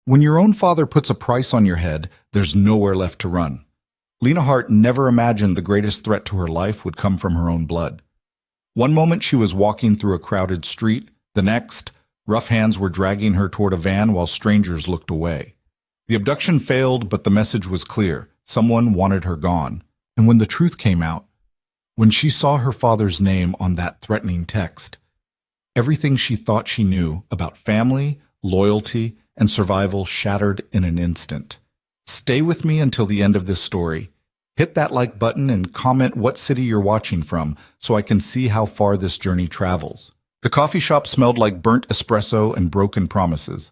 When your own father puts a price on your head, there's nowhere left to run. Lena Hart never imagined the greatest threat to her life would come from her own blood. One moment she was walking through a crowded street, the next, rough hands were dragging her toward a van while strangers looked away. The abduction failed, but the message was clear. Someone wanted her gone. And when the truth came out, when she saw her father's name on that threatening text, everything she thought she knew about family, loyalty, and survival shattered in an instant. Stay with me until the end of this story. Hit that like button and comment what city you're watching from so I can see how far this journey travels. The coffee shop smelled like burnt espresso and broken promises.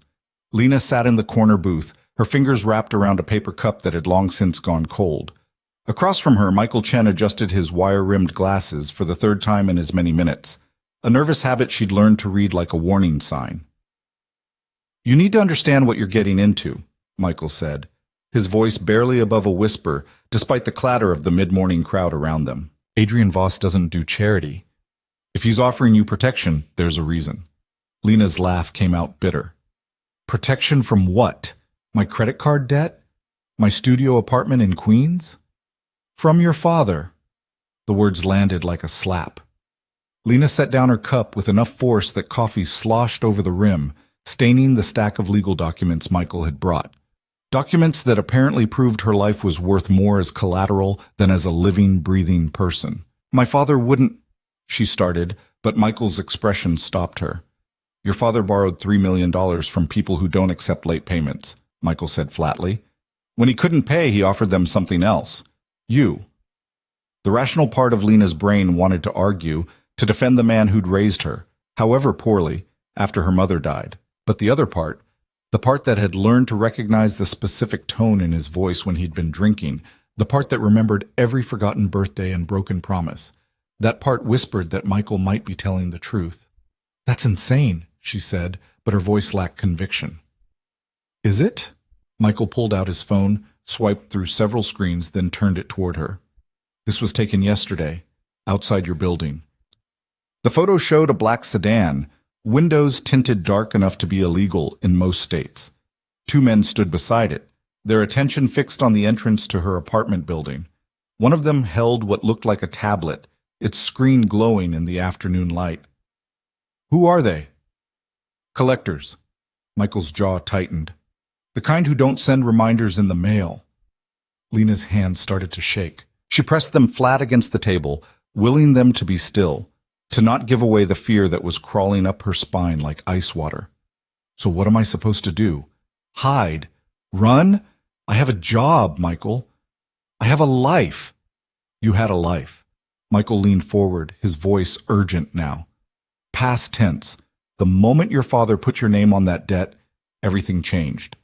Lena sat in the corner booth, her fingers wrapped around a paper cup that had long since gone cold. Across from her, Michael Chen adjusted his wire-rimmed glasses for the third time in as many minutes, a nervous habit she'd learned to read like a warning sign. "You need to understand what you're getting into," Michael said, his voice barely above a whisper, despite the clatter of the mid-morning crowd around them. "Adrian Voss doesn't do charity. If he's offering you protection, there's a reason." Lena's laugh came out bitter. "Protection from what? My credit card debt? My studio apartment in Queens?" "From your father." The words landed like a slap. Lena set down her cup with enough force that coffee sloshed over the rim, staining the stack of legal documents Michael had brought. Documents that apparently proved her life was worth more as collateral than as a living, breathing person. "My father wouldn't," she started, but Michael's expression stopped her. "Your father borrowed $3 million from people who don't accept late payments," Michael said flatly. "When he couldn't pay, he offered them something else. You." The rational part of Lena's brain wanted to argue, to defend the man who'd raised her, however poorly, after her mother died. But the other part, the part that had learned to recognize the specific tone in his voice when he'd been drinking, the part that remembered every forgotten birthday and broken promise, that part whispered that Michael might be telling the truth. "That's insane," she said, but her voice lacked conviction. "Is it?" Michael pulled out his phone, swiped through several screens, then turned it toward her. "This was taken yesterday, outside your building." The photo showed a black sedan, windows tinted dark enough to be illegal in most states. Two men stood beside it, their attention fixed on the entrance to her apartment building. One of them held what looked like a tablet, its screen glowing in the afternoon light. "Who are they?" "Collectors." Michael's jaw tightened. "The kind who don't send reminders in the mail." Lena's hands started to shake. She pressed them flat against the table, willing them to be still, to not give away the fear that was crawling up her spine like ice water. "So what am I supposed to do? Hide? Run? I have a job, Michael. I have a life." "You had a life." Michael leaned forward, his voice urgent now. "Past tense. The moment your father put your name on that debt, everything changed.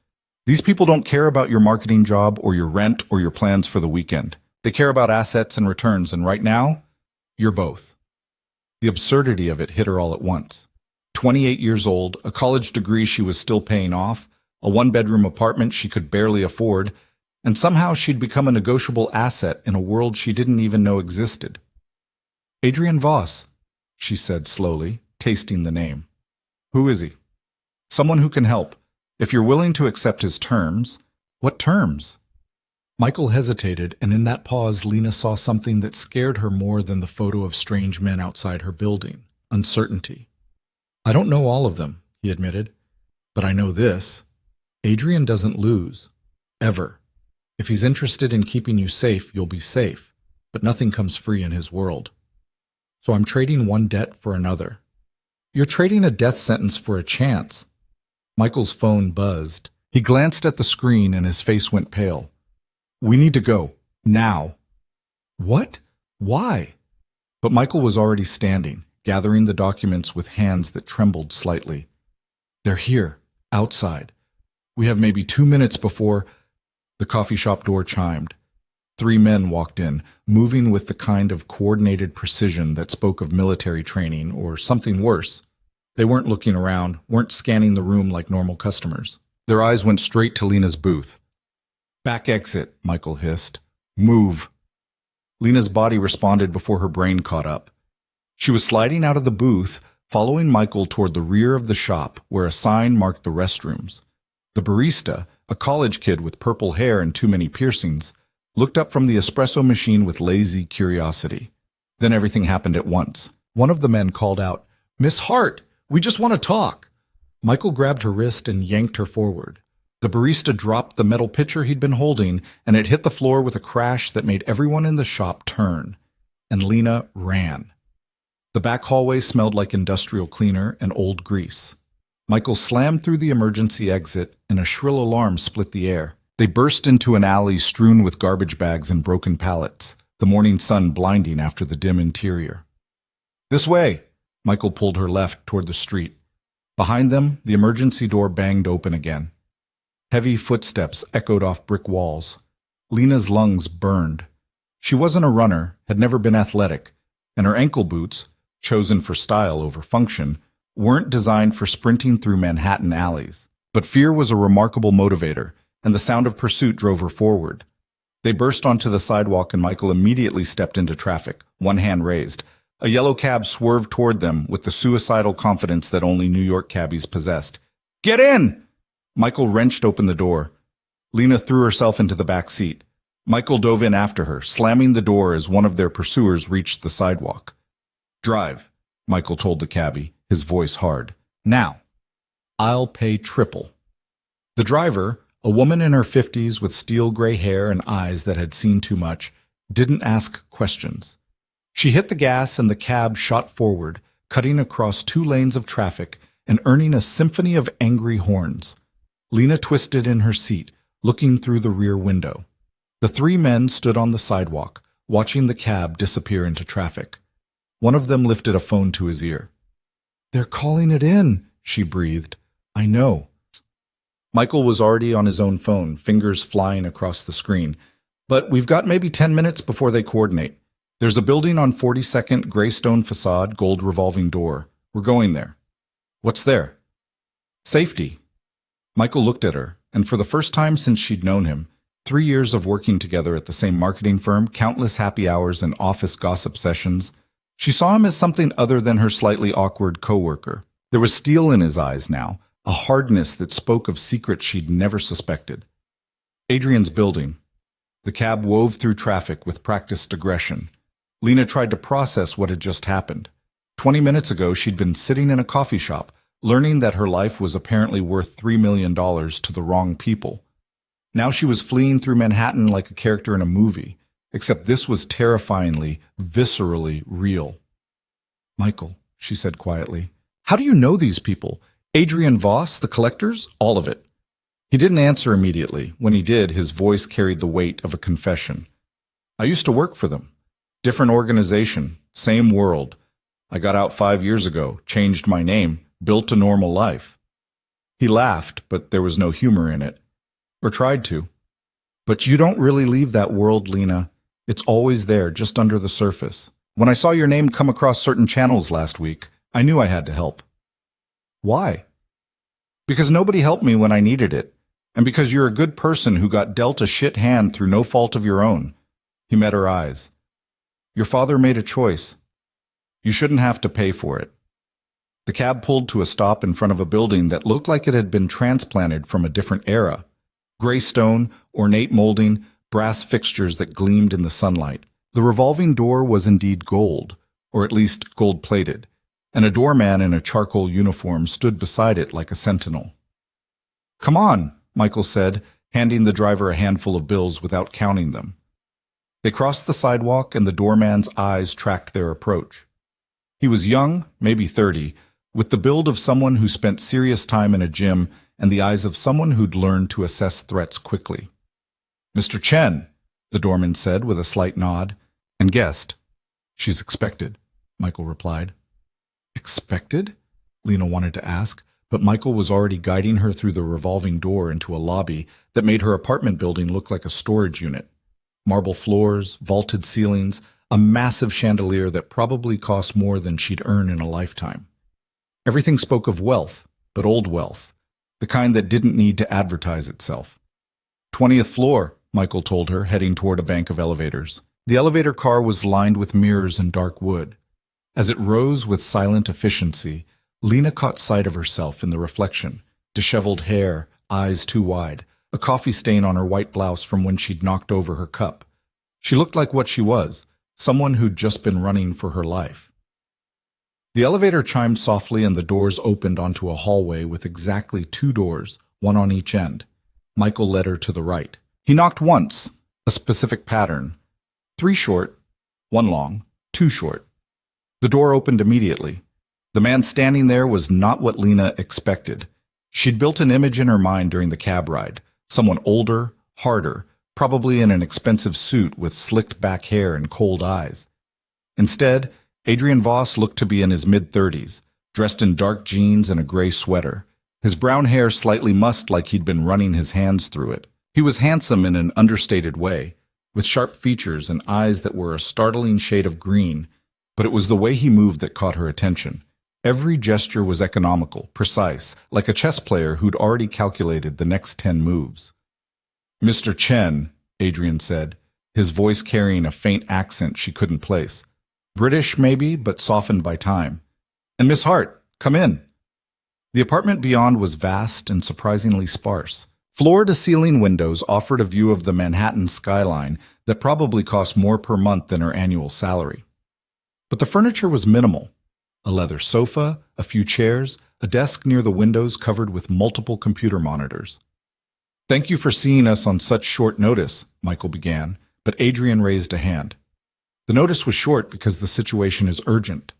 These people don't care about your marketing job or your rent or your plans for the weekend. They care about assets and returns, and right now, you're both." The absurdity of it hit her all at once. 28 years old, a college degree she was still paying off, a one-bedroom apartment she could barely afford, and somehow she'd become a negotiable asset in a world she didn't even know existed. "Adrian Voss," she said slowly, tasting the name. "Who is he?" "Someone who can help. If you're willing to accept his terms." "What terms?" Michael hesitated, and in that pause Lena saw something that scared her more than the photo of strange men outside her building: uncertainty. "I don't know all of them," he admitted, "but I know this. Adrian doesn't lose. Ever. If he's interested in keeping you safe, you'll be safe, but nothing comes free in his world. So I'm trading one debt for another." "You're trading a death sentence for a chance." Michael's phone buzzed. He glanced at the screen and his face went pale. "We need to go. Now." "What? Why?" But Michael was already standing, gathering the documents with hands that trembled slightly. "They're here, outside. We have maybe 2 minutes before—" The coffee shop door chimed. 3 men walked in, moving with the kind of coordinated precision that spoke of military training or something worse. They weren't looking around, weren't scanning the room like normal customers. Their eyes went straight to Lena's booth. "Back exit," Michael hissed. "Move." Lena's body responded before her brain caught up. She was sliding out of the booth, following Michael toward the rear of the shop where a sign marked the restrooms. The barista, a college kid with purple hair and too many piercings, looked up from the espresso machine with lazy curiosity. Then everything happened at once. One of the men called out, "Miss Hart, we just want to talk." Michael grabbed her wrist and yanked her forward. The barista dropped the metal pitcher he'd been holding, and it hit the floor with a crash that made everyone in the shop turn. And Lena ran. The back hallway smelled like industrial cleaner and old grease. Michael slammed through the emergency exit, and a shrill alarm split the air. They burst into an alley strewn with garbage bags and broken pallets, the morning sun blinding after the dim interior. "This way!" Michael pulled her left toward the street. Behind them, the emergency door banged open again. Heavy footsteps echoed off brick walls. Lena's lungs burned. She wasn't a runner, had never been athletic, and her ankle boots, chosen for style over function, weren't designed for sprinting through Manhattan alleys. But fear was a remarkable motivator, and the sound of pursuit drove her forward. They burst onto the sidewalk and Michael immediately stepped into traffic, one hand raised. A yellow cab swerved toward them with the suicidal confidence that only New York cabbies possessed. "Get in!" Michael wrenched open the door. Lena threw herself into the back seat. Michael dove in after her, slamming the door as one of their pursuers reached the sidewalk. "Drive," Michael told the cabbie, his voice hard. "Now. I'll pay triple." The driver, a woman in her 50s with steel gray hair and eyes that had seen too much, didn't ask questions. She hit the gas and the cab shot forward, cutting across 2 lanes of traffic and earning a symphony of angry horns. Lena twisted in her seat, looking through the rear window. The 3 men stood on the sidewalk, watching the cab disappear into traffic. One of them lifted a phone to his ear. "They're calling it in," she breathed. "I know." Michael was already on his own phone, fingers flying across the screen. "But we've got maybe 10 minutes before they coordinate. There's a building on 42nd, gray stone facade, gold revolving door. We're going there." "What's there?" "Safety." Michael looked at her, and for the first time since she'd known him, 3 years of working together at the same marketing firm, countless happy hours and office gossip sessions, she saw him as something other than her slightly awkward coworker. There was steel in his eyes now, a hardness that spoke of secrets she'd never suspected. Adrian's building. The cab wove through traffic with practiced aggression. Lena tried to process what had just happened. 20 minutes ago, she'd been sitting in a coffee shop, learning that her life was apparently worth $3 million to the wrong people. Now she was fleeing through Manhattan like a character in a movie, except this was terrifyingly, viscerally real. "Michael," she said quietly, "how do you know these people? Adrian Voss, the collectors, all of it?" He didn't answer immediately. When he did, his voice carried the weight of a confession. "I used to work for them. Different organization, same world. I got out 5 years ago, changed my name, built a normal life." He laughed, but there was no humor in it. Or tried to. "But you don't really leave that world, Lena. It's always there, just under the surface. When I saw your name come across certain channels last week, I knew I had to help." "Why?" "Because nobody helped me when I needed it. And because you're a good person who got dealt a shit hand through no fault of your own." He met her eyes. "Your father made a choice. You shouldn't have to pay for it." The cab pulled to a stop in front of a building that looked like it had been transplanted from a different era. Gray stone, ornate molding, brass fixtures that gleamed in the sunlight. The revolving door was indeed gold, or at least gold-plated, and a doorman in a charcoal uniform stood beside it like a sentinel. "Come on," Michael said, handing the driver a handful of bills without counting them. They crossed the sidewalk, and the doorman's eyes tracked their approach. He was young, maybe 30, with the build of someone who spent serious time in a gym and the eyes of someone who'd learned to assess threats quickly. "Mr. Chen," the doorman said with a slight nod, and guessed. "She's expected," Michael replied. "Expected?" Lena wanted to ask, but Michael was already guiding her through the revolving door into a lobby that made her apartment building look like a storage unit. Marble floors, vaulted ceilings, a massive chandelier that probably cost more than she'd earn in a lifetime. Everything spoke of wealth, but old wealth, the kind that didn't need to advertise itself. 20th floor, Michael told her, heading toward a bank of elevators. The elevator car was lined with mirrors and dark wood. As it rose with silent efficiency, Lena caught sight of herself in the reflection, disheveled hair, eyes too wide, a coffee stain on her white blouse from when she'd knocked over her cup. She looked like what she was, someone who'd just been running for her life. The elevator chimed softly and the doors opened onto a hallway with exactly 2 doors, one on each end. Michael led her to the right. He knocked once, a specific pattern. 3 short, 1 long, 2 short. The door opened immediately. The man standing there was not what Lena expected. She'd built an image in her mind during the cab ride. Someone older, harder, probably in an expensive suit with slicked back hair and cold eyes. Instead, Adrian Voss looked to be in his mid-30s, dressed in dark jeans and a gray sweater. His brown hair slightly mussed like he'd been running his hands through it. He was handsome in an understated way, with sharp features and eyes that were a startling shade of green, but it was the way he moved that caught her attention. Every gesture was economical, precise, like a chess player who'd already calculated the next 10 moves. "Mr. Chen," Adrian said, his voice carrying a faint accent she couldn't place. British, maybe, but softened by time. "And Miss Hart, come in." The apartment beyond was vast and surprisingly sparse. Floor-to-ceiling windows offered a view of the Manhattan skyline that probably cost more per month than her annual salary. But the furniture was minimal. A leather sofa, a few chairs, a desk near the windows covered with multiple computer monitors. "Thank you for seeing us on such short notice," Michael began, but Adrian raised a hand. The notice was short because the situation is urgent.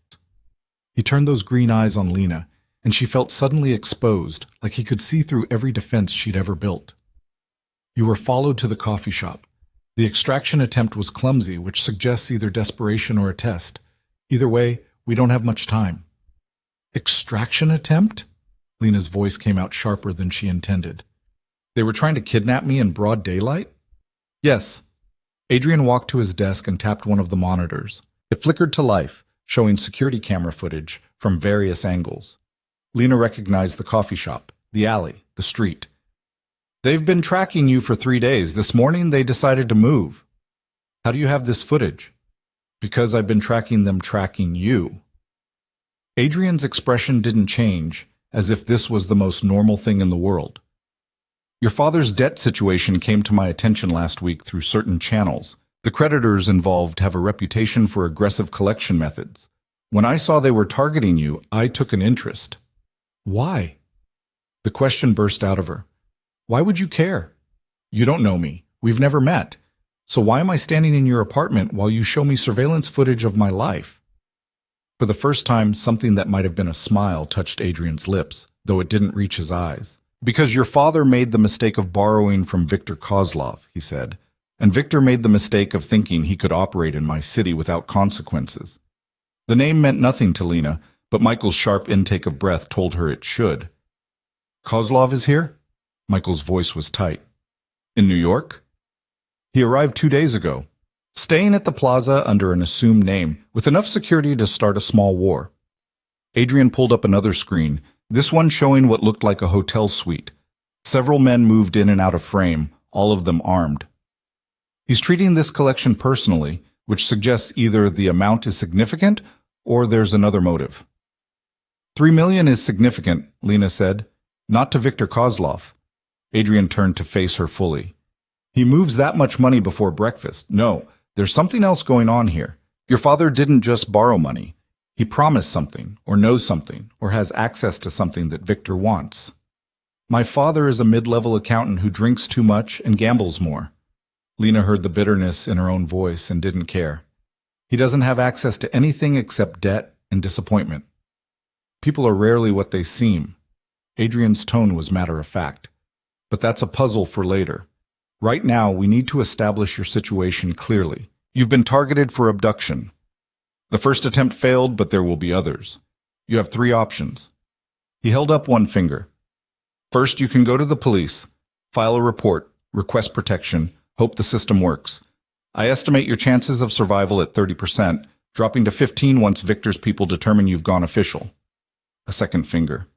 He turned those green eyes on Lena, and she felt suddenly exposed, like he could see through every defense she'd ever built. "You were followed to the coffee shop. The extraction attempt was clumsy, which suggests either desperation or a test. Either way, we don't have much time." "Extraction attempt?" Lena's voice came out sharper than she intended. "They were trying to kidnap me in broad daylight?" "Yes." Adrian walked to his desk and tapped one of the monitors. It flickered to life, showing security camera footage from various angles. Lena recognized the coffee shop, the alley, the street. "They've been tracking you for 3 days. This morning they decided to move." "How do you have this footage?" "Because I've been tracking them tracking you." Adrian's expression didn't change, as if this was the most normal thing in the world. "Your father's debt situation came to my attention last week through certain channels. The creditors involved have a reputation for aggressive collection methods. When I saw they were targeting you, I took an interest." "Why?" The question burst out of her. "Why would you care? You don't know me. We've never met. So why am I standing in your apartment while you show me surveillance footage of my life?" For the first time, something that might have been a smile touched Adrian's lips, though it didn't reach his eyes. "Because your father made the mistake of borrowing from Viktor Kozlov," he said, "and Viktor made the mistake of thinking he could operate in my city without consequences." The name meant nothing to Lena, but Michael's sharp intake of breath told her it should. "Kozlov is here?" Michael's voice was tight. "In New York?" "He arrived 2 days ago, staying at the plaza under an assumed name, with enough security to start a small war." Adrian pulled up another screen, this one showing what looked like a hotel suite. Several men moved in and out of frame, all of them armed. "He's treating this collection personally, which suggests either the amount is significant or there's another motive." "3 million is significant," Lena said. "Not to Viktor Kozlov." Adrian turned to face her fully. "He moves that much money before breakfast. No, there's something else going on here. Your father didn't just borrow money. He promised something, or knows something, or has access to something that Victor wants." "My father is a mid-level accountant who drinks too much and gambles more." Lena heard the bitterness in her own voice and didn't care. "He doesn't have access to anything except debt and disappointment. People are rarely what they seem." Adrian's tone was matter-of-fact. "But that's a puzzle for later. Right now, we need to establish your situation clearly. You've been targeted for abduction. The first attempt failed, but there will be others. You have 3 options." He held up one finger. "First, you can go to the police, file a report, request protection, hope the system works. I estimate your chances of survival at 30%, dropping to 15 once Victor's people determine you've gone official." A second finger.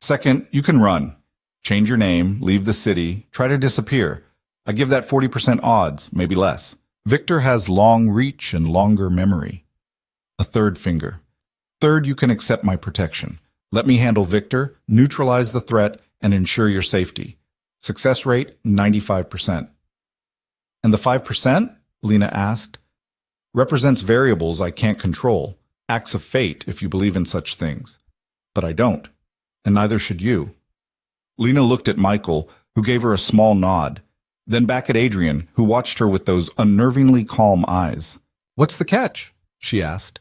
"Second, you can run. Change your name, leave the city, try to disappear. I give that 40% odds, maybe less. Victor has long reach and longer memory." A third finger. "Third, you can accept my protection. Let me handle Victor, neutralize the threat, and ensure your safety. Success rate, 95%. And the 5%? Lena asked. Represents variables I can't control, acts of fate if you believe in such things. But I don't, and neither should you. Lena looked at Michael, who gave her a small nod, then back at Adrian, who watched her with those unnervingly calm eyes. What's the catch? She asked.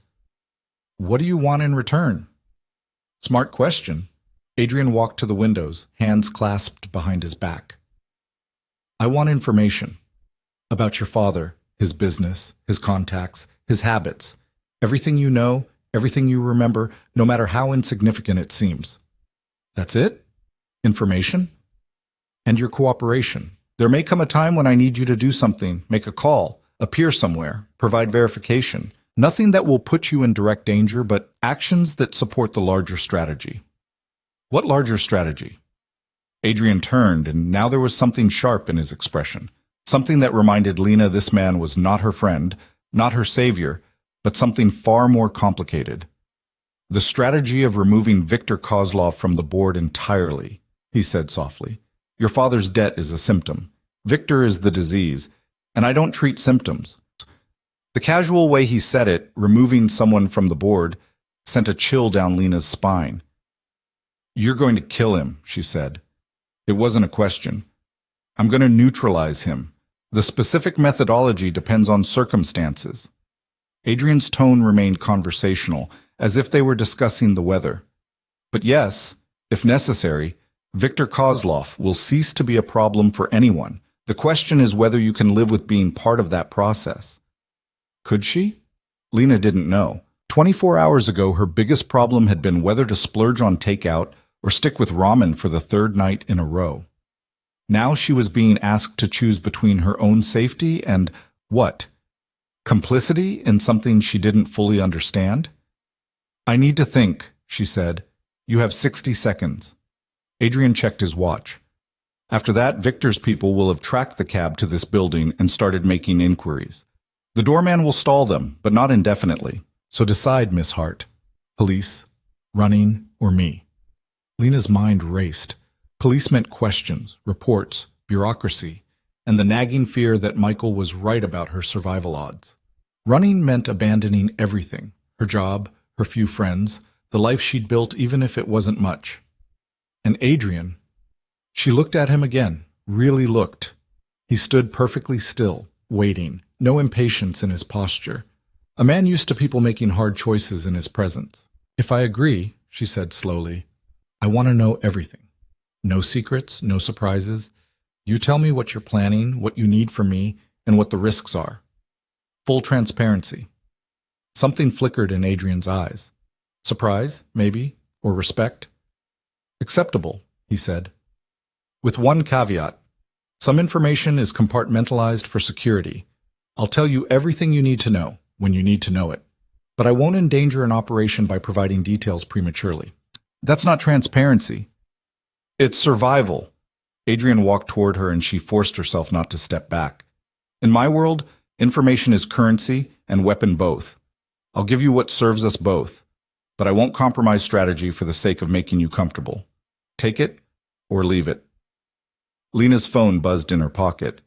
What do you want in return? Smart question. Adrian walked to the windows, hands clasped behind his back. I want information about your father, his business, his contacts, his habits, everything you know, everything you remember, no matter how insignificant it seems. That's it? Information? And your cooperation. There may come a time when I need you to do something, make a call, appear somewhere, provide verification. Nothing that will put you in direct danger, but actions that support the larger strategy. What larger strategy? Adrian turned, and now there was something sharp in his expression. Something that reminded Lena this man was not her friend, not her savior, but something far more complicated. The strategy of removing Viktor Kozlov from the board entirely, he said softly. Your father's debt is a symptom. Viktor is the disease, and I don't treat symptoms. The casual way he said it, removing someone from the board, sent a chill down Lena's spine. You're going to kill him, she said. It wasn't a question. I'm going to neutralize him. The specific methodology depends on circumstances. Adrian's tone remained conversational, as if they were discussing the weather. But yes, if necessary, Viktor Kozlov will cease to be a problem for anyone. The question is whether you can live with being part of that process. Could she? Lena didn't know. 24 hours ago, her biggest problem had been whether to splurge on takeout or stick with ramen for the third night in a row. Now she was being asked to choose between her own safety and what? Complicity in something she didn't fully understand? I need to think, she said. You have 60 seconds. Adrian checked his watch. After that, Viktor's people will have tracked the cab to this building and started making inquiries. The doorman will stall them, but not indefinitely. So decide, Miss Hart. Police, running, or me? Lena's mind raced. Police meant questions, reports, bureaucracy, and the nagging fear that Michael was right about her survival odds. Running meant abandoning everything, her job, her few friends, the life she'd built even if it wasn't much. And Adrian, she looked at him again, really looked. He stood perfectly still, waiting, no impatience in his posture. A man used to people making hard choices in his presence. If I agree, she said slowly, I want to know everything. No secrets, no surprises. You tell me what you're planning, what you need from me, and what the risks are. Full transparency. Something flickered in Adrian's eyes. Surprise, maybe, or respect. Acceptable, he said. With one caveat. Some information is compartmentalized for security. I'll tell you everything you need to know, when you need to know it. But I won't endanger an operation by providing details prematurely. That's not transparency. It's survival. Adrian walked toward her and she forced herself not to step back. In my world, information is currency and weapon both. I'll give you what serves us both, but I won't compromise strategy for the sake of making you comfortable. Take it or leave it. Lena's phone buzzed in her pocket.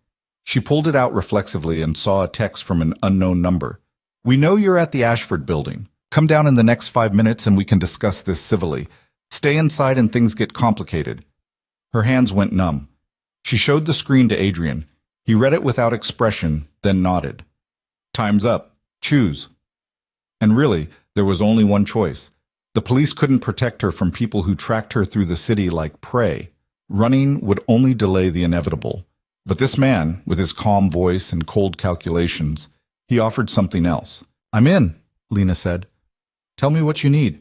She pulled it out reflexively and saw a text from an unknown number. We know you're at the Ashford building. Come down in the next 5 minutes and we can discuss this civilly. Stay inside and things get complicated. Her hands went numb. She showed the screen to Adrian. He read it without expression, then nodded. Time's up. Choose. And really, there was only one choice. The police couldn't protect her from people who tracked her through the city like prey. Running would only delay the inevitable. But this man, with his calm voice and cold calculations, he offered something else. I'm in, Lena said. Tell me what you need.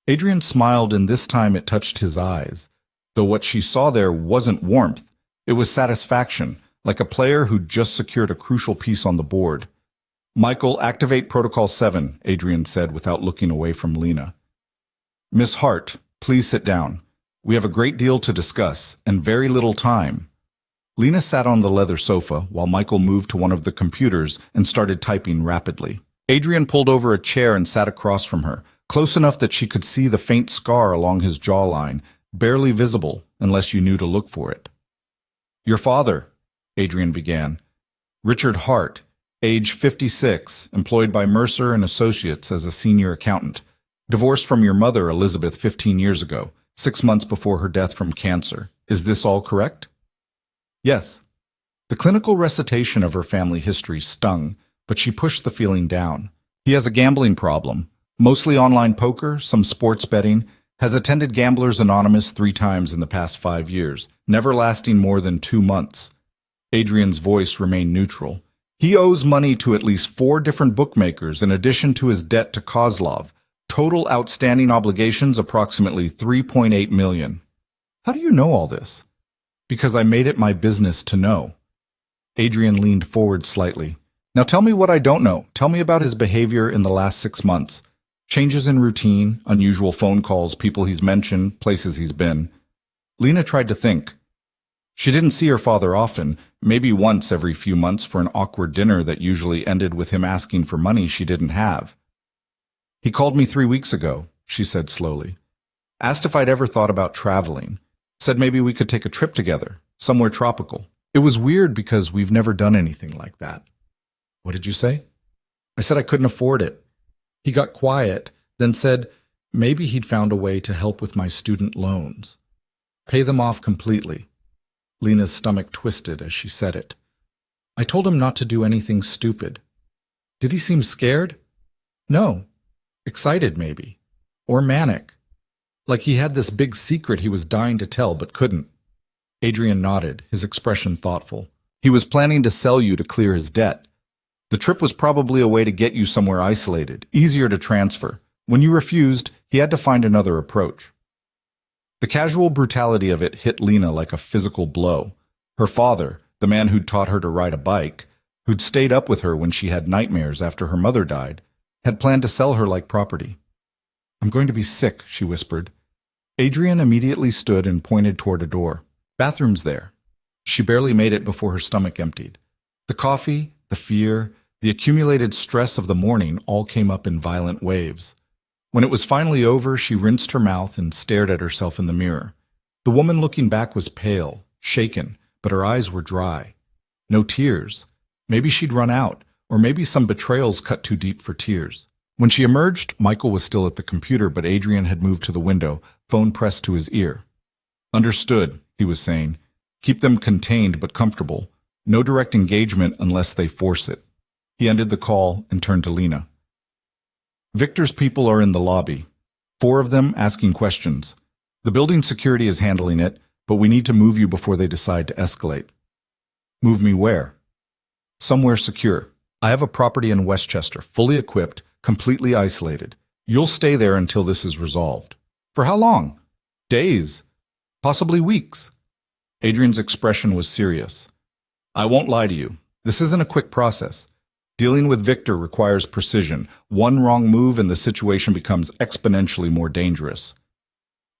Adrian smiled, and this time it touched his eyes. Though what she saw there wasn't warmth, it was satisfaction, like a player who'd just secured a crucial piece on the board. Michael, activate Protocol 7, Adrian said without looking away from Lena. Miss Hart, please sit down. We have a great deal to discuss, and very little time. Lena sat on the leather sofa while Michael moved to one of the computers and started typing rapidly. Adrian pulled over a chair and sat across from her, close enough that she could see the faint scar along his jawline, barely visible unless you knew to look for it. Your father, Adrian began. Richard Hart, age 56, employed by Mercer and Associates as a senior accountant. Divorced from your mother, Elizabeth, 15 years ago, 6 months before her death from cancer. Is this all correct? Yes. The clinical recitation of her family history stung, but she pushed the feeling down. He has a gambling problem, mostly online poker, some sports betting, has attended Gamblers Anonymous 3 times in the past 5 years, never lasting more than 2 months. Adrian's voice remained neutral. He owes money to at least 4 different bookmakers in addition to his debt to Kozlov. Total outstanding obligations approximately $3.8 million. How do you know all this? Because I made it my business to know. Adrian leaned forward slightly. Now tell me what I don't know. Tell me about his behavior in the last 6 months. Changes in routine, unusual phone calls, people he's mentioned, places he's been. Lena tried to think. She didn't see her father often, maybe once every few months for an awkward dinner that usually ended with him asking for money she didn't have. He called me 3 weeks ago, she said slowly. Asked if I'd ever thought about traveling. Said maybe we could take a trip together, somewhere tropical. It was weird because we've never done anything like that. What did you say? I said I couldn't afford it. He got quiet, then said maybe he'd found a way to help with my student loans. Pay them off completely. Lena's stomach twisted as she said it. I told him not to do anything stupid. Did he seem scared? No. Excited, maybe. Or manic. Like he had this big secret he was dying to tell but couldn't. Adrian nodded, his expression thoughtful. He was planning to sell you to clear his debt. The trip was probably a way to get you somewhere isolated, easier to transfer. When you refused, he had to find another approach. The casual brutality of it hit Lena like a physical blow. Her father, the man who'd taught her to ride a bike, who'd stayed up with her when she had nightmares after her mother died, had planned to sell her like property. I'm going to be sick, she whispered. Adrian immediately stood and pointed toward a door. Bathroom's there. She barely made it before her stomach emptied. The coffee, the fear, the accumulated stress of the morning all came up in violent waves. When it was finally over, she rinsed her mouth and stared at herself in the mirror. The woman looking back was pale, shaken, but her eyes were dry. No tears. Maybe she'd run out, or maybe some betrayals cut too deep for tears. When she emerged, Michael was still at the computer, but Adrian had moved to the window, phone pressed to his ear. Understood, he was saying. Keep them contained but comfortable. No direct engagement unless they force it. He ended the call and turned to Lena. Victor's people are in the lobby. 4 of them asking questions. The building security is handling it, but we need to move you before they decide to escalate. Move me where? Somewhere secure. I have a property in Westchester, fully equipped, completely isolated. You'll stay there until this is resolved. For how long? Days. Possibly weeks. Adrian's expression was serious. I won't lie to you. This isn't a quick process. Dealing with Victor requires precision. One wrong move and the situation becomes exponentially more dangerous.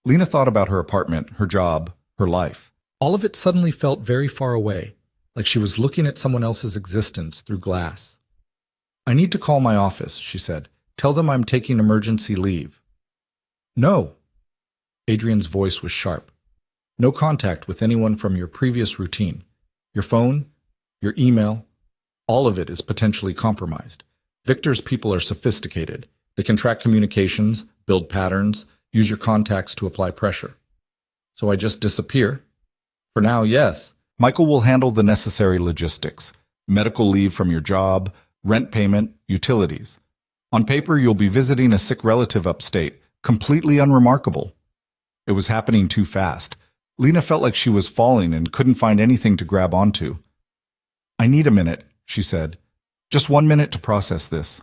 Lena thought about her apartment, her job, her life. All of it suddenly felt very far away, like she was looking at someone else's existence through glass. I need to call my office, she said. Tell them I'm taking emergency leave. No. Adrian's voice was sharp. No contact with anyone from your previous routine. Your phone, your email, all of it is potentially compromised. Victor's people are sophisticated. They can track communications, build patterns, use your contacts to apply pressure. So I just disappear? For now, yes. Michael will handle the necessary logistics. Medical leave from your job, rent payment, utilities. On paper, you'll be visiting a sick relative upstate. Completely unremarkable. It was happening too fast. Lena felt like she was falling and couldn't find anything to grab onto. I need a minute, she said. Just 1 minute to process this.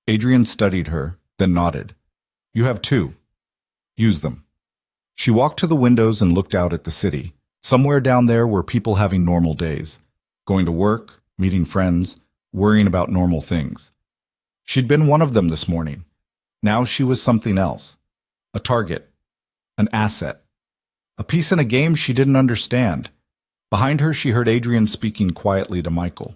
Adrian studied her, then nodded. You have 2. Use them. She walked to the windows and looked out at the city. Somewhere down there were people having normal days. Going to work, meeting friends, worrying about normal things. She'd been one of them this morning. Now she was something else. A target. An asset. A piece in a game she didn't understand. Behind her, she heard Adrian speaking quietly to Michael.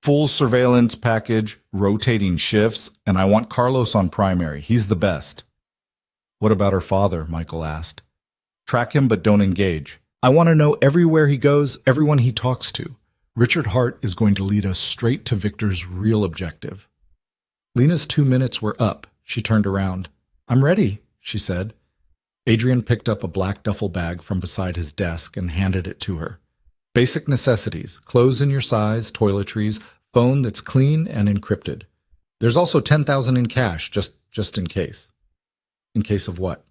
Full surveillance package, rotating shifts, and I want Carlos on primary. He's the best. What about her father? Michael asked. Track him, but don't engage. I want to know everywhere he goes, everyone he talks to. Richard Hart is going to lead us straight to Victor's real objective. Lena's 2 minutes were up. She turned around. I'm ready, she said. Adrian picked up a black duffel bag from beside his desk and handed it to her. Basic necessities, clothes in your size, toiletries, phone that's clean and encrypted. There's also $10,000 in cash, just in case. In case of what?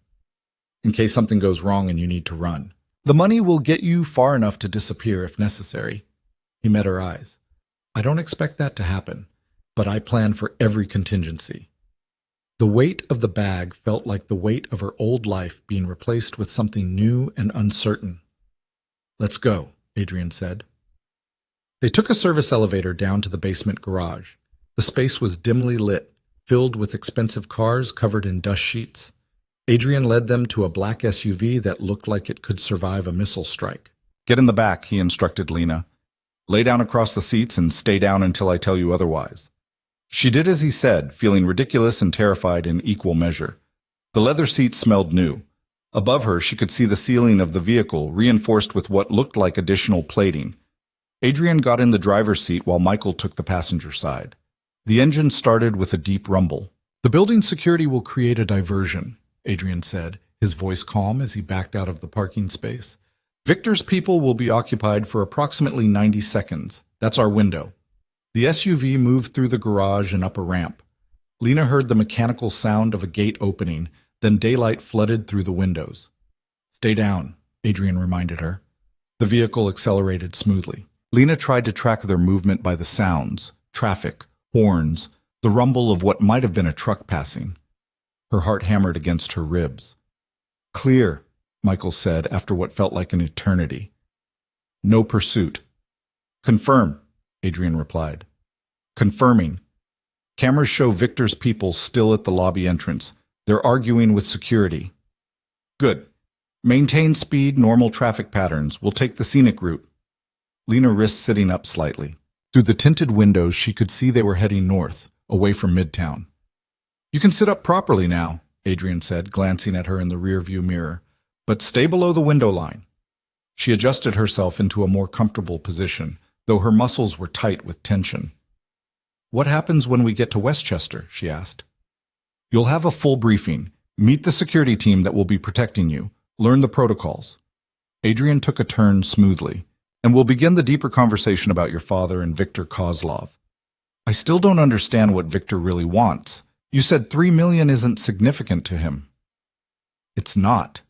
In case something goes wrong and you need to run. The money will get you far enough to disappear if necessary. He met her eyes. I don't expect that to happen, but I plan for every contingency. The weight of the bag felt like the weight of her old life being replaced with something new and uncertain. Let's go, Adrian said. They took a service elevator down to the basement garage. The space was dimly lit, filled with expensive cars covered in dust sheets. Adrian led them to a black SUV that looked like it could survive a missile strike. Get in the back, he instructed Lena. Lay down across the seats and stay down until I tell you otherwise. She did as he said, feeling ridiculous and terrified in equal measure. The leather seats smelled new. Above her, she could see the ceiling of the vehicle, reinforced with what looked like additional plating. Adrian got in the driver's seat while Michael took the passenger side. The engine started with a deep rumble. The building security will create a diversion, Adrian said, his voice calm as he backed out of the parking space. Victor's people will be occupied for approximately 90 seconds. That's our window. The SUV moved through the garage and up a ramp. Lena heard the mechanical sound of a gate opening, then daylight flooded through the windows. Stay down, Adrian reminded her. The vehicle accelerated smoothly. Lena tried to track their movement by the sounds, traffic, horns, the rumble of what might have been a truck passing. Her heart hammered against her ribs. Clear, Michael said after what felt like an eternity. No pursuit. Confirm, Adrian replied. Confirming. Cameras show Victor's people still at the lobby entrance. They're arguing with security. Good. Maintain speed, normal traffic patterns. We'll take the scenic route. Lena risked sitting up slightly. Through the tinted windows, she could see they were heading north, away from Midtown. You can sit up properly now, Adrian said, glancing at her in the rearview mirror. But stay below the window line. She adjusted herself into a more comfortable position, though her muscles were tight with tension. What happens when we get to Westchester? She asked. You'll have a full briefing. Meet the security team that will be protecting you. Learn the protocols. Adrian took a turn smoothly, and we'll begin the deeper conversation about your father and Victor Kozlov. I still don't understand what Victor really wants. You said $3 million isn't significant to him. It's not.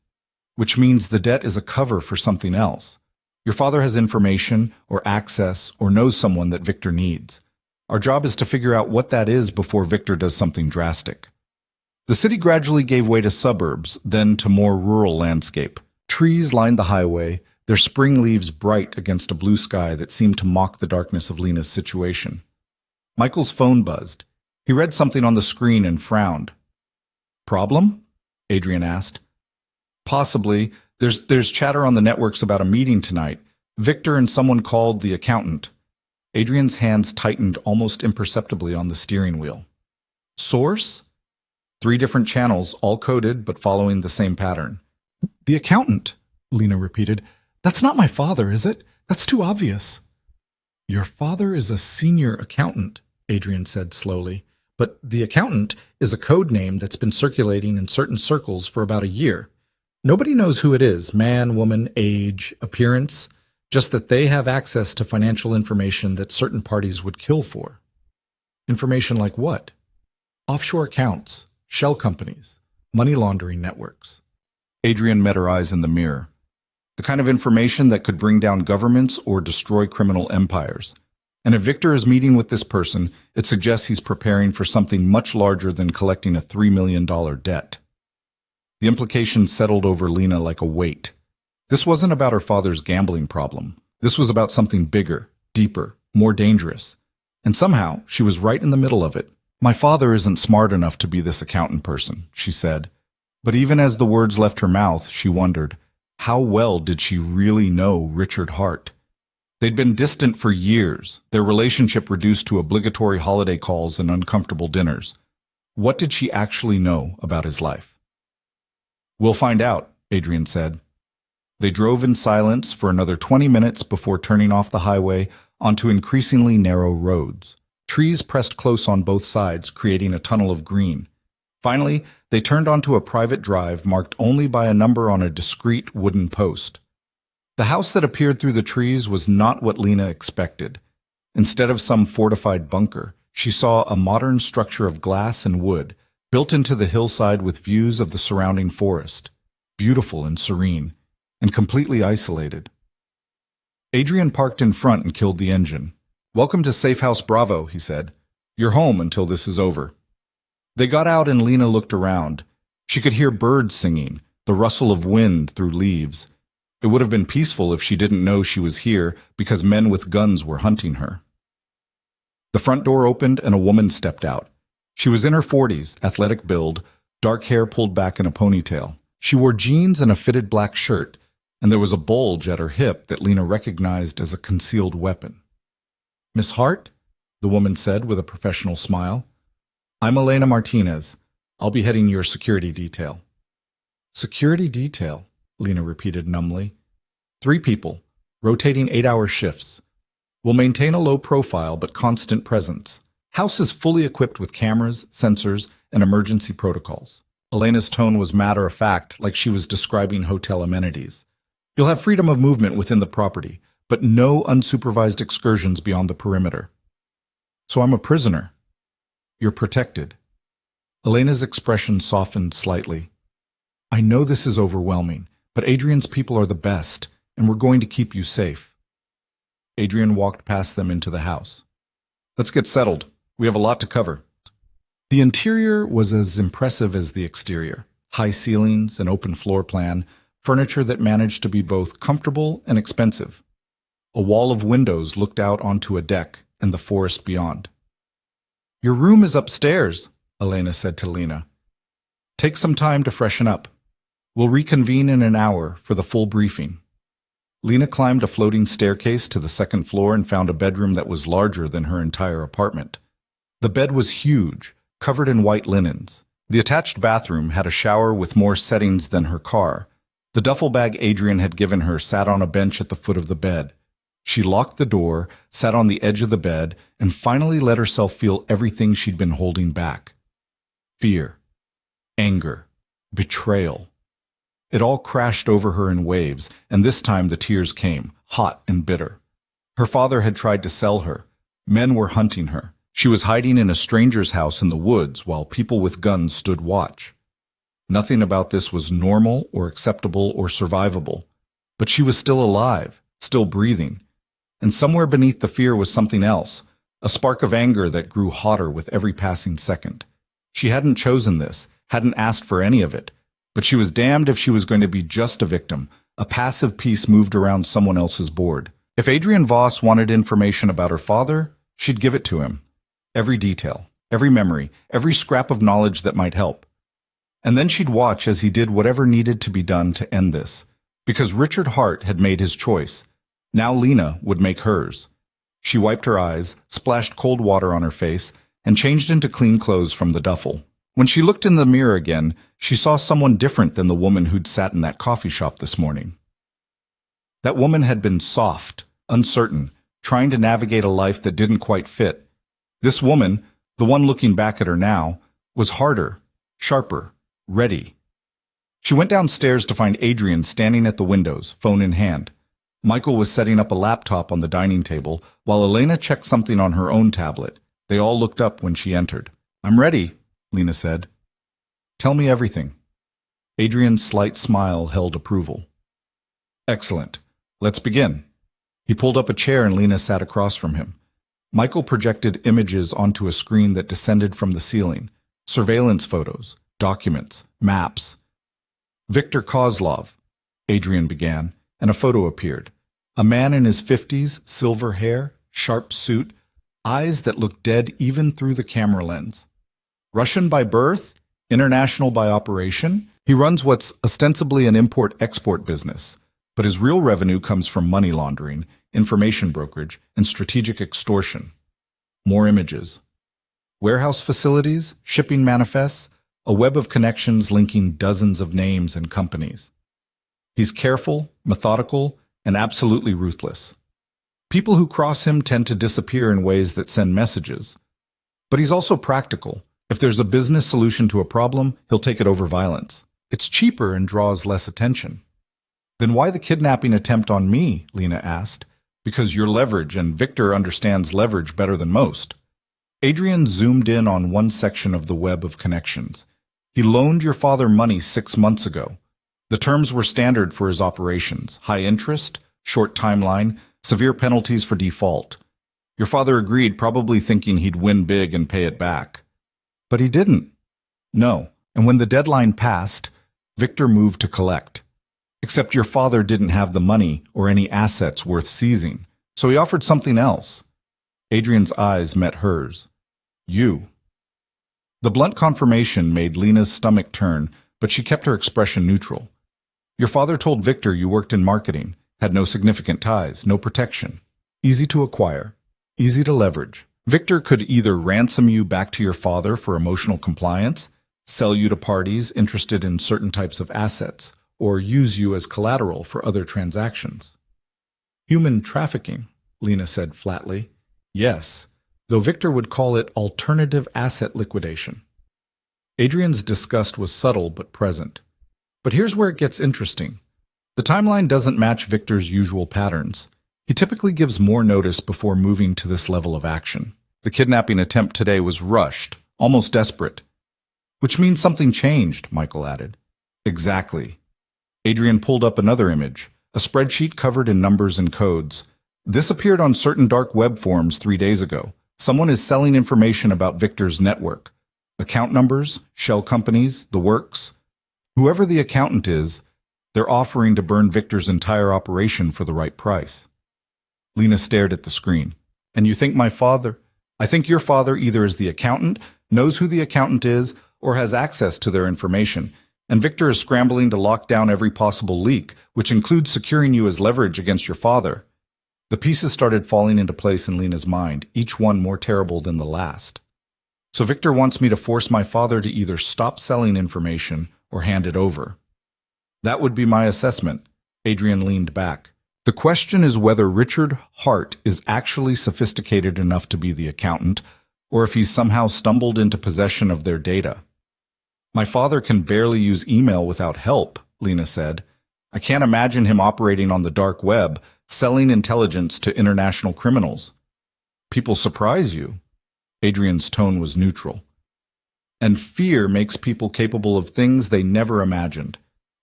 Which means the debt is a cover for something else. Your father has information or access or knows someone that Victor needs. Our job is to figure out what that is before Victor does something drastic. The city gradually gave way to suburbs, then to more rural landscape. Trees lined the highway, their spring leaves bright against a blue sky that seemed to mock the darkness of Lena's situation. Michael's phone buzzed. He read something on the screen and frowned. Problem? Adrian asked. Possibly. There's chatter on the networks about a meeting tonight. Victor and someone called the accountant. Adrian's hands tightened almost imperceptibly on the steering wheel. Source? 3 different channels, all coded but following the same pattern. The accountant, Lena repeated. That's not my father, is it? That's too obvious. Your father is a senior accountant, Adrian said slowly. But the accountant is a code name that's been circulating in certain circles for about a year. Nobody knows who it is, man, woman, age, appearance, just that they have access to financial information that certain parties would kill for. Information like what? Offshore accounts, shell companies, money laundering networks. Adrian met her eyes in the mirror. The kind of information that could bring down governments or destroy criminal empires. And if Victor is meeting with this person, it suggests he's preparing for something much larger than collecting a $3 million debt. The implications settled over Lena like a weight. This wasn't about her father's gambling problem. This was about something bigger, deeper, more dangerous. And somehow, she was right in the middle of it. My father isn't smart enough to be this accountant person, she said. But even as the words left her mouth, she wondered, how well did she really know Richard Hart? They'd been distant for years, their relationship reduced to obligatory holiday calls and uncomfortable dinners. What did she actually know about his life? We'll find out, Adrian said. They drove in silence for another 20 minutes before turning off the highway onto increasingly narrow roads. Trees pressed close on both sides, creating a tunnel of green. Finally, they turned onto a private drive marked only by a number on a discreet wooden post. The house that appeared through the trees was not what Lena expected. Instead of some fortified bunker, she saw a modern structure of glass and wood, built into the hillside with views of the surrounding forest, beautiful and serene, and completely isolated. Adrian parked in front and killed the engine. "Welcome to Safe House Bravo," he said. "You're home until this is over." They got out and Lena looked around. She could hear birds singing, the rustle of wind through leaves. It would have been peaceful if she didn't know she was here because men with guns were hunting her. The front door opened and a woman stepped out. She was in her 40s, athletic build, dark hair pulled back in a ponytail. She wore jeans and a fitted black shirt, and there was a bulge at her hip that Lena recognized as a concealed weapon. "Miss Hart?" the woman said with a professional smile. "I'm Elena Martinez. I'll be heading your security detail." "Security detail?" Lena repeated numbly. 3 people, rotating 8-hour shifts. "We'll maintain a low profile but constant presence. House is fully equipped with cameras, sensors, and emergency protocols." Elena's tone was matter-of-fact, like she was describing hotel amenities. "You'll have freedom of movement within the property, but no unsupervised excursions beyond the perimeter." "So I'm a prisoner?" "You're protected." Elena's expression softened slightly. "I know this is overwhelming, but Adrian's people are the best, and we're going to keep you safe." Adrian walked past them into the house. "Let's get settled. We have a lot to cover." The interior was as impressive as the exterior. High ceilings, an open floor plan, furniture that managed to be both comfortable and expensive. A wall of windows looked out onto a deck and the forest beyond. "Your room is upstairs," Elena said to Lena. "Take some time to freshen up. We'll reconvene in an hour for the full briefing." Lena climbed a floating staircase to the second floor and found a bedroom that was larger than her entire apartment. The bed was huge, covered in white linens. The attached bathroom had a shower with more settings than her car. The duffel bag Adrian had given her sat on a bench at the foot of the bed. She locked the door, sat on the edge of the bed, and finally let herself feel everything she'd been holding back. Fear, anger, betrayal. It all crashed over her in waves, and this time the tears came, hot and bitter. Her father had tried to sell her. Men were hunting her. She was hiding in a stranger's house in the woods while people with guns stood watch. Nothing about this was normal or acceptable or survivable. But she was still alive, still breathing. And somewhere beneath the fear was something else, a spark of anger that grew hotter with every passing second. She hadn't chosen this, hadn't asked for any of it. But she was damned if she was going to be just a victim, a passive piece moved around someone else's board. If Adrian Voss wanted information about her father, she'd give it to him. Every detail, every memory, every scrap of knowledge that might help. And then she'd watch as he did whatever needed to be done to end this. Because Richard Hart had made his choice. Now Lena would make hers. She wiped her eyes, splashed cold water on her face, and changed into clean clothes from the duffel. When she looked in the mirror again, she saw someone different than the woman who'd sat in that coffee shop this morning. That woman had been soft, uncertain, trying to navigate a life that didn't quite fit. This woman, the one looking back at her now, was harder, sharper, ready. She went downstairs to find Adrian standing at the windows, phone in hand. Michael was setting up a laptop on the dining table, while Elena checked something on her own tablet. They all looked up when she entered. "I'm ready," Lena said. "Tell me everything." Adrian's slight smile held approval. "Excellent. Let's begin." He pulled up a chair and Lena sat across from him. Michael projected images onto a screen that descended from the ceiling. Surveillance photos, documents, maps. "Viktor Kozlov," Adrian began, and a photo appeared. A man in his 50s, silver hair, sharp suit, eyes that looked dead even through the camera lens. Russian by birth, international by operation, he runs what's ostensibly an import-export business, but his real revenue comes from money laundering, information brokerage, and strategic extortion. More images. Warehouse facilities, shipping manifests, a web of connections linking dozens of names and companies. He's careful, methodical, and absolutely ruthless. People who cross him tend to disappear in ways that send messages. But he's also practical. If there's a business solution to a problem, he'll take it over violence. It's cheaper and draws less attention. Then why the kidnapping attempt on me? Lena asked. Because you're leverage, and Victor understands leverage better than most. Adrian zoomed in on one section of the web of connections. He loaned your father money 6 months ago. The terms were standard for his operations: high interest, short timeline, severe penalties for default. Your father agreed, probably thinking he'd win big and pay it back. But he didn't. No, and when the deadline passed, Victor moved to collect. Except your father didn't have the money or any assets worth seizing, so he offered something else. Adrian's eyes met hers. You. The blunt confirmation made Lena's stomach turn, but she kept her expression neutral. Your father told Victor you worked in marketing, had no significant ties, no protection. Easy to acquire, easy to leverage. Victor could either ransom you back to your father for emotional compliance, sell you to parties interested in certain types of assets, or use you as collateral for other transactions. Human trafficking, Lena said flatly. Yes, though Victor would call it alternative asset liquidation. Adrian's disgust was subtle but present. But here's where it gets interesting. The timeline doesn't match Victor's usual patterns. He typically gives more notice before moving to this level of action. The kidnapping attempt today was rushed, almost desperate. Which means something changed, Michael added. Exactly. Adrian pulled up another image, a spreadsheet covered in numbers and codes. This appeared on certain dark web forums 3 days ago. Someone is selling information about Victor's network. Account numbers, shell companies, the works. Whoever the accountant is, they're offering to burn Victor's entire operation for the right price. Lena stared at the screen. And you think my father? I think your father either is the accountant, knows who the accountant is, or has access to their information. And Victor is scrambling to lock down every possible leak, which includes securing you as leverage against your father. The pieces started falling into place in Lena's mind, each one more terrible than the last. So Victor wants me to force my father to either stop selling information or hand it over. That would be my assessment. Adrian leaned back. The question is whether Richard Hart is actually sophisticated enough to be the accountant, or if he's somehow stumbled into possession of their data. My father can barely use email without help, Lena said. I can't imagine him operating on the dark web, selling intelligence to international criminals. People surprise you. Adrian's tone was neutral. And fear makes people capable of things they never imagined.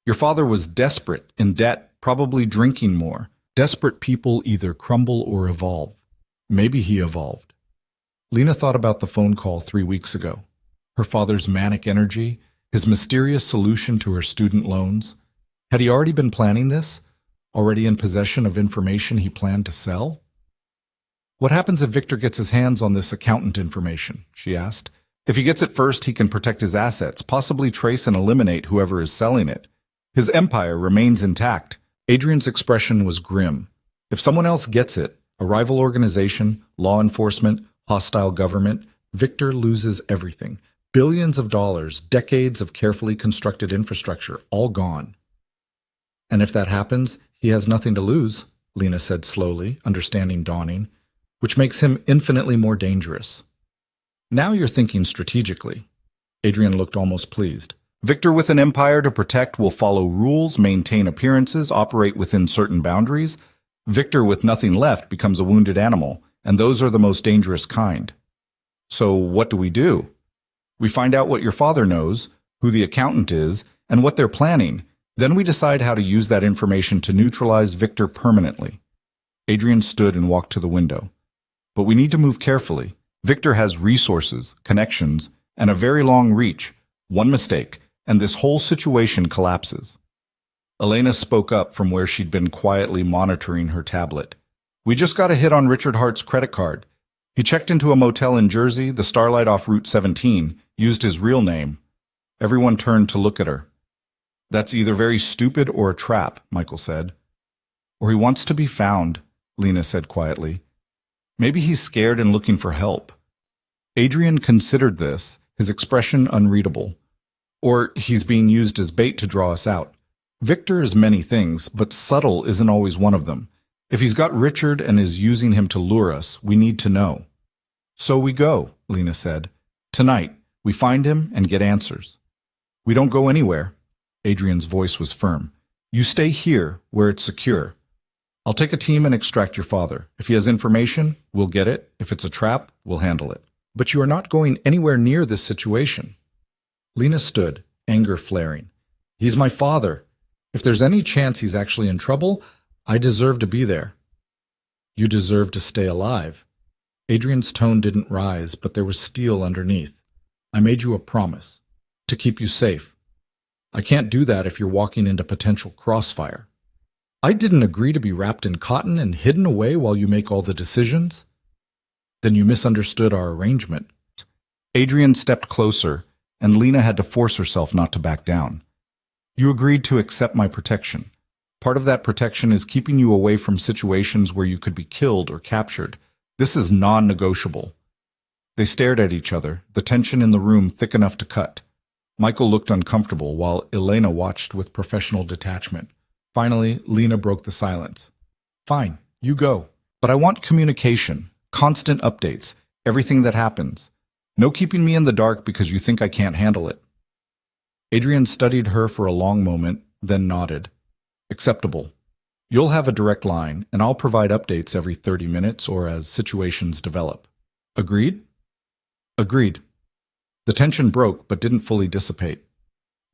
Your father was desperate, in debt, probably drinking more. Desperate people either crumble or evolve. Maybe he evolved. Lena thought about the phone call 3 weeks ago. Her father's manic energy, his mysterious solution to her student loans. Had he already been planning this? Already in possession of information he planned to sell? What happens if Victor gets his hands on this accountant information? She asked. If he gets it first, he can protect his assets, possibly trace and eliminate whoever is selling it. His empire remains intact. Adrian's expression was grim. If someone else gets it, a rival organization, law enforcement, hostile government, Victor loses everything. Billions of dollars, decades of carefully constructed infrastructure, all gone. And if that happens, he has nothing to lose, Lena said slowly, understanding dawning, which makes him infinitely more dangerous. Now you're thinking strategically. Adrian looked almost pleased. Victor with an empire to protect will follow rules, maintain appearances, operate within certain boundaries. Victor with nothing left becomes a wounded animal, and those are the most dangerous kind. So what do? We find out what your father knows, who the accountant is, and what they're planning. Then we decide how to use that information to neutralize Victor permanently. Adrian stood and walked to the window. But we need to move carefully. Victor has resources, connections, and a very long reach. One mistake, and this whole situation collapses. Elena spoke up from where she'd been quietly monitoring her tablet. We just got a hit on Richard Hart's credit card. He checked into a motel in Jersey, the Starlight off Route 17, used his real name. Everyone turned to look at her. That's either very stupid or a trap, Michael said. Or he wants to be found, Lena said quietly. Maybe he's scared and looking for help. Adrian considered this, his expression unreadable. Or he's being used as bait to draw us out. Victor is many things, but subtle isn't always one of them. If he's got Richard and is using him to lure us, we need to know. So we go, Lena said. Tonight, we find him and get answers. We don't go anywhere. Adrian's voice was firm. You stay here, where it's secure. I'll take a team and extract your father. If he has information, we'll get it. If it's a trap, we'll handle it. But you are not going anywhere near this situation. Lena stood, anger flaring. He's my father. If there's any chance he's actually in trouble, I deserve to be there. You deserve to stay alive. Adrian's tone didn't rise, but there was steel underneath. I made you a promise. To keep you safe. I can't do that if you're walking into potential crossfire. I didn't agree to be wrapped in cotton and hidden away while you make all the decisions. Then you misunderstood our arrangement. Adrian stepped closer, and Lena had to force herself not to back down. You agreed to accept my protection. Part of that protection is keeping you away from situations where you could be killed or captured. This is non-negotiable. They stared at each other, the tension in the room thick enough to cut. Michael looked uncomfortable while Elena watched with professional detachment. Finally, Lena broke the silence. Fine, you go. But I want communication, constant updates, everything that happens. No keeping me in the dark because you think I can't handle it. Adrian studied her for a long moment, then nodded. Acceptable. You'll have a direct line, and I'll provide updates every 30 minutes or as situations develop. Agreed? Agreed. The tension broke, but didn't fully dissipate.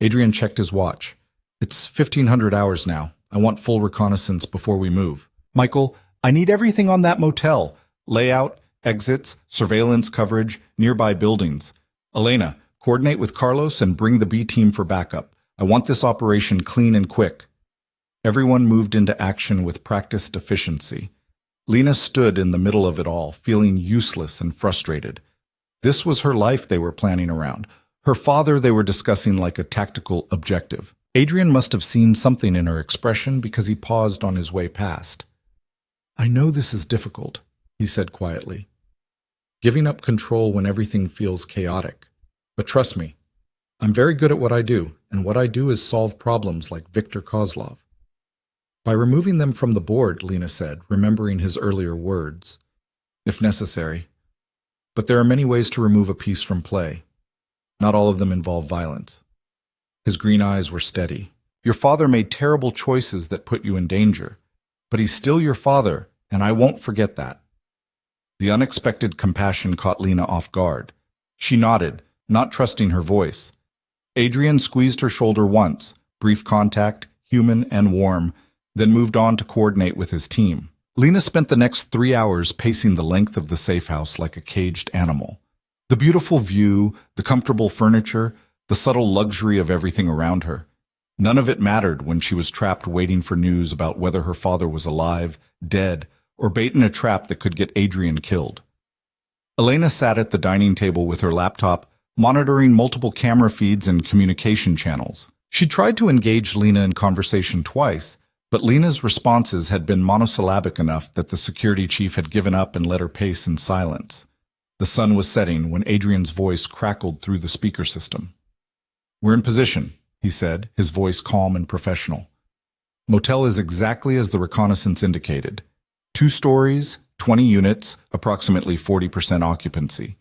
Adrian checked his watch. It's 1500 hours now. I want full reconnaissance before we move. Michael, I need everything on that motel. Layout, exits, surveillance coverage, nearby buildings. Elena, coordinate with Carlos and bring the B team for backup. I want this operation clean and quick. Everyone moved into action with practiced efficiency. Lena stood in the middle of it all, feeling useless and frustrated. This was her life they were planning around. Her father they were discussing like a tactical objective. Adrian must have seen something in her expression because he paused on his way past. I know this is difficult, he said quietly. Giving up control when everything feels chaotic. But trust me, I'm very good at what I do, and what I do is solve problems like Viktor Kozlov. By removing them from the board, Lena said, remembering his earlier words. If necessary. But there are many ways to remove a piece from play. Not all of them involve violence. His green eyes were steady. Your father made terrible choices that put you in danger. But he's still your father, and I won't forget that. The unexpected compassion caught Lena off guard. She nodded, not trusting her voice. Adrian squeezed her shoulder once, brief contact, human and warm, then moved on to coordinate with his team. Lena spent the next 3 hours pacing the length of the safe house like a caged animal. The beautiful view, the comfortable furniture, the subtle luxury of everything around her. None of it mattered when she was trapped waiting for news about whether her father was alive, dead, or bait in a trap that could get Adrian killed. Elena sat at the dining table with her laptop, monitoring multiple camera feeds and communication channels. She tried to engage Lena in conversation twice, but Lena's responses had been monosyllabic enough that the security chief had given up and let her pace in silence. The sun was setting when Adrian's voice crackled through the speaker system. We're in position, he said, his voice calm and professional. Motel is exactly as the reconnaissance indicated. 2 stories, 20 units, approximately 40% occupancy.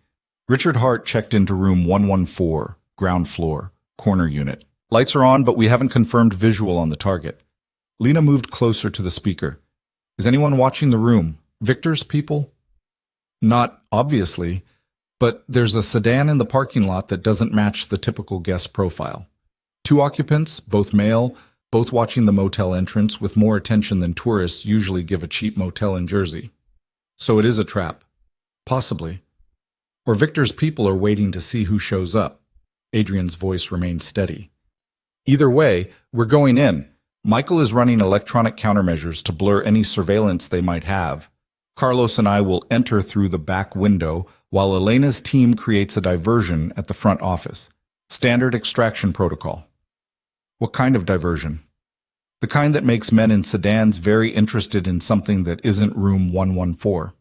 Richard Hart checked into room 114, ground floor, corner unit. Lights are on, but we haven't confirmed visual on the target. Lena moved closer to the speaker. Is anyone watching the room? Victor's people? Not obviously, but there's a sedan in the parking lot that doesn't match the typical guest profile. 2 occupants, both male, both watching the motel entrance with more attention than tourists usually give a cheap motel in Jersey. So it is a trap. Possibly. Or Victor's people are waiting to see who shows up. Adrian's voice remained steady. Either way, we're going in. Michael is running electronic countermeasures to blur any surveillance they might have. Carlos and I will enter through the back window while Elena's team creates a diversion at the front office. Standard extraction protocol. What kind of diversion? The kind that makes men in sedans very interested in something that isn't room 114.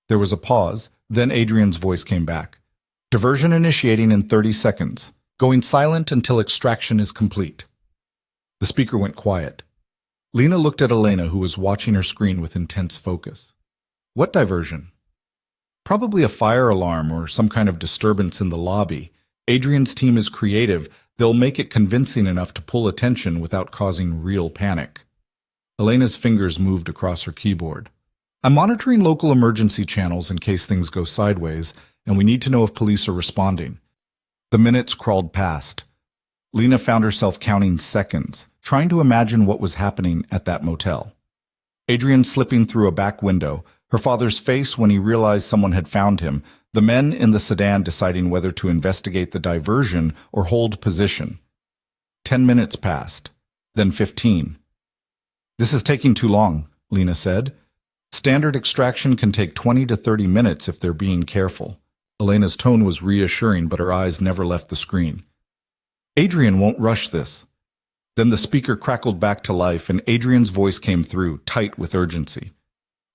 There was a pause, then Adrian's voice came back. Diversion initiating in 30 seconds. going silent until extraction is complete. The speaker went quiet. Lena looked at Elena, who was watching her screen with intense focus. What diversion? Probably a fire alarm or some kind of disturbance in the lobby. Adrian's team is creative. They'll make it convincing enough to pull attention without causing real panic. Elena's fingers moved across her keyboard. I'm monitoring local emergency channels in case things go sideways, and we need to know if police are responding. The minutes crawled past. Lena found herself counting seconds, trying to imagine what was happening at that motel. Adrian slipping through a back window, her father's face when he realized someone had found him, the men in the sedan deciding whether to investigate the diversion or hold position. 10 minutes passed, then 15. This is taking too long, Lena said. Standard extraction can take 20 to 30 minutes if they're being careful. Elena's tone was reassuring, but her eyes never left the screen. Adrian won't rush this. Then the speaker crackled back to life, and Adrian's voice came through, tight with urgency.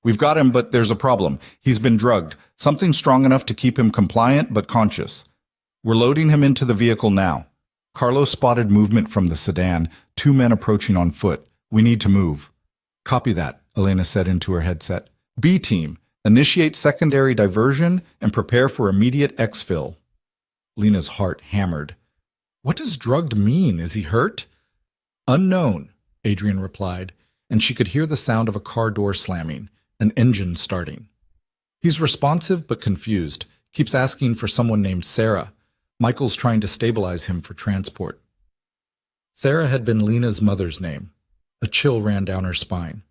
We've got him, but there's a problem. He's been drugged. Something strong enough to keep him compliant but conscious. We're loading him into the vehicle now. Carlos spotted movement from the sedan, 2 men approaching on foot. We need to move. Copy that, Elena said into her headset. B team, initiate secondary diversion and prepare for immediate exfil. Lena's heart hammered. What does drugged mean? Is he hurt? Unknown, Adrian replied, and she could hear the sound of a car door slamming, an engine starting. He's responsive but confused, keeps asking for someone named Sarah. Michael's trying to stabilize him for transport. Sarah had been Lena's mother's name. A chill ran down her spine.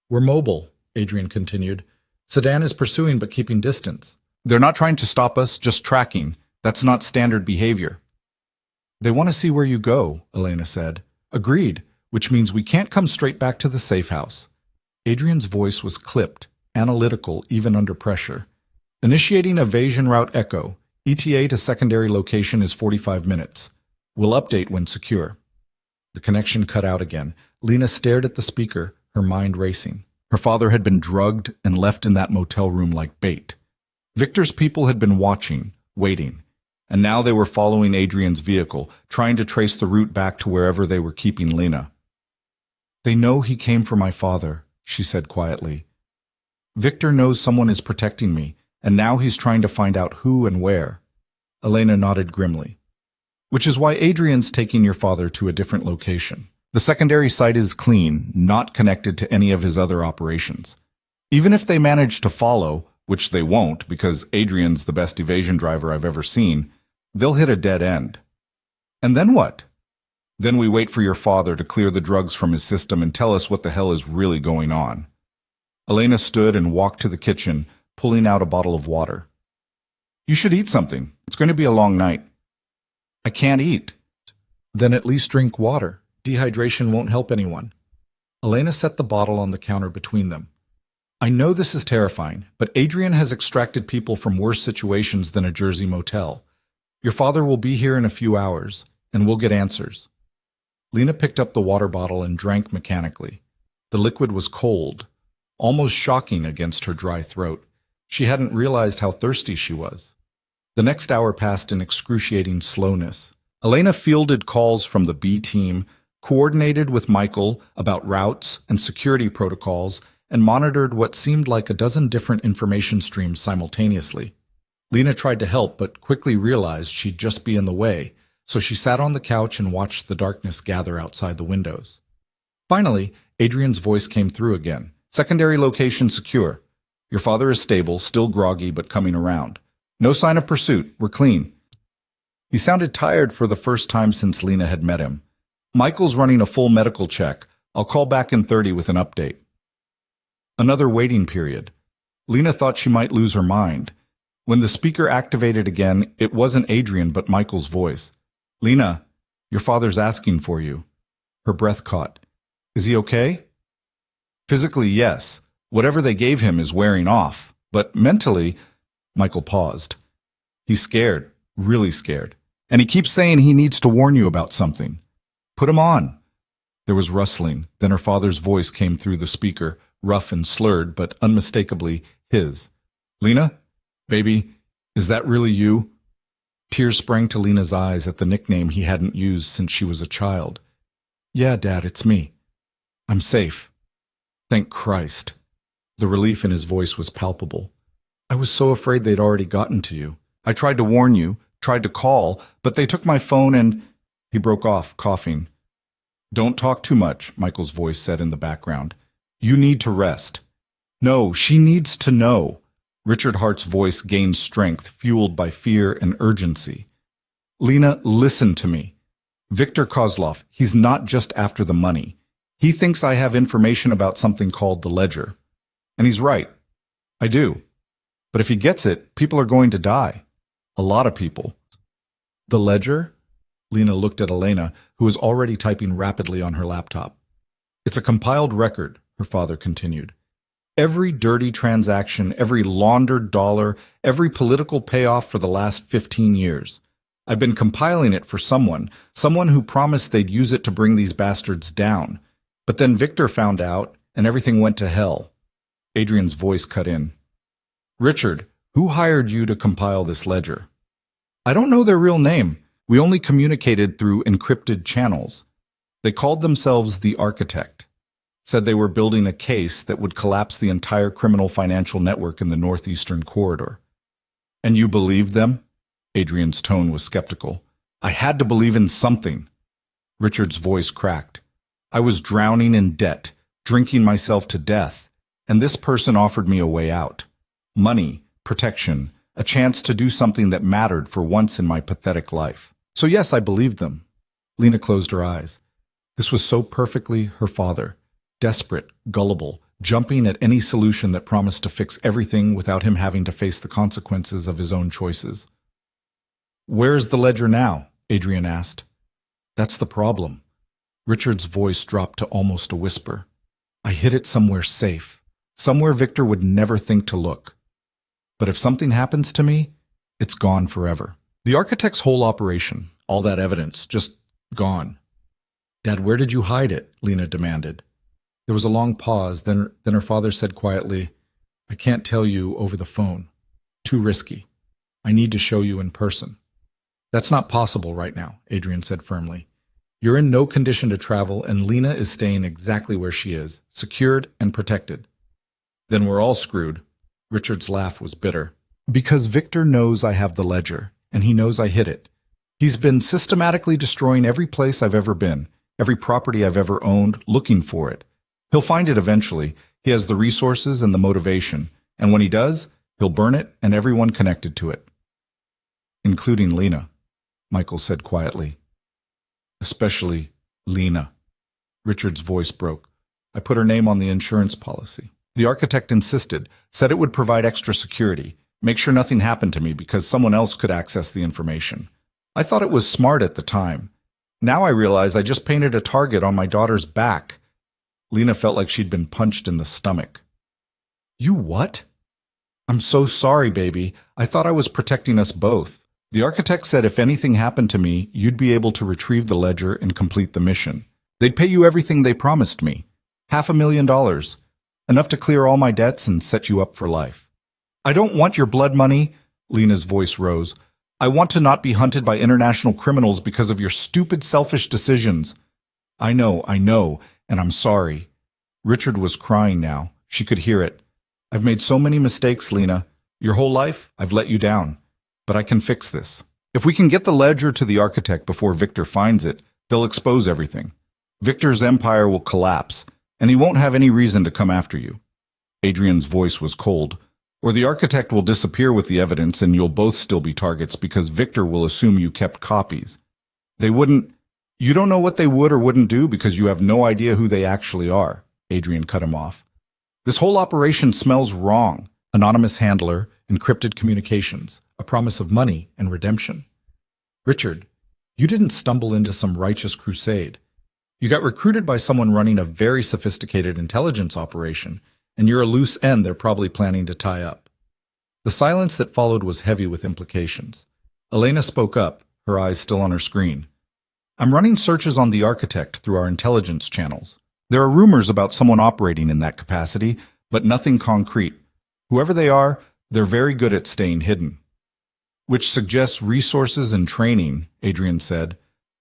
We're mobile, Adrian continued. Sedan is pursuing but keeping distance. They're not trying to stop us, just tracking. That's not standard behavior. They want to see where you go, Elena said. Agreed, which means we can't come straight back to the safe house. Adrian's voice was clipped, analytical even under pressure. Initiating evasion route Echo. ETA to secondary location is 45 minutes. We'll update when secure. The connection cut out again. Lena stared at the speaker, her mind racing. Her father had been drugged and left in that motel room like bait. Victor's people had been watching, waiting. And now they were following Adrian's vehicle, trying to trace the route back to wherever they were keeping Lena. They know he came for my father, she said quietly. Victor knows someone is protecting me, and now he's trying to find out who and where. Elena nodded grimly. Which is why Adrian's taking your father to a different location. The secondary site is clean, not connected to any of his other operations. Even if they manage to follow, which they won't because Adrian's the best evasion driver I've ever seen, they'll hit a dead end. And then what? Then we wait for your father to clear the drugs from his system and tell us what the hell is really going on. Elena stood and walked to the kitchen, pulling out a bottle of water. You should eat something. It's going to be a long night. I can't eat. Then at least drink water. Dehydration won't help anyone. Elena set the bottle on the counter between them. I know this is terrifying, but Adrian has extracted people from worse situations than a Jersey motel. Your father will be here in a few hours, and we'll get answers. Lena picked up the water bottle and drank mechanically. The liquid was cold, almost shocking against her dry throat. She hadn't realized how thirsty she was. The next hour passed in excruciating slowness. Elena fielded calls from the B team, coordinated with Michael about routes and security protocols, and monitored what seemed like a dozen different information streams simultaneously. Lena tried to help, but quickly realized she'd just be in the way, so she sat on the couch and watched the darkness gather outside the windows. Finally, Adrian's voice came through again. Secondary location secure. Your father is stable, still groggy, but coming around. No sign of pursuit. We're clean. He sounded tired for the first time since Lena had met him. Michael's running a full medical check. I'll call back in 30 with an update. Another waiting period. Lena thought she might lose her mind. When the speaker activated again, it wasn't Adrian but Michael's voice. Lena, your father's asking for you. Her breath caught. Is he okay? Physically, yes. Whatever they gave him is wearing off. But mentally, Michael paused. He's scared, really scared. And he keeps saying he needs to warn you about something. Put him on. There was rustling. Then her father's voice came through the speaker, rough and slurred, but unmistakably his. Lena? Baby, is that really you? Tears sprang to Lena's eyes at the nickname he hadn't used since she was a child. Yeah, Dad, it's me. I'm safe. Thank Christ. The relief in his voice was palpable. I was so afraid they'd already gotten to you. I tried to warn you, tried to call, but they took my phone and... He broke off, coughing. Don't talk too much, Michael's voice said in the background. You need to rest. No, she needs to know. Richard Hart's voice gained strength, fueled by fear and urgency. Lena, listen to me. Viktor Kozlov, he's not just after the money. He thinks I have information about something called the ledger. And he's right. I do. But if he gets it, people are going to die. A lot of people. The ledger? Lena looked at Elena, who was already typing rapidly on her laptop. It's a compiled record, her father continued. Every dirty transaction, every laundered dollar, every political payoff for the last 15 years. I've been compiling it for someone who promised they'd use it to bring these bastards down. But then Victor found out, and everything went to hell. Adrian's voice cut in. Richard, who hired you to compile this ledger? I don't know their real name. We only communicated through encrypted channels. They called themselves the Architect. Said they were building a case that would collapse the entire criminal financial network in the northeastern corridor. And you believed them? Adrian's tone was skeptical. I had to believe in something. Richard's voice cracked. I was drowning in debt, drinking myself to death, and this person offered me a way out. Money, protection, a chance to do something that mattered for once in my pathetic life. So yes, I believed them. Lena closed her eyes. This was so perfectly her father. Desperate, gullible, jumping at any solution that promised to fix everything without him having to face the consequences of his own choices. Where's the ledger now? Adrian asked. That's the problem. Richard's voice dropped to almost a whisper. I hid it somewhere safe, somewhere Victor would never think to look. But if something happens to me, it's gone forever. The Architect's whole operation, all that evidence, just gone. Dad, where did you hide it? Lena demanded. There was a long pause, then her father said quietly, I can't tell you over the phone. Too risky. I need to show you in person. That's not possible right now, Adrian said firmly. You're in no condition to travel, and Lena is staying exactly where she is, secured and protected. Then we're all screwed. Richard's laugh was bitter. Because Victor knows I have the ledger, and he knows I hid it. He's been systematically destroying every place I've ever been, every property I've ever owned, looking for it. He'll find it eventually. He has the resources and the motivation, and when he does, he'll burn it and everyone connected to it. Including Lena, Michael said quietly. Especially Lena. Richard's voice broke. I put her name on the insurance policy. The Architect insisted, said it would provide extra security, make sure nothing happened to me because someone else could access the information. I thought it was smart at the time. Now I realize I just painted a target on my daughter's back. Lena felt like she'd been punched in the stomach. You what? I'm so sorry, baby. I thought I was protecting us both. The Architect said if anything happened to me, you'd be able to retrieve the ledger and complete the mission. They'd pay you everything they promised me. $500,000. Enough to clear all my debts and set you up for life. I don't want your blood money. Lena's voice rose. I want to not be hunted by international criminals because of your stupid, selfish decisions. I know, and I'm sorry. Richard was crying now. She could hear it. I've made so many mistakes, Lena. Your whole life, I've let you down. But I can fix this. If we can get the ledger to the Architect before Victor finds it, they'll expose everything. Victor's empire will collapse, and he won't have any reason to come after you. Adrian's voice was cold. Or the Architect will disappear with the evidence and you'll both still be targets because Victor will assume you kept copies. They wouldn't... You don't know what they would or wouldn't do because you have no idea who they actually are. Adrian cut him off. This whole operation smells wrong. Anonymous handler, encrypted communications, a promise of money and redemption. Richard, you didn't stumble into some righteous crusade. You got recruited by someone running a very sophisticated intelligence operation, and you're a loose end they're probably planning to tie up. The silence that followed was heavy with implications. Elena spoke up, her eyes still on her screen. I'm running searches on the Architect through our intelligence channels. There are rumors about someone operating in that capacity, but nothing concrete. Whoever they are, they're very good at staying hidden. Which suggests resources and training, Adrian said.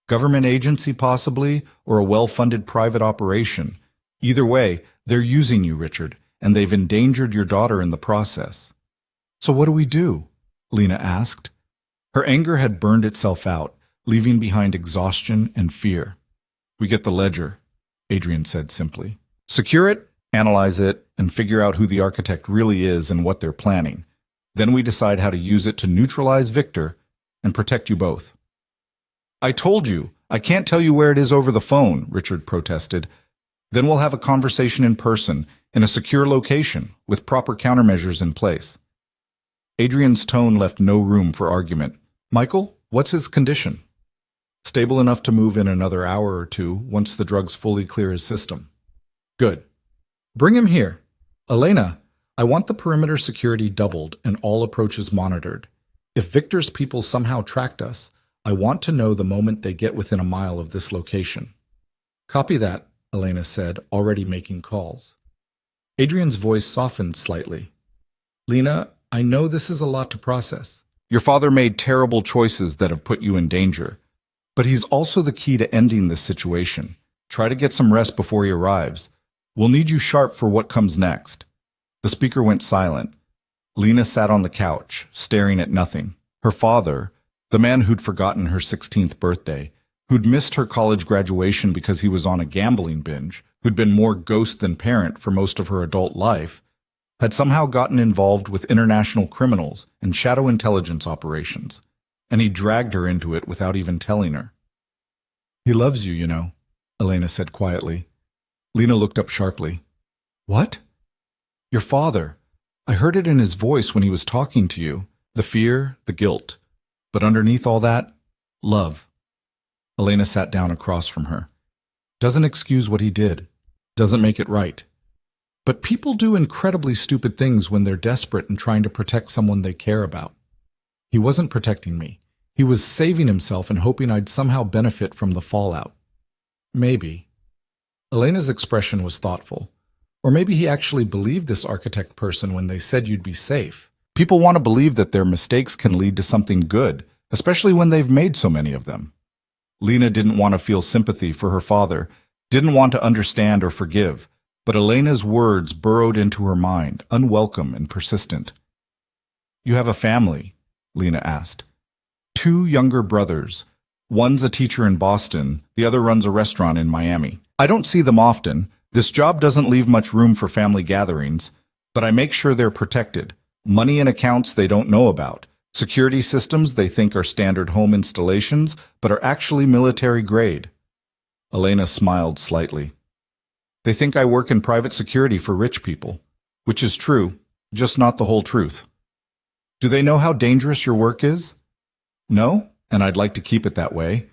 Government agency possibly, or a well-funded private operation. Either way, they're using you, Richard, and they've endangered your daughter in the process. So what do we do? Lena asked. Her anger had burned itself out, leaving behind exhaustion and fear. We get the ledger, Adrian said simply. Secure it, analyze it, and figure out who the architect really is and what they're planning. Then we decide how to use it to neutralize Victor and protect you both. I told you, I can't tell you where it is over the phone, Richard protested. Then we'll have a conversation in person, in a secure location, with proper countermeasures in place. Adrian's tone left no room for argument. Michael, what's his condition? Stable enough to move in another hour or two once the drugs fully clear his system. Good. Bring him here. Elena, I want the perimeter security doubled and all approaches monitored. If Victor's people somehow tracked us, I want to know the moment they get within a mile of this location. Copy that, Elena said, already making calls. Adrian's voice softened slightly. Lena, I know this is a lot to process. Your father made terrible choices that have put you in danger. But he's also the key to ending this situation. Try to get some rest before he arrives. We'll need you sharp for what comes next. The speaker went silent. Lena sat on the couch, staring at nothing. Her father, the man who'd forgotten her 16th birthday, who'd missed her college graduation because he was on a gambling binge, who'd been more ghost than parent for most of her adult life, had somehow gotten involved with international criminals and shadow intelligence operations, and he dragged her into it without even telling her. He loves you, you know, Elena said quietly. Lena looked up sharply. What? Your father. I heard it in his voice when he was talking to you. The fear, the guilt. But underneath all that, love. Elena sat down across from her. Doesn't excuse what he did. Doesn't make it right. But people do incredibly stupid things when they're desperate and trying to protect someone they care about. He wasn't protecting me. He was saving himself and hoping I'd somehow benefit from the fallout. Maybe. Elena's expression was thoughtful. Or maybe he actually believed this architect person when they said you'd be safe. People want to believe that their mistakes can lead to something good, especially when they've made so many of them. Lena didn't want to feel sympathy for her father, didn't want to understand or forgive, but Elena's words burrowed into her mind, unwelcome and persistent. You have a family, Lena asked. 2 younger brothers. One's a teacher in Boston, the other runs a restaurant in Miami. I don't see them often. This job doesn't leave much room for family gatherings, but I make sure they're protected. Money in accounts they don't know about. Security systems they think are standard home installations, but are actually military grade. Elena smiled slightly. They think I work in private security for rich people, which is true, just not the whole truth. Do they know how dangerous your work is? No, and I'd like to keep it that way.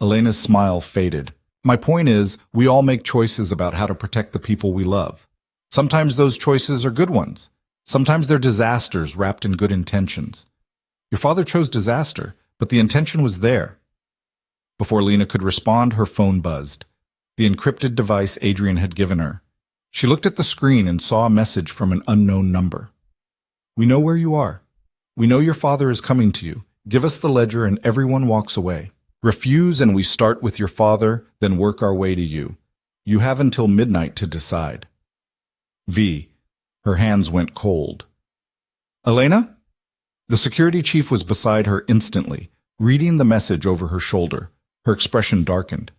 Elena's smile faded. My point is, we all make choices about how to protect the people we love. Sometimes those choices are good ones. Sometimes they're disasters wrapped in good intentions. Your father chose disaster, but the intention was there. Before Lena could respond, her phone buzzed. The encrypted device Adrian had given her. She looked at the screen and saw a message from an unknown number. We know where you are. We know your father is coming to you. Give us the ledger and everyone walks away. Refuse and we start with your father, then work our way to you. You have until midnight to decide. V. Her hands went cold. Elena? The security chief was beside her instantly, reading the message over her shoulder. Her expression darkened.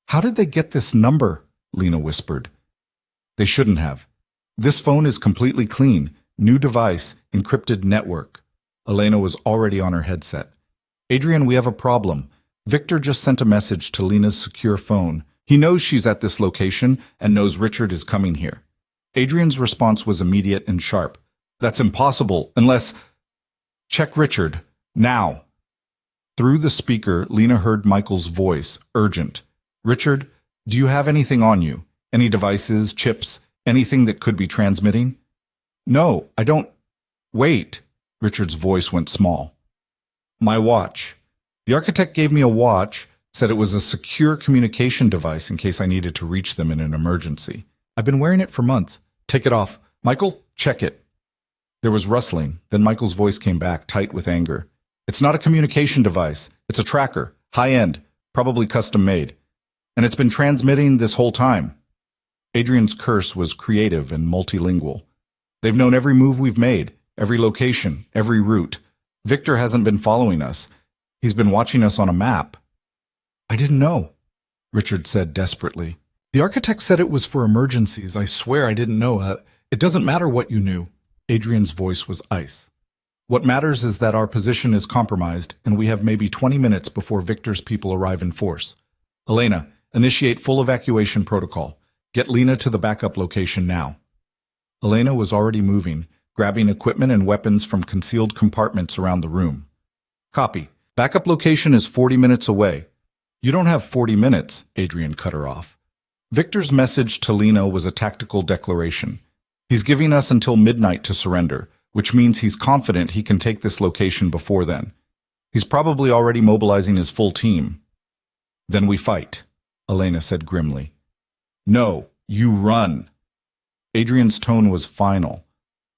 How did they get this number? Lena whispered. They shouldn't have. This phone is completely clean. New device, encrypted network. Elena was already on her headset. Adrian, we have a problem. Victor just sent a message to Lena's secure phone. He knows she's at this location and knows Richard is coming here. Adrian's response was immediate and sharp. That's impossible, unless... Check Richard, now. Through the speaker, Lena heard Michael's voice, urgent. Richard, do you have anything on you? Any devices, chips, anything that could be transmitting? No, I don't... Wait. Richard's voice went small. My watch. The architect gave me a watch, said it was a secure communication device in case I needed to reach them in an emergency. I've been wearing it for months. Take it off. Michael, check it. There was rustling. Then Michael's voice came back, tight with anger. It's not a communication device. It's a tracker, high-end, probably custom-made. And it's been transmitting this whole time. Adrian's curse was creative and multilingual. They've known every move we've made, every location, every route. Victor hasn't been following us. He's been watching us on a map. I didn't know, Richard said desperately. The architect said it was for emergencies. I swear I didn't know. It doesn't matter what you knew. Adrian's voice was ice. What matters is that our position is compromised, and we have maybe 20 minutes before Victor's people arrive in force. Elena, initiate full evacuation protocol. Get Lena to the backup location now. Elena was already moving, grabbing equipment and weapons from concealed compartments around the room. Copy. Backup location is 40 minutes away. You don't have 40 minutes, Adrian cut her off. Victor's message to Lena was a tactical declaration. He's giving us until midnight to surrender, which means he's confident he can take this location before then. He's probably already mobilizing his full team. Then we fight, Elena said grimly. No, you run. Adrian's tone was final.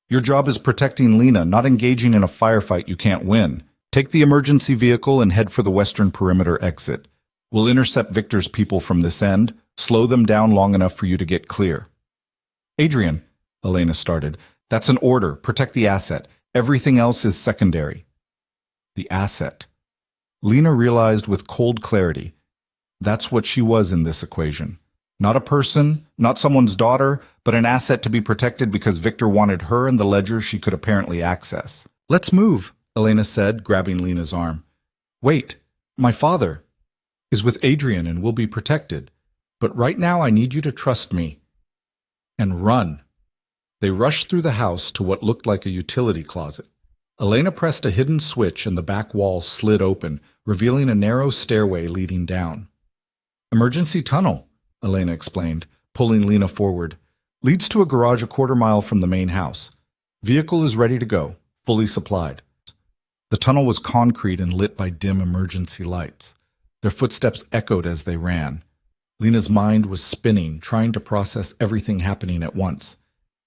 Your job is protecting Lena, not engaging in a firefight you can't win. Take the emergency vehicle and head for the western perimeter exit. We'll intercept Victor's people from this end, slow them down long enough for you to get clear. Adrian, Elena started, that's an order. Protect the asset. Everything else is secondary. The asset. Lena realized with cold clarity. That's what she was in this equation. Not a person, not someone's daughter, but an asset to be protected because Victor wanted her and the ledger she could apparently access. Let's move, Elena said, grabbing Lena's arm. Wait, my father is with Adrian and will be protected. But right now I need you to trust me. And run. They rushed through the house to what looked like a utility closet. Elena pressed a hidden switch and the back wall slid open, revealing a narrow stairway leading down. Emergency tunnel, Elena explained, pulling Lena forward. Leads to a garage a quarter-mile from the main house. Vehicle is ready to go, fully supplied. The tunnel was concrete and lit by dim emergency lights. Their footsteps echoed as they ran. Lena's mind was spinning, trying to process everything happening at once.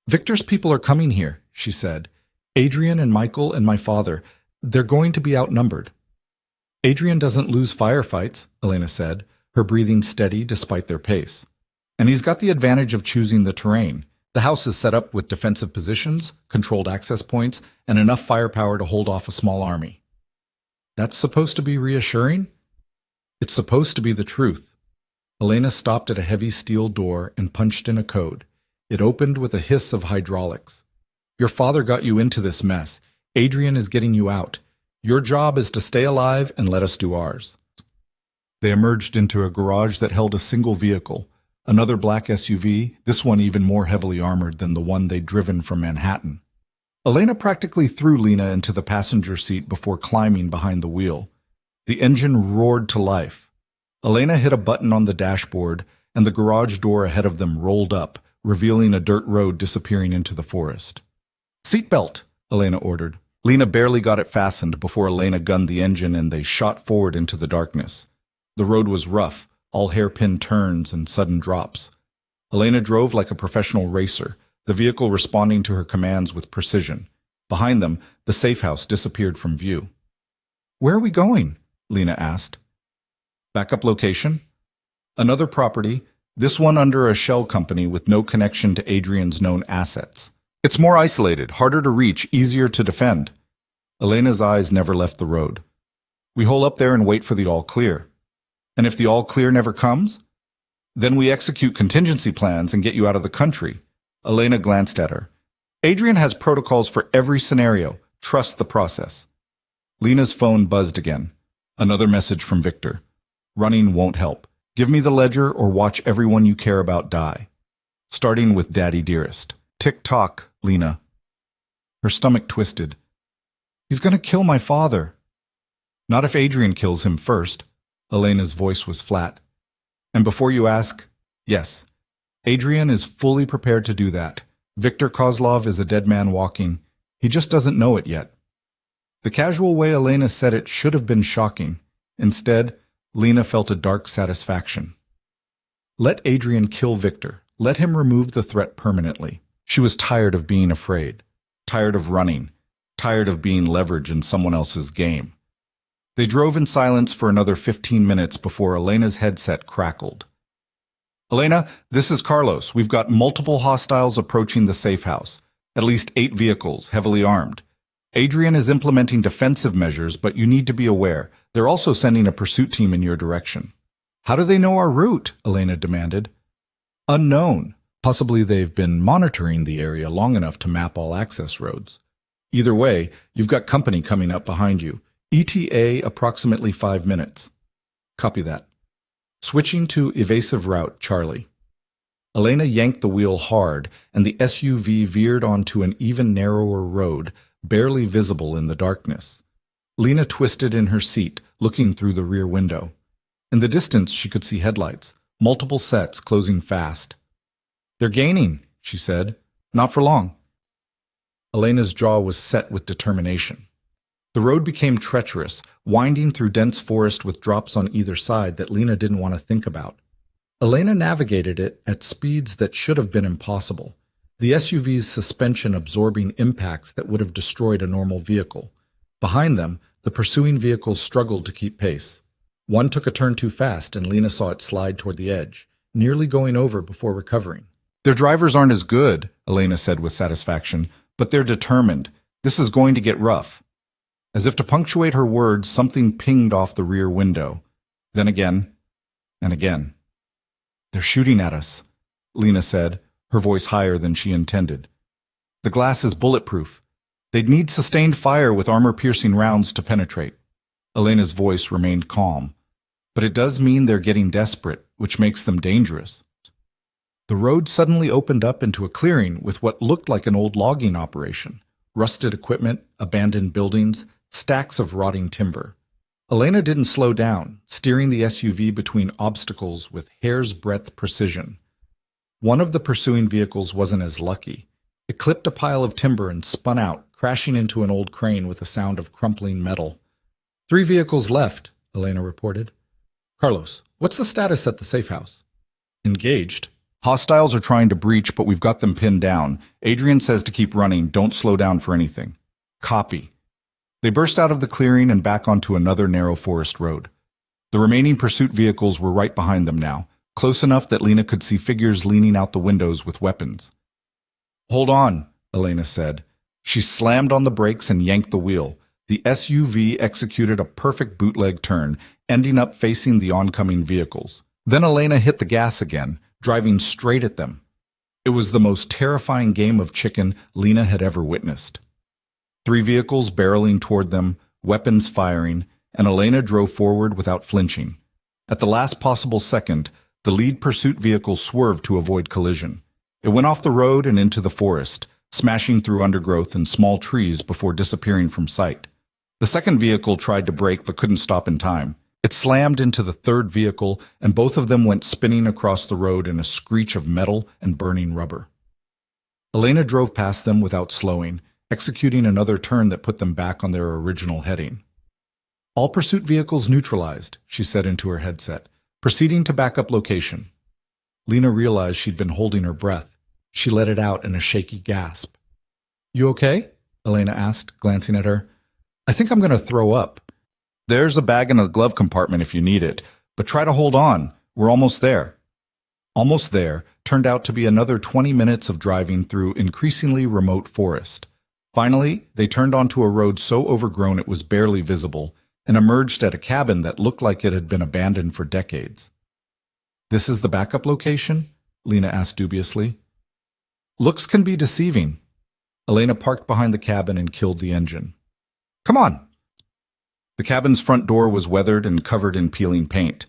Victor's people are coming here, she said. Adrian and Michael and my father. They're going to be outnumbered. Adrian doesn't lose firefights, Elena said, her breathing steady despite their pace. And he's got the advantage of choosing the terrain. The house is set up with defensive positions, controlled access points, and enough firepower to hold off a small army. That's supposed to be reassuring? It's supposed to be the truth. Elena stopped at a heavy steel door and punched in a code. It opened with a hiss of hydraulics. Your father got you into this mess. Adrian is getting you out. Your job is to stay alive and let us do ours. They emerged into a garage that held a single vehicle, another black SUV, this one even more heavily armored than the one they'd driven from Manhattan. Elena practically threw Lena into the passenger seat before climbing behind the wheel. The engine roared to life. Elena hit a button on the dashboard, and the garage door ahead of them rolled up, revealing a dirt road disappearing into the forest. Seatbelt, Elena ordered. Lena barely got it fastened before Elena gunned the engine and they shot forward into the darkness. The road was rough, all hairpin turns and sudden drops. Elena drove like a professional racer, the vehicle responding to her commands with precision. Behind them, the safe house disappeared from view. Where are we going? Lena asked. Backup location? Another property, this one under a shell company with no connection to Adrian's known assets. It's more isolated, harder to reach, easier to defend. Elena's eyes never left the road. We hole up there and wait for the all clear. And if the all clear never comes? Then we execute contingency plans and get you out of the country. Elena glanced at her. Adrian has protocols for every scenario. Trust the process. Lena's phone buzzed again. Another message from Victor. Running won't help. Give me the ledger or watch everyone you care about die. Starting with Daddy Dearest. Tick-tock, Lena. Her stomach twisted. He's going to kill my father. Not if Adrian kills him first. Elena's voice was flat. And before you ask, yes, Adrian is fully prepared to do that. Victor Kozlov is a dead man walking. He just doesn't know it yet. The casual way Elena said it should have been shocking. Instead, Lena felt a dark satisfaction. Let Adrian kill Victor. Let him remove the threat permanently. She was tired of being afraid, tired of running, tired of being leverage in someone else's game. They drove in silence for another 15 minutes before Elena's headset crackled. Elena, this is Carlos. We've got multiple hostiles approaching the safe house. At least 8 vehicles, heavily armed. Adrian is implementing defensive measures, but you need to be aware. They're also sending a pursuit team in your direction. How do they know our route? Elena demanded. Unknown. Possibly they've been monitoring the area long enough to map all access roads. Either way, you've got company coming up behind you. ETA approximately 5 minutes. Copy that. Switching to evasive route, Charlie. Elena yanked the wheel hard, and the SUV veered onto an even narrower road, barely visible in the darkness. Lena twisted in her seat, looking through the rear window. In the distance, she could see headlights, multiple sets closing fast. They're gaining, she said. Not for long. Elena's jaw was set with determination. The road became treacherous, winding through dense forest with drops on either side that Lena didn't want to think about. Elena navigated it at speeds that should have been impossible, the SUV's suspension absorbing impacts that would have destroyed a normal vehicle. Behind them, the pursuing vehicles struggled to keep pace. One took a turn too fast, and Lena saw it slide toward the edge, nearly going over before recovering. Their drivers aren't as good, Elena said with satisfaction, but they're determined. This is going to get rough. As if to punctuate her words, something pinged off the rear window. Then again, and again. They're shooting at us, Lena said, her voice higher than she intended. The glass is bulletproof. They'd need sustained fire with armor-piercing rounds to penetrate. Elena's voice remained calm. But it does mean they're getting desperate, which makes them dangerous. The road suddenly opened up into a clearing with what looked like an old logging operation. Rusted equipment, abandoned buildings, stacks of rotting timber. Elena didn't slow down, steering the SUV between obstacles with hair's-breadth precision. One of the pursuing vehicles wasn't as lucky. It clipped a pile of timber and spun out, crashing into an old crane with a sound of crumpling metal. 3 vehicles left, Elena reported. Carlos, what's the status at the safe house? Engaged. Hostiles are trying to breach, but we've got them pinned down. Adrian says to keep running, don't slow down for anything. Copy. They burst out of the clearing and back onto another narrow forest road. The remaining pursuit vehicles were right behind them now, close enough that Lena could see figures leaning out the windows with weapons. Hold on, Elena said. She slammed on the brakes and yanked the wheel. The SUV executed a perfect bootleg turn, ending up facing the oncoming vehicles. Then Elena hit the gas again, driving straight at them. It was the most terrifying game of chicken Lena had ever witnessed. 3 vehicles barreling toward them, weapons firing, and Elena drove forward without flinching. At the last possible second, the lead pursuit vehicle swerved to avoid collision. It went off the road and into the forest, smashing through undergrowth and small trees before disappearing from sight. The second vehicle tried to brake but couldn't stop in time. It slammed into the third vehicle, and both of them went spinning across the road in a screech of metal and burning rubber. Elena drove past them without slowing, executing another turn that put them back on their original heading. All pursuit vehicles neutralized, she said into her headset, proceeding to backup location. Lena realized she'd been holding her breath. She let it out in a shaky gasp. You okay? Elena asked, glancing at her. I think I'm going to throw up. There's a bag in the glove compartment if you need it, but try to hold on. We're almost there. Almost there turned out to be another 20 minutes of driving through increasingly remote forest. Finally, they turned onto a road so overgrown it was barely visible and emerged at a cabin that looked like it had been abandoned for decades. This is the backup location? Lena asked dubiously. Looks can be deceiving. Elena parked behind the cabin and killed the engine. Come on! The cabin's front door was weathered and covered in peeling paint.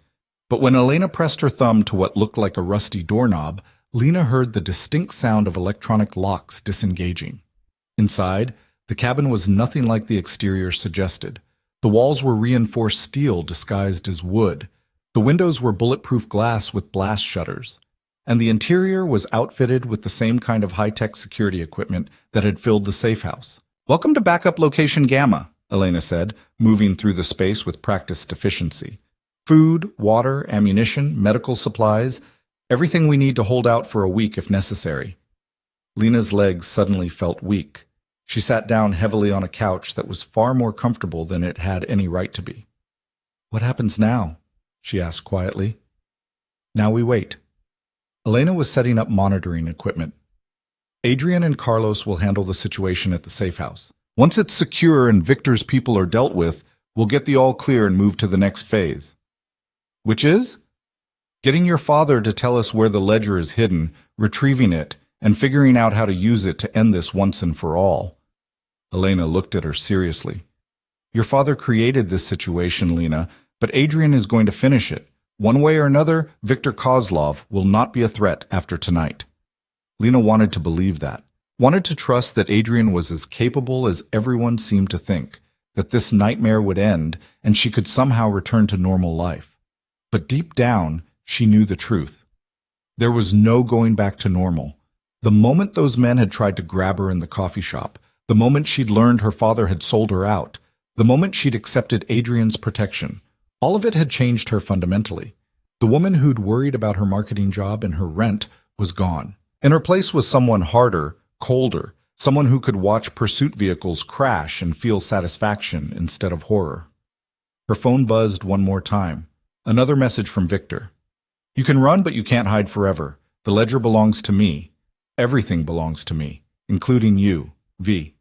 But when Elena pressed her thumb to what looked like a rusty doorknob, Lena heard the distinct sound of electronic locks disengaging. Inside, the cabin was nothing like the exterior suggested. The walls were reinforced steel disguised as wood. The windows were bulletproof glass with blast shutters. And the interior was outfitted with the same kind of high-tech security equipment that had filled the safe house. Welcome to backup location Gamma, Elena said, moving through the space with practiced efficiency. Food, water, ammunition, medical supplies, everything we need to hold out for a week if necessary. Lena's legs suddenly felt weak. She sat down heavily on a couch that was far more comfortable than it had any right to be. What happens now? She asked quietly. Now we wait. Elena was setting up monitoring equipment. Adrian and Carlos will handle the situation at the safe house. Once it's secure and Victor's people are dealt with, we'll get the all clear and move to the next phase. Which is? Getting your father to tell us where the ledger is hidden, retrieving it, and figuring out how to use it to end this once and for all. Elena looked at her seriously. Your father created this situation, Lena, but Adrian is going to finish it. One way or another, Viktor Kozlov will not be a threat after tonight. Lena wanted to believe that, wanted to trust that Adrian was as capable as everyone seemed to think, that this nightmare would end and she could somehow return to normal life. But deep down, she knew the truth. There was no going back to normal. The moment those men had tried to grab her in the coffee shop, the moment she'd learned her father had sold her out, the moment she'd accepted Adrian's protection, all of it had changed her fundamentally. The woman who'd worried about her marketing job and her rent was gone. In her place was someone harder, colder, someone who could watch pursuit vehicles crash and feel satisfaction instead of horror. Her phone buzzed one more time. Another message from Victor. You can run, but you can't hide forever. The ledger belongs to me. Everything belongs to me, including you, V.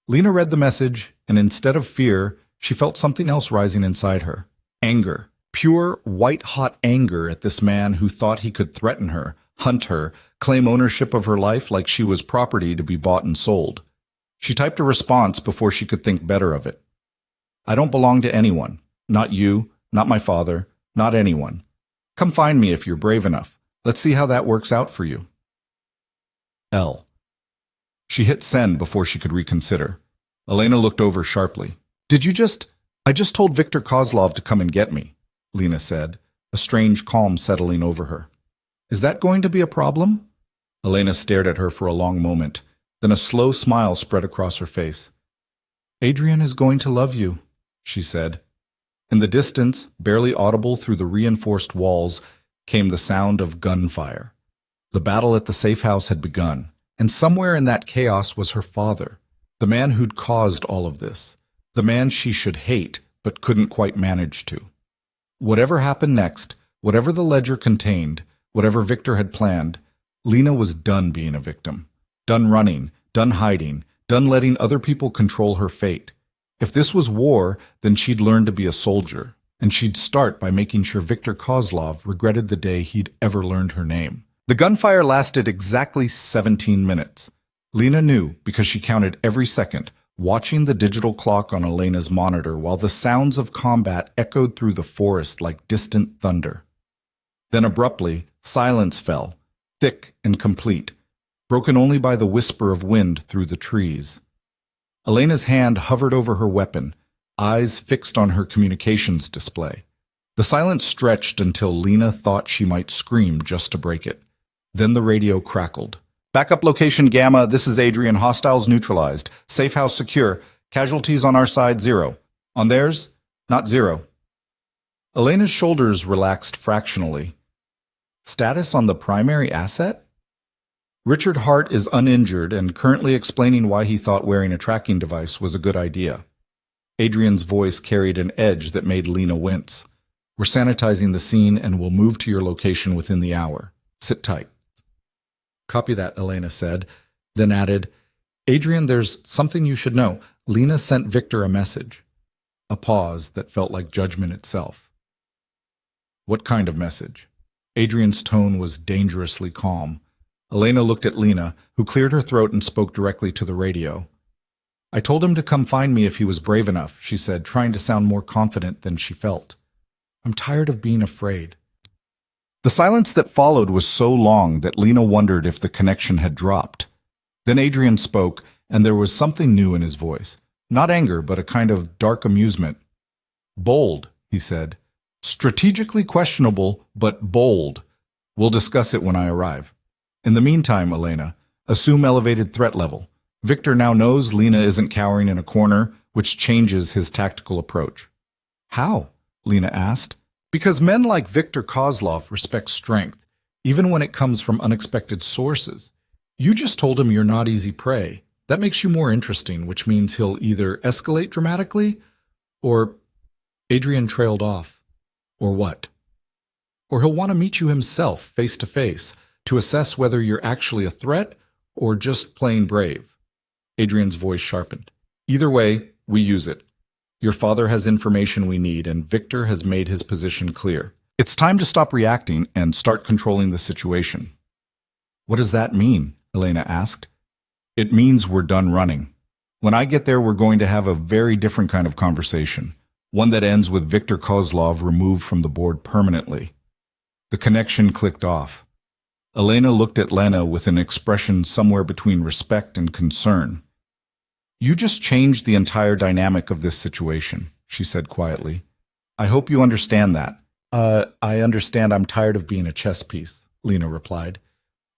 Lena read the message, and instead of fear, she felt something else rising inside her. Anger. Pure, white-hot anger at this man who thought he could threaten her, hunt her, claim ownership of her life like she was property to be bought and sold. She typed a response before she could think better of it. I don't belong to anyone. Not you, not my father, not anyone. Come find me if you're brave enough. Let's see how that works out for you. L. She hit send before she could reconsider. Elena looked over sharply. I just told Viktor Kozlov to come and get me, Lena said, a strange calm settling over her. Is that going to be a problem? Elena stared at her for a long moment. Then a slow smile spread across her face. Adrian is going to love you, she said. In the distance, barely audible through the reinforced walls, came the sound of gunfire. The battle at the safe house had begun, and somewhere in that chaos was her father, the man who'd caused all of this, the man she should hate but couldn't quite manage to. Whatever happened next, whatever the ledger contained, whatever Victor had planned, Lena was done being a victim, done running, done hiding, done letting other people control her fate. If this was war, then she'd learn to be a soldier, and she'd start by making sure Viktor Kozlov regretted the day he'd ever learned her name. The gunfire lasted exactly 17 minutes. Lena knew because she counted every second, watching the digital clock on Elena's monitor while the sounds of combat echoed through the forest like distant thunder. Then abruptly, silence fell, thick and complete, broken only by the whisper of wind through the trees. Elena's hand hovered over her weapon, eyes fixed on her communications display. The silence stretched until Lena thought she might scream just to break it. Then the radio crackled. Backup location Gamma, this is Adrian, hostiles neutralized. Safe house secure. Casualties on our side 0. On theirs, not 0. Elena's shoulders relaxed fractionally. Status on the primary asset? Richard Hart is uninjured and currently explaining why he thought wearing a tracking device was a good idea. Adrian's voice carried an edge that made Lena wince. We're sanitizing the scene and we'll move to your location within the hour. Sit tight. Copy that, Elena said, then added, Adrian, there's something you should know. Lena sent Victor a message. A pause that felt like judgment itself. What kind of message? Adrian's tone was dangerously calm. Elena looked at Lena, who cleared her throat and spoke directly to the radio. I told him to come find me if he was brave enough, she said, trying to sound more confident than she felt. I'm tired of being afraid. The silence that followed was so long that Lena wondered if the connection had dropped. Then Adrian spoke, and there was something new in his voice. Not anger, but a kind of dark amusement. Bold, he said. Strategically questionable, but bold. We'll discuss it when I arrive. In the meantime, Elena, assume elevated threat level. Victor now knows Lena isn't cowering in a corner, which changes his tactical approach. How? Lena asked. Because men like Viktor Kozlov respect strength, even when it comes from unexpected sources. You just told him you're not easy prey. That makes you more interesting, which means he'll either escalate dramatically or Adrian trailed off. Or what? Or he'll want to meet you himself, face to face, to assess whether you're actually a threat or just plain brave. Adrian's voice sharpened. Either way, we use it. Your father has information we need, and Victor has made his position clear. It's time to stop reacting and start controlling the situation. What does that mean? Elena asked. It means we're done running. When I get there, we're going to have a very different kind of conversation, one that ends with Viktor Kozlov removed from the board permanently. The connection clicked off. Elena looked at Lena with an expression somewhere between respect and concern. You just changed the entire dynamic of this situation, she said quietly. I hope you understand that. I understand I'm tired of being a chess piece, Lena replied.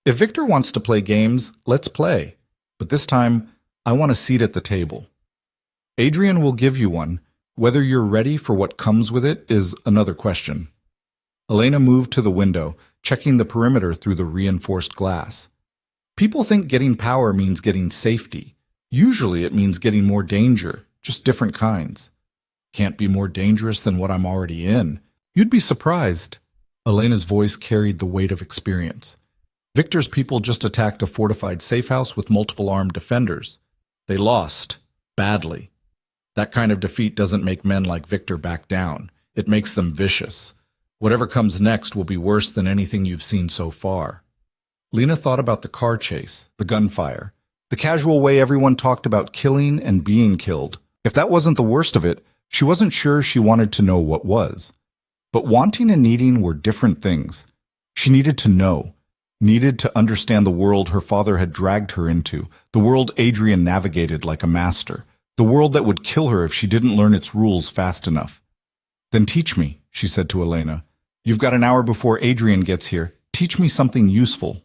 If Victor wants to play games, let's play. But this time, I want a seat at the table. Adrian will give you one. Whether you're ready for what comes with it is another question. Elena moved to the window, checking the perimeter through the reinforced glass. People think getting power means getting safety. Usually it means getting more danger, just different kinds. Can't be more dangerous than what I'm already in. You'd be surprised. Elena's voice carried the weight of experience. Victor's people just attacked a fortified safe house with multiple armed defenders. They lost, badly. That kind of defeat doesn't make men like Victor back down. It makes them vicious. Whatever comes next will be worse than anything you've seen so far. Lena thought about the car chase, the gunfire, the casual way everyone talked about killing and being killed. If that wasn't the worst of it, she wasn't sure she wanted to know what was. But wanting and needing were different things. She needed to know, needed to understand the world her father had dragged her into, the world Adrian navigated like a master, the world that would kill her if she didn't learn its rules fast enough. Then teach me, she said to Elena. You've got an hour before Adrian gets here. Teach me something useful.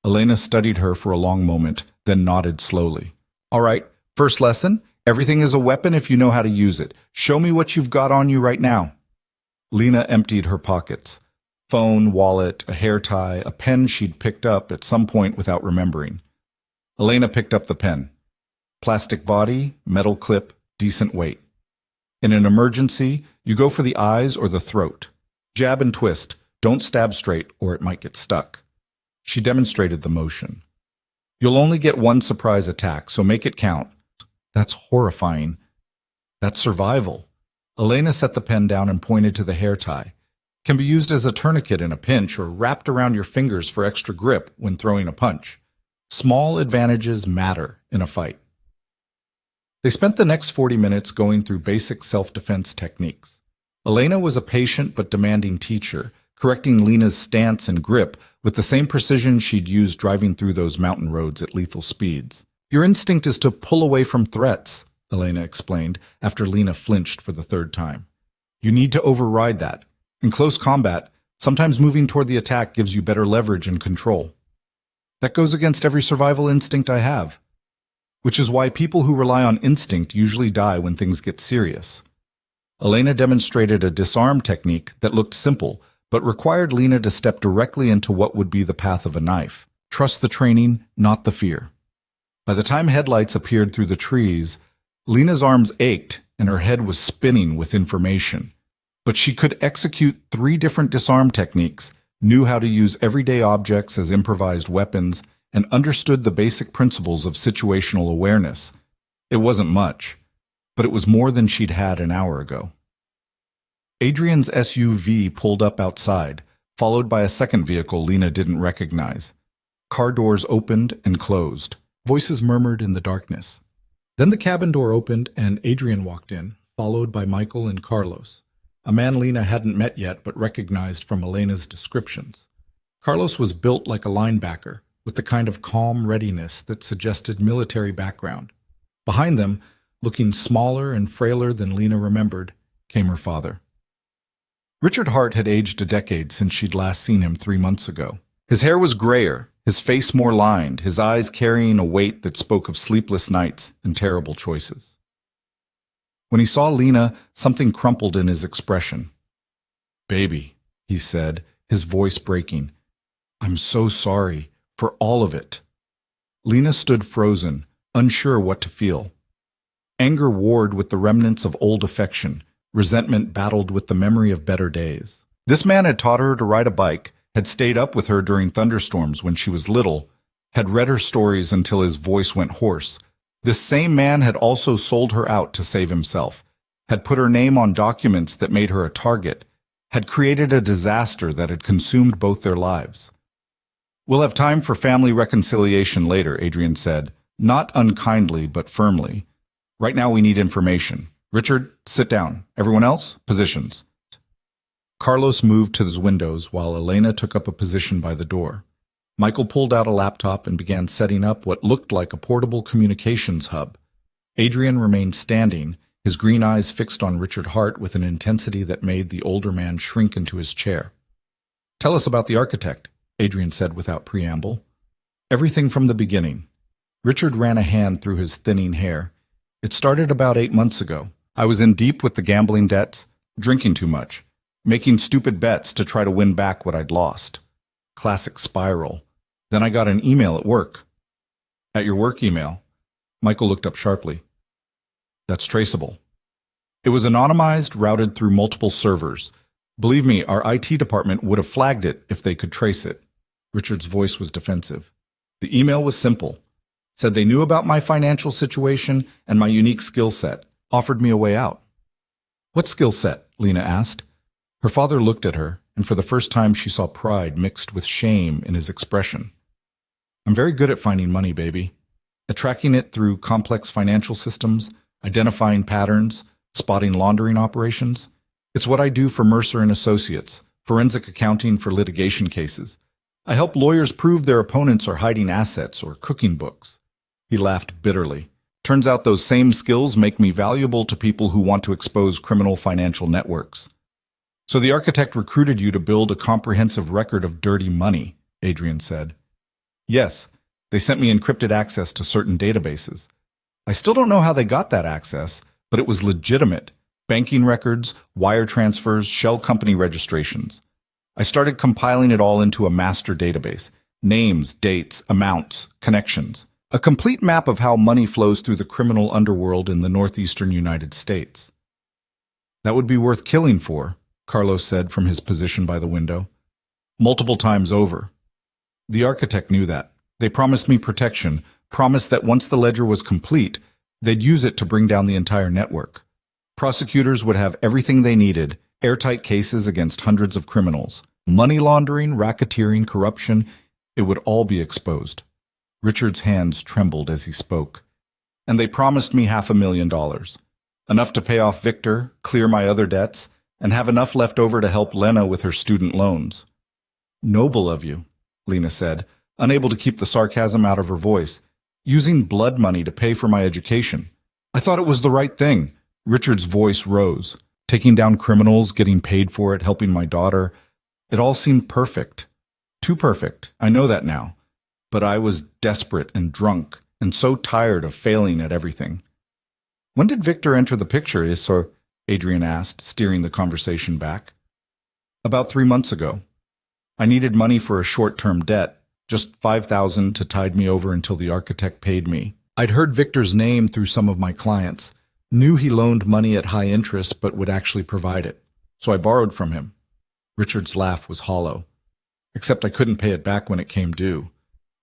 Elena studied her for a long moment, then nodded slowly. All right, first lesson. Everything is a weapon if you know how to use it. Show me what you've got on you right now. Lena emptied her pockets. Phone, wallet, a hair tie, a pen she'd picked up at some point without remembering. Elena picked up the pen. Plastic body, metal clip, decent weight. In an emergency, you go for the eyes or the throat. Jab and twist. Don't stab straight or it might get stuck. She demonstrated the motion. You'll only get one surprise attack, so make it count. That's horrifying. That's survival. Elena set the pen down and pointed to the hair tie. Can be used as a tourniquet in a pinch or wrapped around your fingers for extra grip when throwing a punch. Small advantages matter in a fight. They spent the next 40 minutes going through basic self-defense techniques. Elena was a patient but demanding teacher, correcting Lena's stance and grip with the same precision she'd used driving through those mountain roads at lethal speeds. Your instinct is to pull away from threats, Elena explained after Lena flinched for the third time. You need to override that. In close combat, sometimes moving toward the attack gives you better leverage and control. That goes against every survival instinct I have. Which is why people who rely on instinct usually die when things get serious. Elena demonstrated a disarm technique that looked simple, but required Lena to step directly into what would be the path of a knife. Trust the training, not the fear. By the time headlights appeared through the trees, Lena's arms ached and her head was spinning with information. But she could execute 3 different disarm techniques, knew how to use everyday objects as improvised weapons, and understood the basic principles of situational awareness. It wasn't much, but it was more than she'd had an hour ago. Adrian's SUV pulled up outside, followed by a second vehicle Lena didn't recognize. Car doors opened and closed. Voices murmured in the darkness. Then the cabin door opened and Adrian walked in, followed by Michael and Carlos, a man Lena hadn't met yet but recognized from Elena's descriptions. Carlos was built like a linebacker, with the kind of calm readiness that suggested military background. Behind them, looking smaller and frailer than Lena remembered, came her father. Richard Hart had aged a decade since she'd last seen him 3 months ago. His hair was grayer, his face more lined, his eyes carrying a weight that spoke of sleepless nights and terrible choices. When he saw Lena, something crumpled in his expression. "Baby," he said, his voice breaking. "I'm so sorry, for all of it." Lena stood frozen, unsure what to feel. Anger warred with the remnants of old affection, Resentment battled with the memory of better days. This man had taught her to ride a bike, had stayed up with her during thunderstorms when she was little, had read her stories until his voice went hoarse. This same man had also sold her out to save himself, had put her name on documents that made her a target, had created a disaster that had consumed both their lives. "We'll have time for family reconciliation later," Adrian said, not unkindly but firmly. "Right now we need information. Richard, sit down. Everyone else, positions." Carlos moved to his windows while Elena took up a position by the door. Michael pulled out a laptop and began setting up what looked like a portable communications hub. Adrian remained standing, his green eyes fixed on Richard Hart with an intensity that made the older man shrink into his chair. "Tell us about the architect," Adrian said without preamble. "Everything from the beginning." Richard ran a hand through his thinning hair. "It started about 8 months ago. I was in deep with the gambling debts, drinking too much, making stupid bets to try to win back what I'd lost. Classic spiral. Then I got an email at work." "At your work email?" Michael looked up sharply. "That's traceable." "It was anonymized, routed through multiple servers. Believe me, our IT department would have flagged it if they could trace it." Richard's voice was defensive. "The email was simple. Said they knew about my financial situation and my unique skill set. Offered me a way out." "What skill set?" Lena asked. Her father looked at her, and for the first time she saw pride mixed with shame in his expression. "I'm very good at finding money, baby. At tracking it through complex financial systems, identifying patterns, spotting laundering operations. It's what I do for Mercer and Associates, forensic accounting for litigation cases. I help lawyers prove their opponents are hiding assets or cooking books." He laughed bitterly. "Turns out those same skills make me valuable to people who want to expose criminal financial networks." "So the architect recruited you to build a comprehensive record of dirty money," Adrian said. "Yes, they sent me encrypted access to certain databases. I still don't know how they got that access, but it was legitimate. Banking records, wire transfers, shell company registrations. I started compiling it all into a master database. Names, dates, amounts, connections. A complete map of how money flows through the criminal underworld in the northeastern United States." "That would be worth killing for," Carlos said from his position by the window. "Multiple times over." The architect knew that. They promised me protection, promised that once the ledger was complete, they'd use it to bring down the entire network. Prosecutors would have everything they needed, airtight cases against hundreds of criminals. Money laundering, racketeering, corruption, it would all be exposed. Richard's hands trembled as he spoke. "And they promised me $500,000. Enough to pay off Victor, clear my other debts, and have enough left over to help Lena with her student loans." "Noble of you," Lena said, unable to keep the sarcasm out of her voice. "Using blood money to pay for my education. I thought it was the right thing." Richard's voice rose. "Taking down criminals, getting paid for it, helping my daughter. It all seemed perfect. Too perfect, I know that now. But I was desperate and drunk, and so tired of failing at everything." "When did Victor enter the picture, Isor?" Adrian asked, steering the conversation back. "About 3 months ago. I needed money for a short-term debt, just $5,000 to tide me over until the architect paid me. I'd heard Victor's name through some of my clients, knew he loaned money at high interest but would actually provide it, so I borrowed from him." Richard's laugh was hollow. "Except I couldn't pay it back when it came due.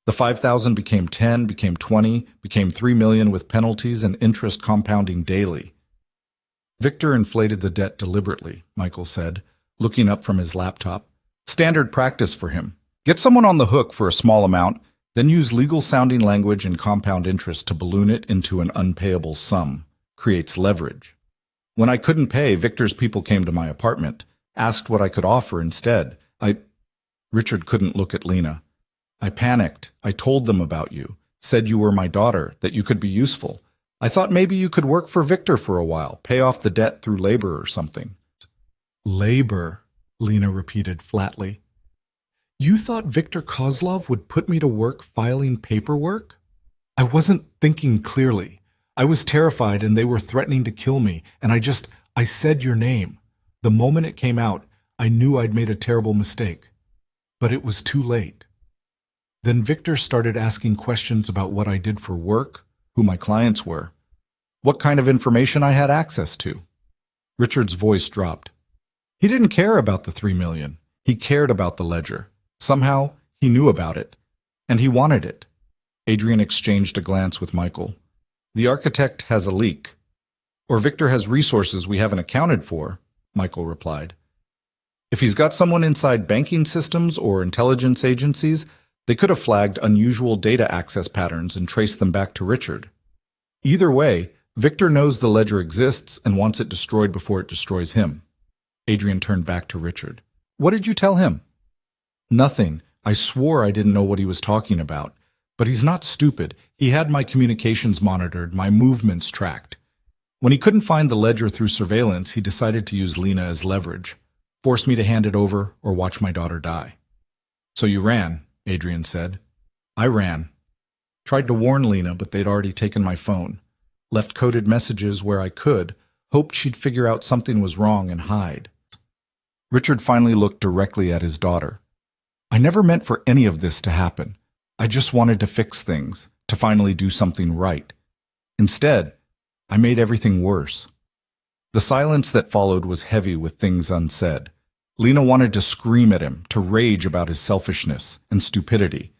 The 5,000 became 10, became 20, became 3 million with penalties and interest compounding daily." "Victor inflated the debt deliberately," Michael said, looking up from his laptop. "Standard practice for him. Get someone on the hook for a small amount, then use legal-sounding language and compound interest to balloon it into an unpayable sum. Creates leverage. When I couldn't pay, Victor's people came to my apartment, asked what I could offer instead. Richard couldn't look at Lena. "I panicked. I told them about you. Said you were my daughter, that you could be useful. I thought maybe you could work for Victor for a while, pay off the debt through labor or something." "Labor," Lena repeated flatly. "You thought Victor Kozlov would put me to work filing paperwork?" "I wasn't thinking clearly. I was terrified and they were threatening to kill me, and I said your name. The moment it came out, I knew I'd made a terrible mistake. But it was too late. Then Victor started asking questions about what I did for work, who my clients were, what kind of information I had access to." Richard's voice dropped. He didn't care about the 3 million. He cared about the ledger. Somehow, he knew about it. And he wanted it. Adrian exchanged a glance with Michael. The architect has a leak. Or Victor has resources we haven't accounted for, Michael replied. If he's got someone inside banking systems or intelligence agencies, they could have flagged unusual data access patterns and traced them back to Richard. Either way, Victor knows the ledger exists and wants it destroyed before it destroys him. Adrian turned back to Richard. What did you tell him? Nothing. I swore I didn't know what he was talking about. But he's not stupid. He had my communications monitored, my movements tracked. When he couldn't find the ledger through surveillance, he decided to use Lena as leverage. Force me to hand it over or watch my daughter die. So you ran, Adrian said. I ran. Tried to warn Lena, but they'd already taken my phone. Left coded messages where I could, hoped she'd figure out something was wrong and hide. Richard finally looked directly at his daughter. I never meant for any of this to happen. I just wanted to fix things, to finally do something right. Instead, I made everything worse. The silence that followed was heavy with things unsaid. Lena wanted to scream at him, to rage about his selfishness and stupidity.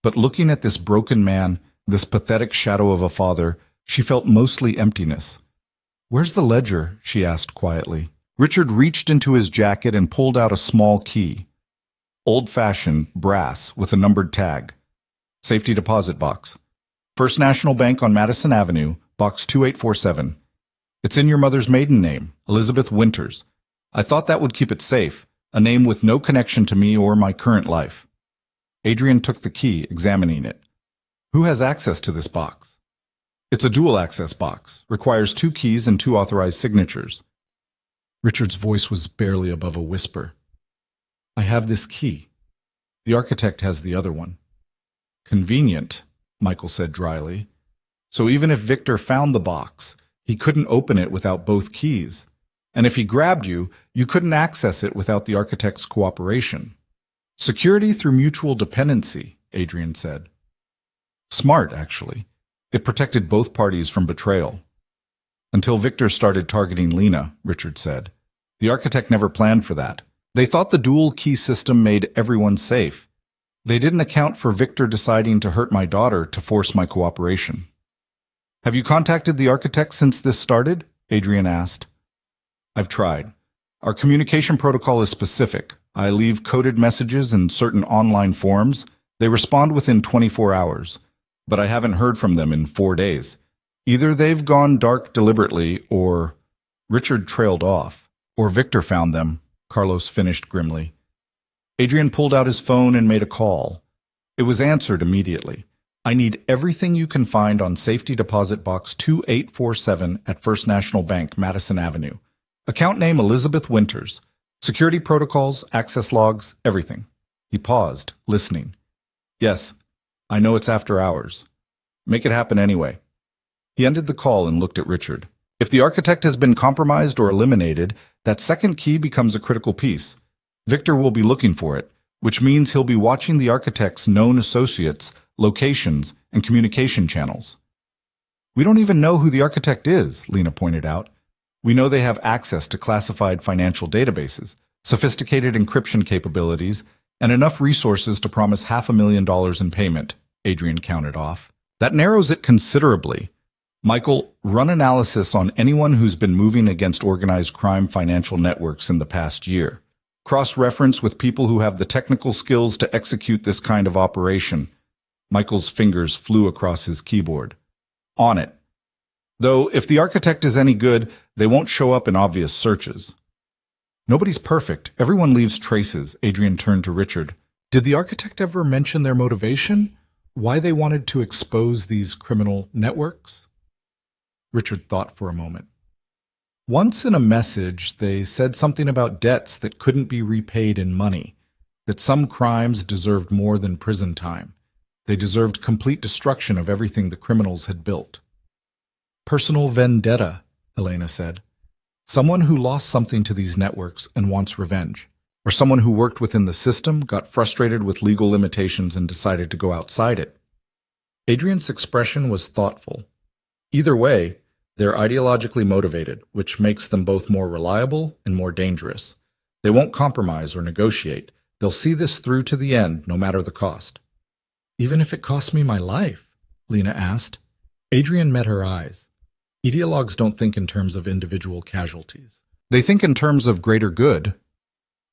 But looking at this broken man, this pathetic shadow of a father, she felt mostly emptiness. Where's the ledger? She asked quietly. Richard reached into his jacket and pulled out a small key. Old-fashioned, brass, with a numbered tag. Safety deposit box. First National Bank on Madison Avenue, box 2847. It's in your mother's maiden name, Elizabeth Winters. I thought that would keep it safe, a name with no connection to me or my current life. Adrian took the key, examining it. Who has access to this box? It's a dual-access box, requires 2 keys and 2 authorized signatures. Richard's voice was barely above a whisper. I have this key. The architect has the other one. Convenient, Michael said dryly. So even if Victor found the box, he couldn't open it without both keys. And if he grabbed you, you couldn't access it without the architect's cooperation. Security through mutual dependency, Adrian said. Smart, actually. It protected both parties from betrayal. Until Victor started targeting Lena, Richard said. The architect never planned for that. They thought the dual key system made everyone safe. They didn't account for Victor deciding to hurt my daughter to force my cooperation. Have you contacted the architect since this started? Adrian asked. I've tried. Our communication protocol is specific. I leave coded messages in certain online forums. They respond within 24 hours. But I haven't heard from them in 4 days. Either they've gone dark deliberately, or Richard trailed off. Or Victor found them, Carlos finished grimly. Adrian pulled out his phone and made a call. It was answered immediately. I need everything you can find on Safety Deposit Box 2847 at First National Bank, Madison Avenue. Account name Elizabeth Winters. Security protocols, access logs, everything. He paused, listening. Yes, I know it's after hours. Make it happen anyway. He ended the call and looked at Richard. If the architect has been compromised or eliminated, that second key becomes a critical piece. Victor will be looking for it, which means he'll be watching the architect's known associates, locations, and communication channels. We don't even know who the architect is, Lena pointed out. We know they have access to classified financial databases, sophisticated encryption capabilities, and enough resources to promise $500,000 in payment, Adrian counted off. That narrows it considerably. Michael, run analysis on anyone who's been moving against organized crime financial networks in the past year. Cross-reference with people who have the technical skills to execute this kind of operation. Michael's fingers flew across his keyboard. On it. Though, if the architect is any good, they won't show up in obvious searches. Nobody's perfect. Everyone leaves traces. Adrian turned to Richard. Did the architect ever mention their motivation? Why they wanted to expose these criminal networks? Richard thought for a moment. Once in a message, they said something about debts that couldn't be repaid in money, that some crimes deserved more than prison time. They deserved complete destruction of everything the criminals had built. Personal vendetta, Elena said. Someone who lost something to these networks and wants revenge. Or someone who worked within the system, got frustrated with legal limitations and decided to go outside it. Adrian's expression was thoughtful. Either way, They're ideologically motivated, which makes them both more reliable and more dangerous. They won't compromise or negotiate. They'll see this through to the end, no matter the cost. Even if it costs me my life? Lena asked. Adrian met her eyes. Ideologues don't think in terms of individual casualties. They think in terms of greater good.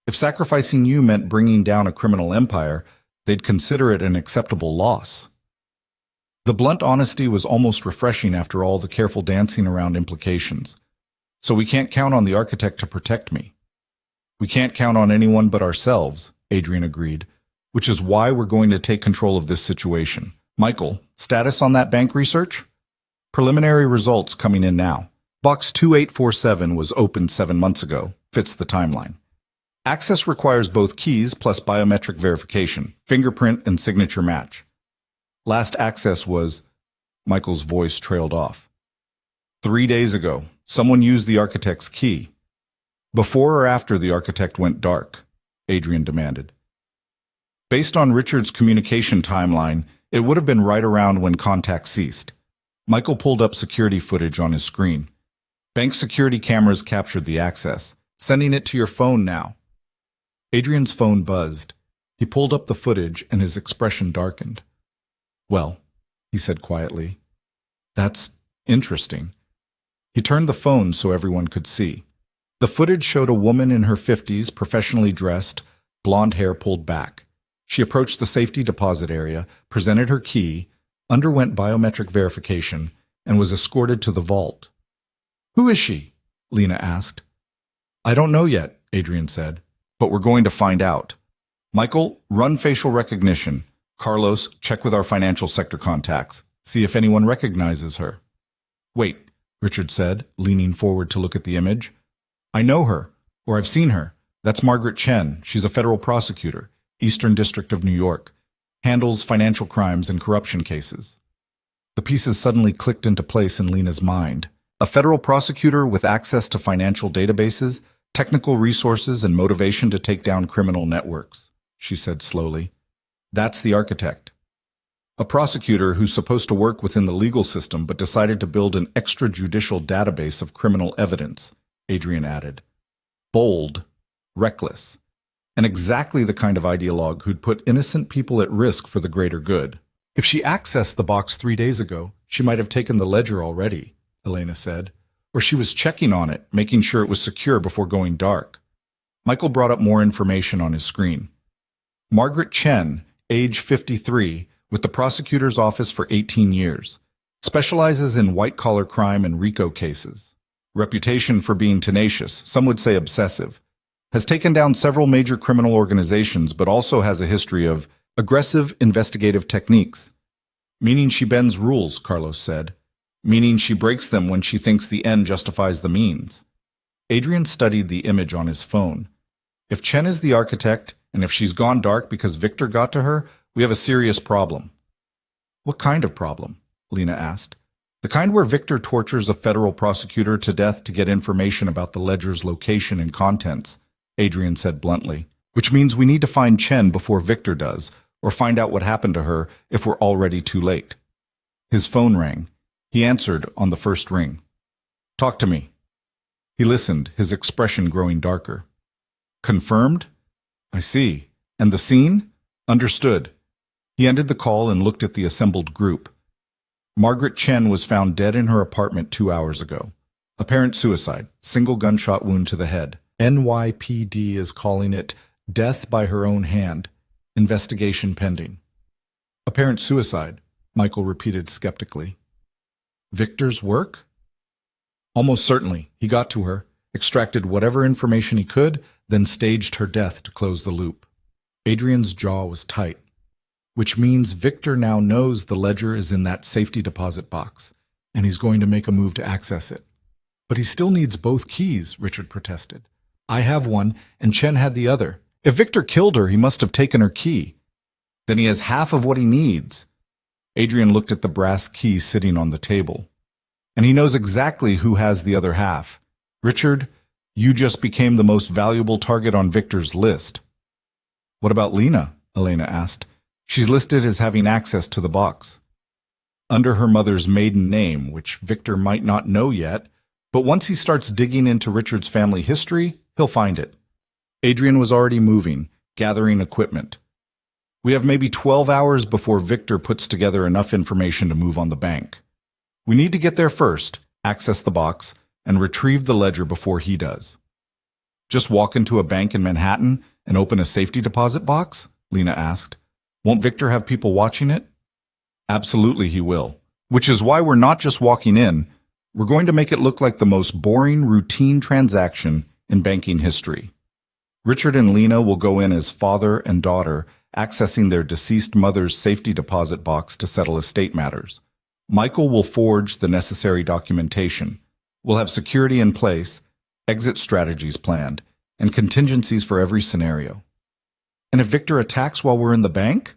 If sacrificing you meant bringing down a criminal empire, they'd consider it an acceptable loss. The blunt honesty was almost refreshing after all the careful dancing around implications. So we can't count on the architect to protect me. We can't count on anyone but ourselves, Adrian agreed, which is why we're going to take control of this situation. Michael, status on that bank research? Preliminary results coming in now. Box 2847 was opened 7 months ago. Fits the timeline. Access requires both keys plus biometric verification, fingerprint and signature match. Last access was... Michael's voice trailed off. 3 days ago, someone used the architect's key. Before or after the architect went dark? Adrian demanded. Based on Richard's communication timeline, it would have been right around when contact ceased. Michael pulled up security footage on his screen. Bank security cameras captured the access. Sending it to your phone now. Adrian's phone buzzed. He pulled up the footage and his expression darkened. Well, he said quietly, that's interesting. He turned the phone so everyone could see. The footage showed a woman in her 50s, professionally dressed, blonde hair pulled back. She approached the safety deposit area, presented her key, underwent biometric verification, and was escorted to the vault. Who is she? Lena asked. I don't know yet, Adrian said, but we're going to find out. Michael, run facial recognition. Carlos, check with our financial sector contacts. See if anyone recognizes her. Wait, Richard said, leaning forward to look at the image. I know her, or I've seen her. That's Margaret Chen. She's a federal prosecutor, Eastern District of New York. Handles financial crimes and corruption cases. The pieces suddenly clicked into place in Lena's mind. A federal prosecutor with access to financial databases, technical resources, and motivation to take down criminal networks, she said slowly. That's the architect. A prosecutor who's supposed to work within the legal system but decided to build an extrajudicial database of criminal evidence, Adrian added. Bold, reckless, and exactly the kind of ideologue who'd put innocent people at risk for the greater good. If she accessed the box 3 days ago, she might have taken the ledger already, Elena said. Or she was checking on it, making sure it was secure before going dark. Michael brought up more information on his screen. Margaret Chen, age 53, with the prosecutor's office for 18 years. Specializes in white-collar crime and RICO cases. Reputation for being tenacious, some would say obsessive. Has taken down several major criminal organizations, but also has a history of aggressive investigative techniques. Meaning she bends rules, Carlos said. Meaning she breaks them when she thinks the end justifies the means. Adrian studied the image on his phone. If Chen is the architect, and if she's gone dark because Victor got to her, we have a serious problem. What kind of problem? Lena asked. The kind where Victor tortures a federal prosecutor to death to get information about the ledger's location and contents, Adrian said bluntly. Which means we need to find Chen before Victor does, or find out what happened to her if we're already too late. His phone rang. He answered on the first ring. Talk to me. He listened, his expression growing darker. Confirmed? I see. And the scene? Understood. He ended the call and looked at the assembled group. Margaret Chen was found dead in her apartment 2 hours ago. Apparent suicide, single gunshot wound to the head. NYPD is calling it death by her own hand. Investigation pending. Apparent suicide, Michael repeated skeptically. Victor's work? Almost certainly. He got to her, extracted whatever information he could, then staged her death to close the loop. Adrian's jaw was tight. Which means Victor now knows the ledger is in that safety deposit box, and he's going to make a move to access it. But he still needs both keys, Richard protested. I have one, and Chen had the other. If Victor killed her, he must have taken her key. Then he has half of what he needs. Adrian looked at the brass key sitting on the table. And he knows exactly who has the other half. Richard, you just became the most valuable target on Victor's list. What about Lena? Elena asked. She's listed as having access to the box. under her mother's maiden name, which Victor might not know yet, but once he starts digging into Richard's family history, he'll find it. Adrian was already moving, gathering equipment. We have maybe 12 hours before Victor puts together enough information to move on the bank. We need to get there first, access the box, and retrieve the ledger before he does. Just walk into a bank in Manhattan and open a safety deposit box? Lena asked. Won't Victor have people watching it? Absolutely he will. Which is why we're not just walking in, we're going to make it look like the most boring, routine transaction in banking history. Richard and Lena will go in as father and daughter, accessing their deceased mother's safety deposit box to settle estate matters. Michael will forge the necessary documentation. We'll have security in place, exit strategies planned, and contingencies for every scenario. And if Victor attacks while we're in the bank?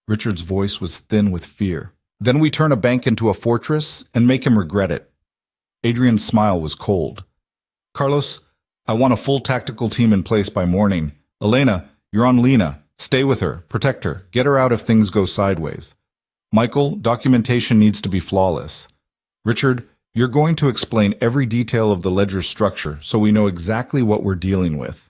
Richard's voice was thin with fear. Then we turn a bank into a fortress and make him regret it. Adrian's smile was cold. Carlos, I want a full tactical team in place by morning. Elena, you're on Lena. Stay with her, protect her, get her out if things go sideways. Michael, documentation needs to be flawless. Richard, you're going to explain every detail of the ledger's structure so we know exactly what we're dealing with.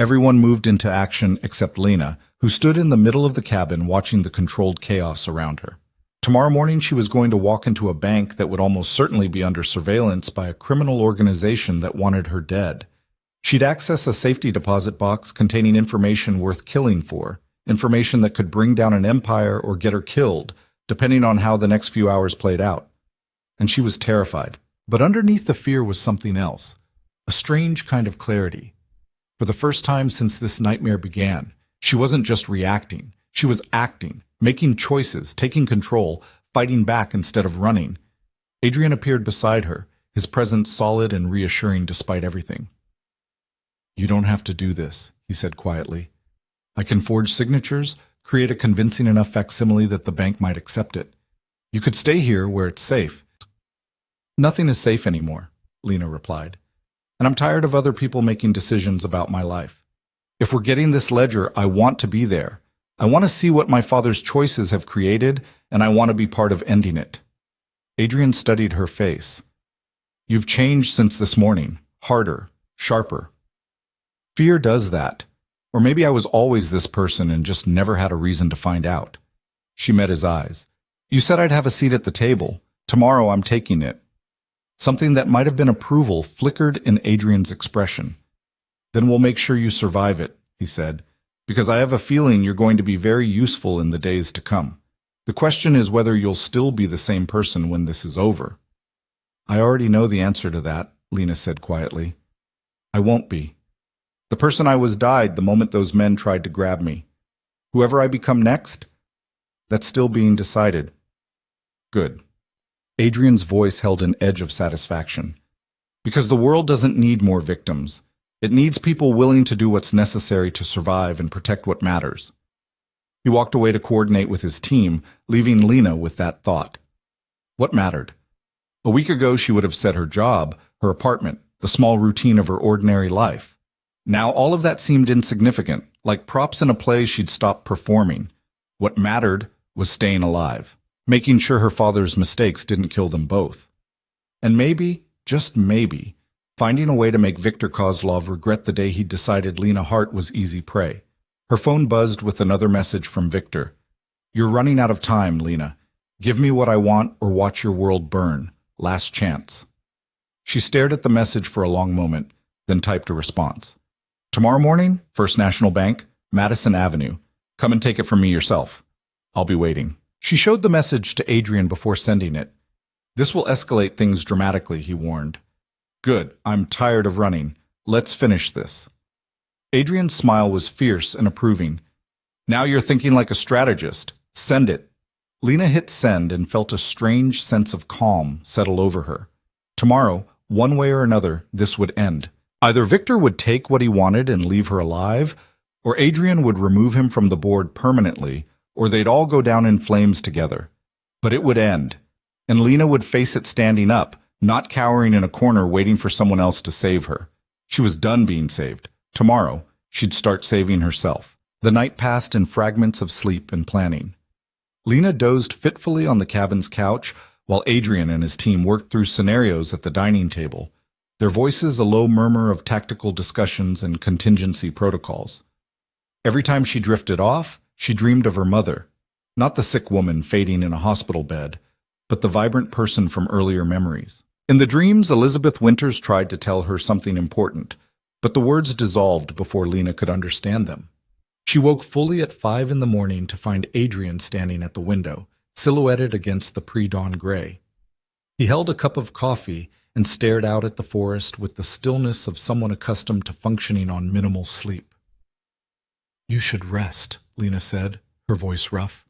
Everyone moved into action except Lena, who stood in the middle of the cabin watching the controlled chaos around her. Tomorrow morning she was going to walk into a bank that would almost certainly be under surveillance by a criminal organization that wanted her dead. She'd access a safety deposit box containing information worth killing for, information that could bring down an empire or get her killed, depending on how the next few hours played out. And she was terrified. But underneath the fear was something else, a strange kind of clarity. For the first time since this nightmare began, she wasn't just reacting, she was acting, making choices, taking control, fighting back instead of running. Adrian appeared beside her, his presence solid and reassuring despite everything. You don't have to do this, he said quietly. I can forge signatures, create a convincing enough facsimile that the bank might accept it. You could stay here where it's safe. Nothing is safe anymore, Lena replied. And I'm tired of other people making decisions about my life. If we're getting this ledger, I want to be there. I want to see what my father's choices have created, and I want to be part of ending it. Adrian studied her face. You've changed since this morning, harder, sharper. Fear does that. Or maybe I was always this person and just never had a reason to find out. She met his eyes. You said I'd have a seat at the table. Tomorrow I'm taking it. Something that might have been approval flickered in Adrian's expression. Then we'll make sure you survive it, he said, because I have a feeling you're going to be very useful in the days to come. The question is whether you'll still be the same person when this is over. I already know the answer to that, Lena said quietly. I won't be. The person I was died the moment those men tried to grab me. Whoever I become next, that's still being decided. Good. Adrian's voice held an edge of satisfaction. Because the world doesn't need more victims. It needs people willing to do what's necessary to survive and protect what matters. He walked away to coordinate with his team, leaving Lena with that thought. What mattered? A week ago she would have said her job, her apartment, the small routine of her ordinary life. Now all of that seemed insignificant, like props in a play she'd stopped performing. What mattered was staying alive, making sure her father's mistakes didn't kill them both. And maybe, just maybe, finding a way to make Victor Kozlov regret the day he'd decided Lena Hart was easy prey. Her phone buzzed with another message from Victor. You're running out of time, Lena. Give me what I want or watch your world burn. Last chance. She stared at the message for a long moment, then typed a response. Tomorrow morning, First National Bank, Madison Avenue. Come and take it from me yourself. I'll be waiting. She showed the message to Adrian before sending it. This will escalate things dramatically, he warned. Good, I'm tired of running. Let's finish this. Adrian's smile was fierce and approving. Now you're thinking like a strategist. Send it. Lena hit send and felt a strange sense of calm settle over her. Tomorrow, one way or another, this would end. Either Victor would take what he wanted and leave her alive, or Adrian would remove him from the board permanently, or they'd all go down in flames together. But it would end, and Lena would face it standing up, not cowering in a corner waiting for someone else to save her. She was done being saved. Tomorrow, she'd start saving herself. The night passed in fragments of sleep and planning. Lena dozed fitfully on the cabin's couch while Adrian and his team worked through scenarios at the dining table, their voices a low murmur of tactical discussions and contingency protocols. Every time she drifted off, she dreamed of her mother, not the sick woman fading in a hospital bed, but the vibrant person from earlier memories. In the dreams, Elizabeth Winters tried to tell her something important, but the words dissolved before Lena could understand them. She woke fully at 5 in the morning to find Adrian standing at the window, silhouetted against the pre-dawn gray. He held a cup of coffee and stared out at the forest with the stillness of someone accustomed to functioning on minimal sleep. "You should rest," Lena said, her voice rough.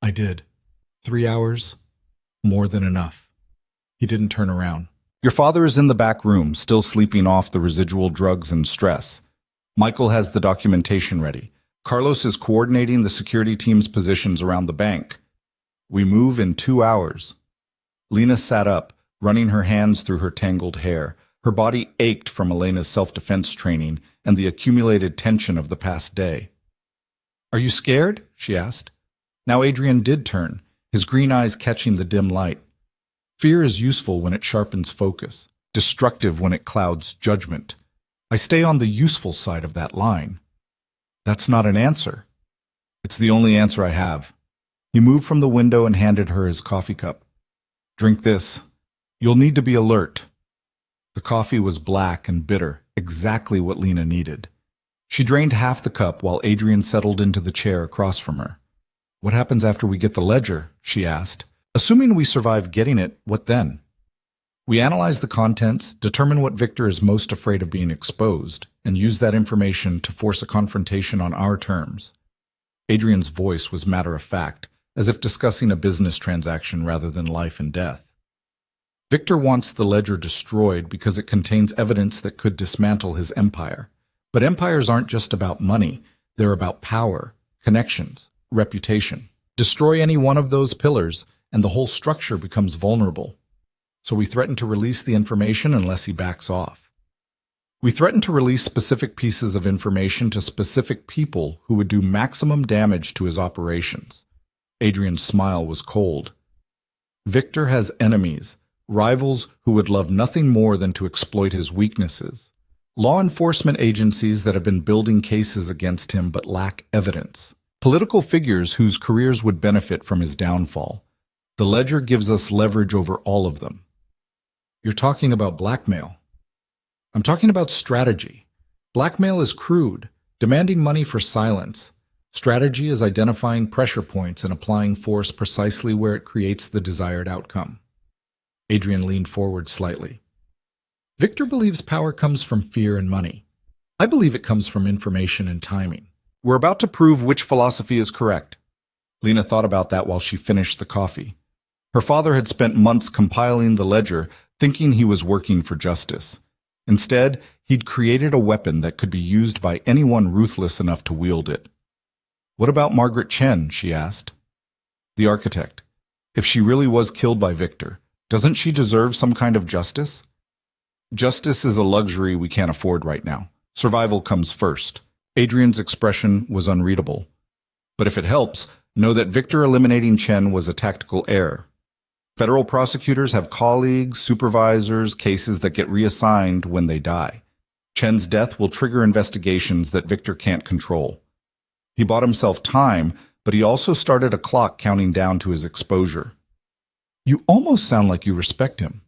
"I did. 3 hours, more than enough." He didn't turn around. "Your father is in the back room, still sleeping off the residual drugs and stress. Michael has the documentation ready. Carlos is coordinating the security team's positions around the bank. We move in 2 hours." Lena sat up, running her hands through her tangled hair. Her body ached from Elena's self-defense training and the accumulated tension of the past day. "Are you scared?" she asked. Now Adrian did turn, his green eyes catching the dim light. Fear is useful when it sharpens focus, destructive when it clouds judgment. I stay on the useful side of that line. "That's not an answer." "It's the only answer I have." He moved from the window and handed her his coffee cup. "Drink this. You'll need to be alert." The coffee was black and bitter, exactly what Lena needed. She drained half the cup while Adrian settled into the chair across from her. "What happens after we get the ledger?" she asked. "Assuming we survive getting it, what then?" "We analyze the contents, determine what Victor is most afraid of being exposed, and use that information to force a confrontation on our terms." Adrian's voice was matter-of-fact, as if discussing a business transaction rather than life and death. "Victor wants the ledger destroyed because it contains evidence that could dismantle his empire. But empires aren't just about money, they're about power, connections, reputation. Destroy any one of those pillars, and the whole structure becomes vulnerable. So we threaten to release the information unless he backs off. We threaten to release specific pieces of information to specific people who would do maximum damage to his operations." Adrian's smile was cold. "Victor has enemies, rivals who would love nothing more than to exploit his weaknesses. Law enforcement agencies that have been building cases against him but lack evidence. Political figures whose careers would benefit from his downfall. The ledger gives us leverage over all of them." "You're talking about blackmail." "I'm talking about strategy. Blackmail is crude, demanding money for silence. Strategy is identifying pressure points and applying force precisely where it creates the desired outcome." Adrian leaned forward slightly. "Victor believes power comes from fear and money. I believe it comes from information and timing. We're about to prove which philosophy is correct." Lena thought about that while she finished the coffee. Her father had spent months compiling the ledger, thinking he was working for justice. Instead, he'd created a weapon that could be used by anyone ruthless enough to wield it. "What about Margaret Chen?" she asked. "The architect. If she really was killed by Victor, doesn't she deserve some kind of justice?" "Justice is a luxury we can't afford right now. Survival comes first." Adrian's expression was unreadable. "But if it helps, know that Victor eliminating Chen was a tactical error. Federal prosecutors have colleagues, supervisors, cases that get reassigned when they die. Chen's death will trigger investigations that Victor can't control. He bought himself time, but he also started a clock counting down to his exposure." "You almost sound like you respect him."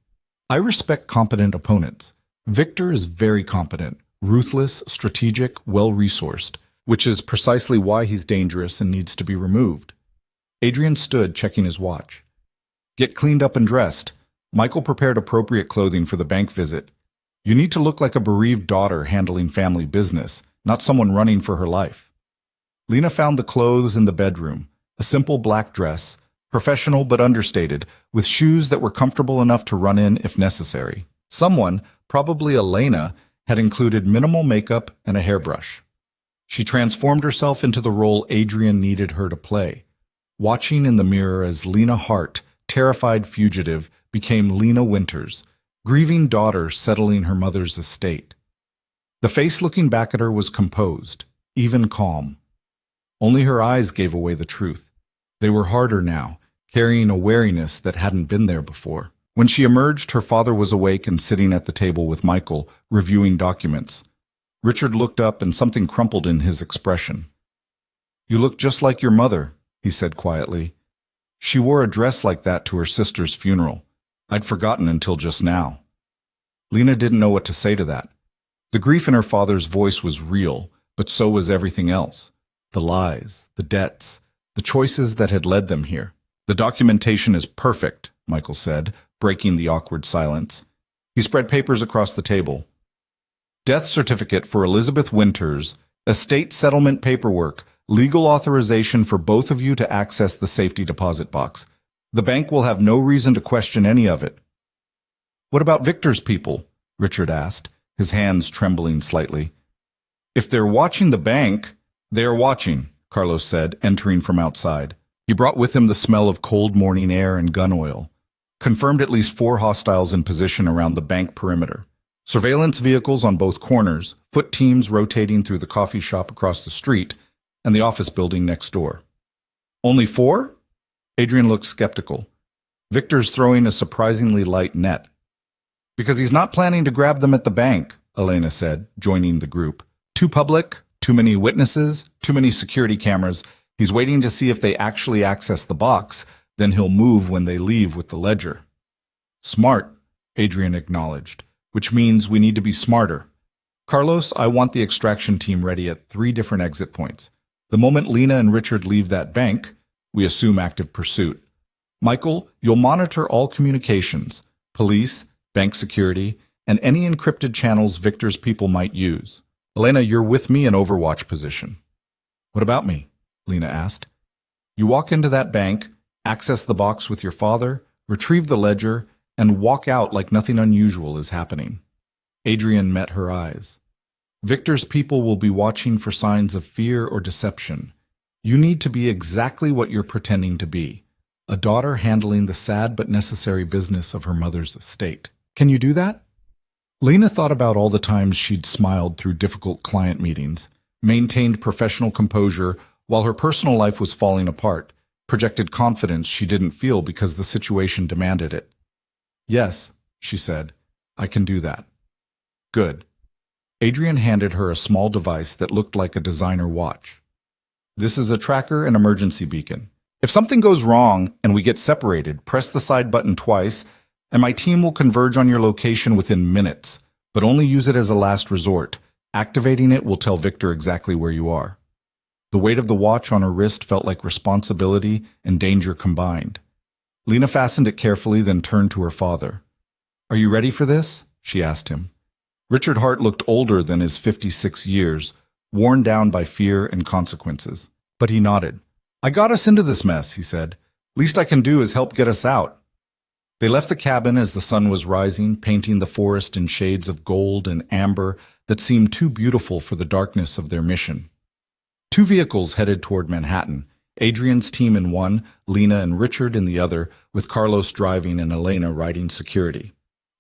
"I respect competent opponents. Victor is very competent, ruthless, strategic, well-resourced, which is precisely why he's dangerous and needs to be removed." Adrian stood, checking his watch. "Get cleaned up and dressed. Michael prepared appropriate clothing for the bank visit. You need to look like a bereaved daughter handling family business, not someone running for her life." Lena found the clothes in the bedroom, a simple black dress, professional but understated, with shoes that were comfortable enough to run in if necessary. Someone, probably Elena, had included minimal makeup and a hairbrush. She transformed herself into the role Adrian needed her to play, watching in the mirror as Lena Hart, terrified fugitive, became Lena Winters, grieving daughter settling her mother's estate. The face looking back at her was composed, even calm. Only her eyes gave away the truth. They were harder now, carrying a wariness that hadn't been there before. When she emerged, her father was awake and sitting at the table with Michael, reviewing documents. Richard looked up and something crumpled in his expression. "You look just like your mother," he said quietly. "She wore a dress like that to her sister's funeral. I'd forgotten until just now." Lena didn't know what to say to that. The grief in her father's voice was real, but so was everything else. The lies, the debts, the choices that had led them here. "The documentation is perfect," Michael said, breaking the awkward silence. He spread papers across the table. "Death certificate for Elizabeth Winters, estate settlement paperwork, legal authorization for both of you to access the safety deposit box. The bank will have no reason to question any of it." "What about Victor's people?" Richard asked, his hands trembling slightly. "If they're watching the bank—" "They are watching," Carlos said, entering from outside. He brought with him the smell of cold morning air and gun oil. Confirmed at least 4 hostiles in position around the bank perimeter. Surveillance vehicles on both corners, foot teams rotating through the coffee shop across the street, and the office building next door. "Only 4? Adrian looked skeptical. "Victor's throwing a surprisingly light net." "Because he's not planning to grab them at the bank," Elena said, joining the group. "Too public, too many witnesses, too many security cameras. He's waiting to see if they actually access the box, then he'll move when they leave with the ledger." "Smart," Adrian acknowledged, "which means we need to be smarter. Carlos, I want the extraction team ready at 3 different exit points. The moment Lena and Richard leave that bank, we assume active pursuit. Michael, you'll monitor all communications, police, bank security, and any encrypted channels Victor's people might use. Elena, you're with me in Overwatch position." "What about me?" Lena asked. "You walk into that bank, access the box with your father, retrieve the ledger, and walk out like nothing unusual is happening." Adrian met her eyes. "Victor's people will be watching for signs of fear or deception. You need to be exactly what you're pretending to be, a daughter handling the sad but necessary business of her mother's estate. Can you do that?" Lena thought about all the times she'd smiled through difficult client meetings, maintained professional composure while her personal life was falling apart, projected confidence she didn't feel because the situation demanded it. "Yes," she said, "I can do that." "Good." Adrian handed her a small device that looked like a designer watch. "This is a tracker and emergency beacon. If something goes wrong and we get separated, press the side button twice, and my team will converge on your location within minutes, but only use it as a last resort. Activating it will tell Victor exactly where you are." The weight of the watch on her wrist felt like responsibility and danger combined. Lena fastened it carefully, then turned to her father. "Are you ready for this?" she asked him. Richard Hart looked older than his 56 years, worn down by fear and consequences. But he nodded. "I got us into this mess," he said. "Least I can do is help get us out." They left the cabin as the sun was rising, painting the forest in shades of gold and amber that seemed too beautiful for the darkness of their mission. 2 vehicles headed toward Manhattan, Adrian's team in one, Lena and Richard in the other, with Carlos driving and Elena riding security.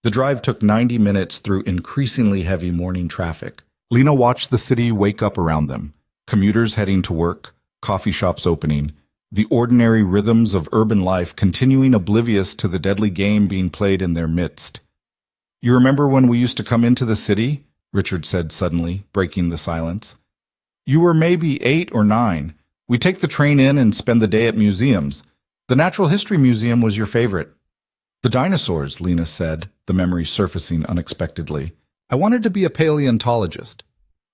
The drive took 90 minutes through increasingly heavy morning traffic. Lena watched the city wake up around them, commuters heading to work, coffee shops opening, the ordinary rhythms of urban life continuing oblivious to the deadly game being played in their midst. "You remember when we used to come into the city?" Richard said suddenly, breaking the silence. "You were maybe 8 or 9. We'd take the train in and spend the day at museums. The Natural History Museum was your favorite." "The dinosaurs," Lena said, the memory surfacing unexpectedly. "I wanted to be a paleontologist."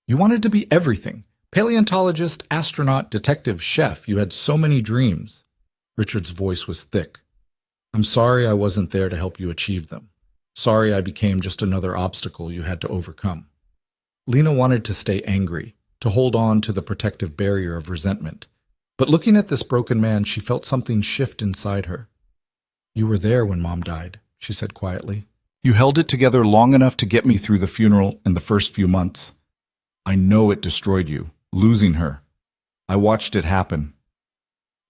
"You wanted to be everything. Paleontologist, astronaut, detective, chef. You had so many dreams." Richard's voice was thick. "I'm sorry I wasn't there to help you achieve them. Sorry I became just another obstacle you had to overcome." Lena wanted to stay angry, to hold on to the protective barrier of resentment. But looking at this broken man, she felt something shift inside her. "You were there when Mom died," she said quietly. "You held it together long enough to get me through the funeral and the first few months. I know it destroyed you, losing her. I watched it happen."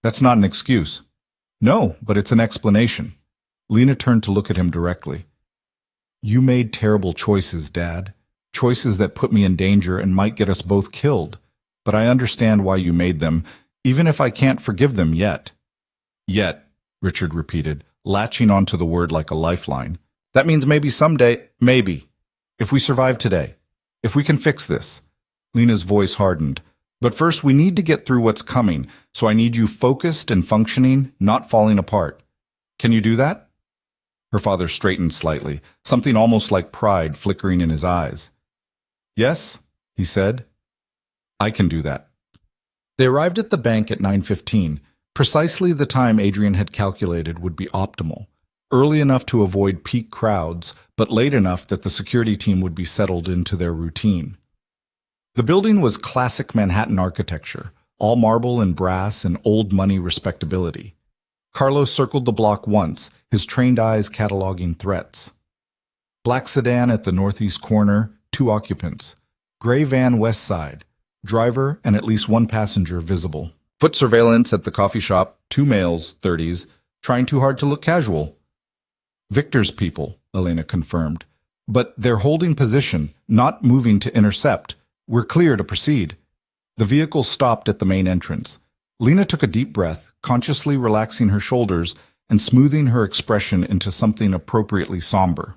"That's not an excuse." "No, but it's an explanation." Lena turned to look at him directly. "You made terrible choices, Dad. Choices that put me in danger and might get us both killed. But I understand why you made them, even if I can't forgive them yet. Yet, Richard repeated, latching onto the word like a lifeline. That means maybe someday, maybe. If we survive today. If we can fix this. Lena's voice hardened. But first, we need to get through what's coming, so I need you focused and functioning, not falling apart. Can you do that? Her father straightened slightly, something almost like pride flickering in his eyes. Yes, he said. I can do that. They arrived at the bank at 9:15, precisely the time Adrian had calculated would be optimal, early enough to avoid peak crowds, but late enough that the security team would be settled into their routine. The building was classic Manhattan architecture, all marble and brass and old money respectability. Carlos circled the block once, his trained eyes cataloging threats. Black sedan at the northeast corner, 2 occupants. Gray van west side, driver and at least 1 passenger visible. Foot surveillance at the coffee shop, 2 males, 30s, trying too hard to look casual. Victor's people, Elena confirmed. But they're holding position, not moving to intercept. We're clear to proceed. The vehicle stopped at the main entrance. Lena took a deep breath, consciously relaxing her shoulders and smoothing her expression into something appropriately somber.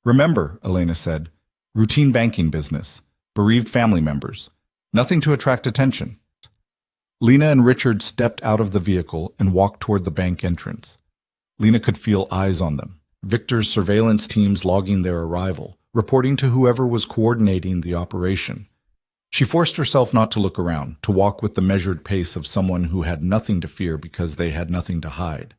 Remember, Elena said, routine banking business, bereaved family members. Nothing to attract attention. Lena and Richard stepped out of the vehicle and walked toward the bank entrance. Lena could feel eyes on them. Victor's surveillance teams logging their arrival, reporting to whoever was coordinating the operation. She forced herself not to look around, to walk with the measured pace of someone who had nothing to fear because they had nothing to hide.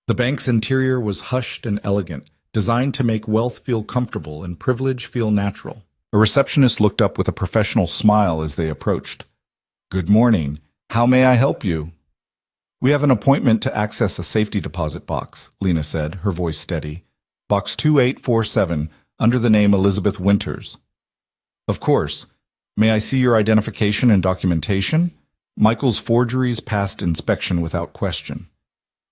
The bank's interior was hushed and elegant, designed to make wealth feel comfortable and privilege feel natural. A receptionist looked up with a professional smile as they approached. Good morning. How may I help you? We have an appointment to access a safety deposit box, Lena said, her voice steady. Box 2847, under the name Elizabeth Winters. Of course. May I see your identification and documentation? Michael's forgeries passed inspection without question.